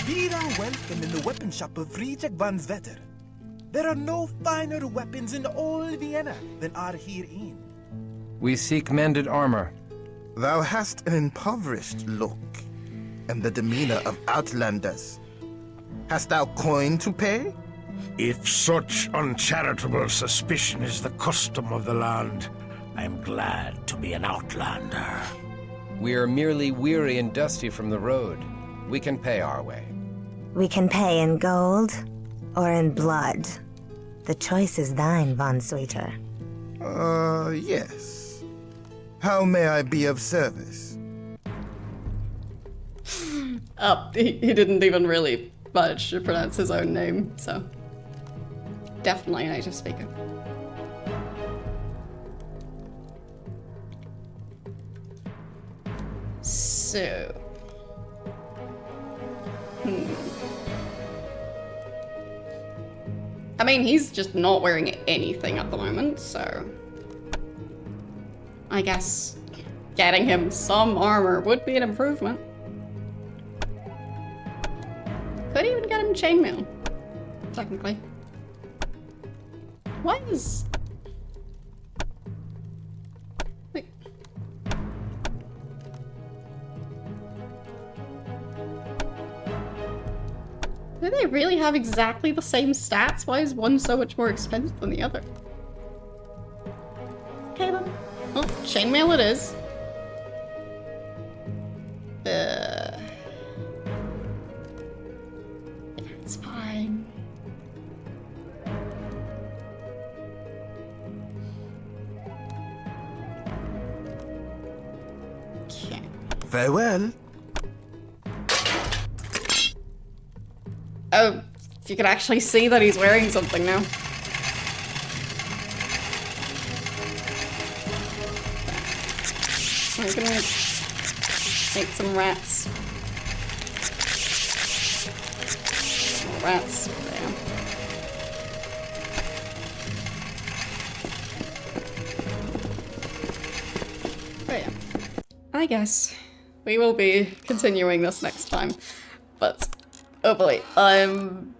Be thou welcome in the weapon shop of Friedrich von Vetter. There are no finer weapons in all Vienna than are herein. We seek mended armor. Thou hast an impoverished look, and the demeanor of outlanders. Hast thou coin to pay? If such uncharitable suspicion is the custom of the land, I'm glad to be an outlander. We are merely weary and dusty from the road. We can pay our way. We can pay in gold or in blood. The choice is thine, von Sweeter. Yes. How may I be of service? He didn't even really manage to pronounce his own name, so... Definitely a native speaker. So... I mean, he's just not wearing anything at the moment, so... I guess getting him some armor would be an improvement. Could even get him chainmail, technically. Why is... Wait. Do they really have exactly the same stats? Why is one so much more expensive than the other? Okay then. Well, chainmail it is. Yeah, it's fine. Okay. Farewell. Oh, you can actually see that he's wearing something now. I'm gonna make some rats. More rats. There. But yeah. I guess we will be continuing this next time. But oh boy, I'm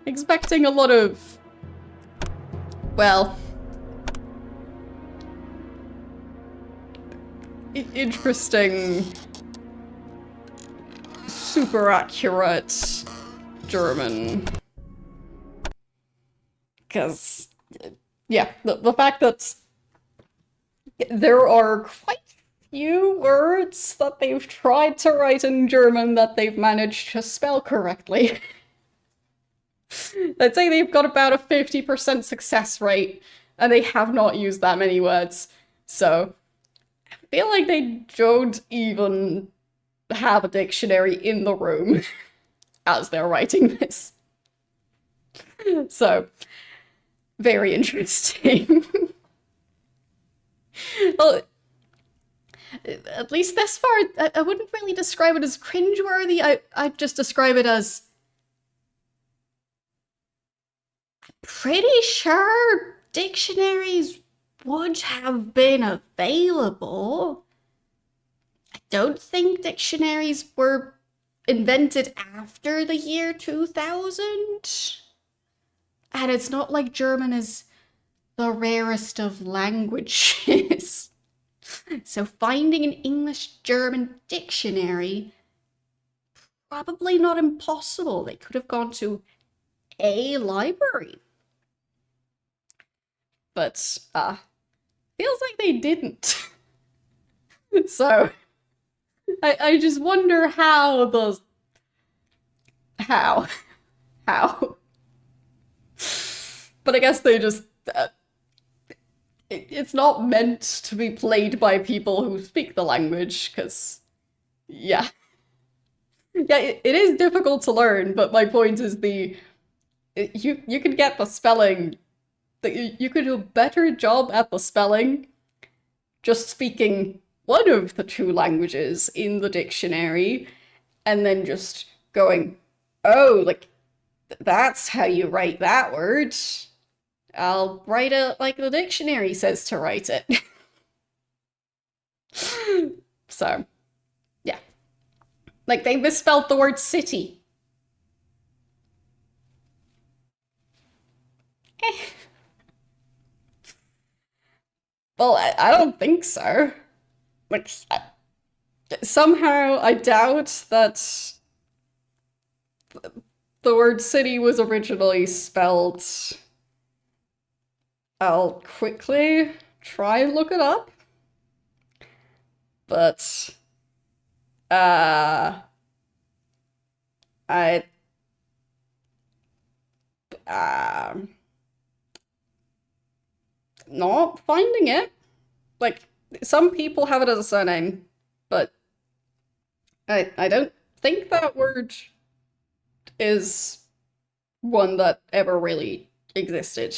expecting a lot of, well, interesting, super accurate German. Because, yeah, the fact that there are quite few words that they've tried to write in German that they've managed to spell correctly. I'd say they've got about a 50% success rate, and they have not used that many words. So, I feel like they don't even have a dictionary in the room as they're writing this. So, very interesting. Well, at least this far, I wouldn't really describe it as cringeworthy. I'd just describe it as pretty sure dictionaries would have been available. I don't think dictionaries were invented after the year 2000. And it's not like German is the rarest of languages. So finding an English-German dictionary, probably not impossible. They could have gone to a library. But, feels like they didn't. So, I just wonder how those... How? But I guess they just... it's not meant to be played by people who speak the language, because... Yeah. Yeah, it is difficult to learn, but my point is you could get the spelling... You could do a better job at the spelling just speaking one of the two languages in the dictionary, and then just going, oh, like, that's how you write that word. I'll write it like the dictionary says to write it. So, yeah. Like, they misspelled the word city. Well, I don't think so. Like, somehow I doubt that the word city was originally spelled... I'll quickly try and look it up. But, not finding it. Like, some people have it as a surname, but I don't think that word is one that ever really existed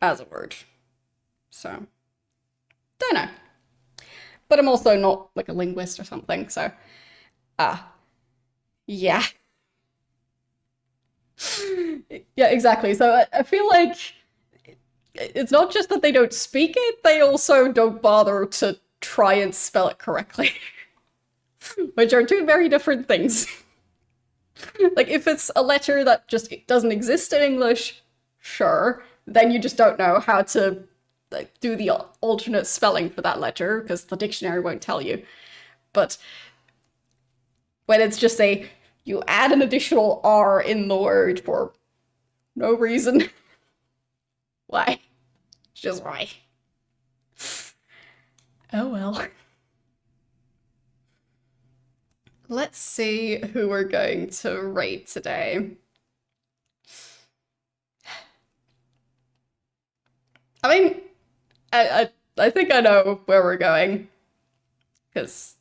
as a word. So, don't know. But I'm also not like a linguist or something, so yeah. Yeah, exactly. So I feel like it's not just that they don't speak it, they also don't bother to try and spell it correctly. Which are two very different things. Like, if it's a letter that just doesn't exist in English, sure, then you just don't know how to like do the alternate spelling for that letter, because the dictionary won't tell you. But when it's just you add an additional R in the word for no reason. Why? Just why? Oh well. Let's see who we're going to rate today. I mean, I think I know where we're going, because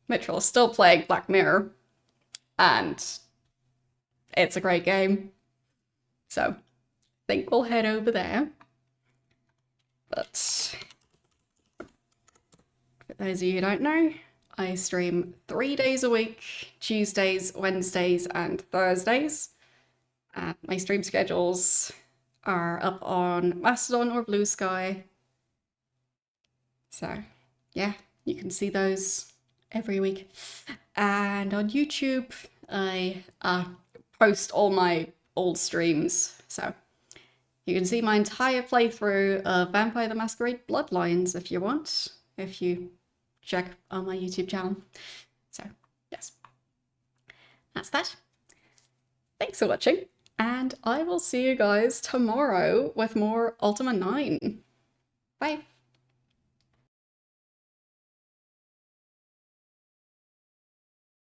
Mitchell is still playing Black Mirror, and it's a great game. So, I think we'll head over there. But for those of you who don't know, I stream 3 days a week, Tuesdays, Wednesdays, and Thursdays. My stream schedules are up on Mastodon or Blue Sky. So, yeah, you can see those every week. And on YouTube, I post all my old streams. So, you can see my entire playthrough of Vampire the Masquerade Bloodlines if you want, if you check on my YouTube channel. So, yes. That's that. Thanks for watching, and I will see you guys tomorrow with more Ultima 9. Bye.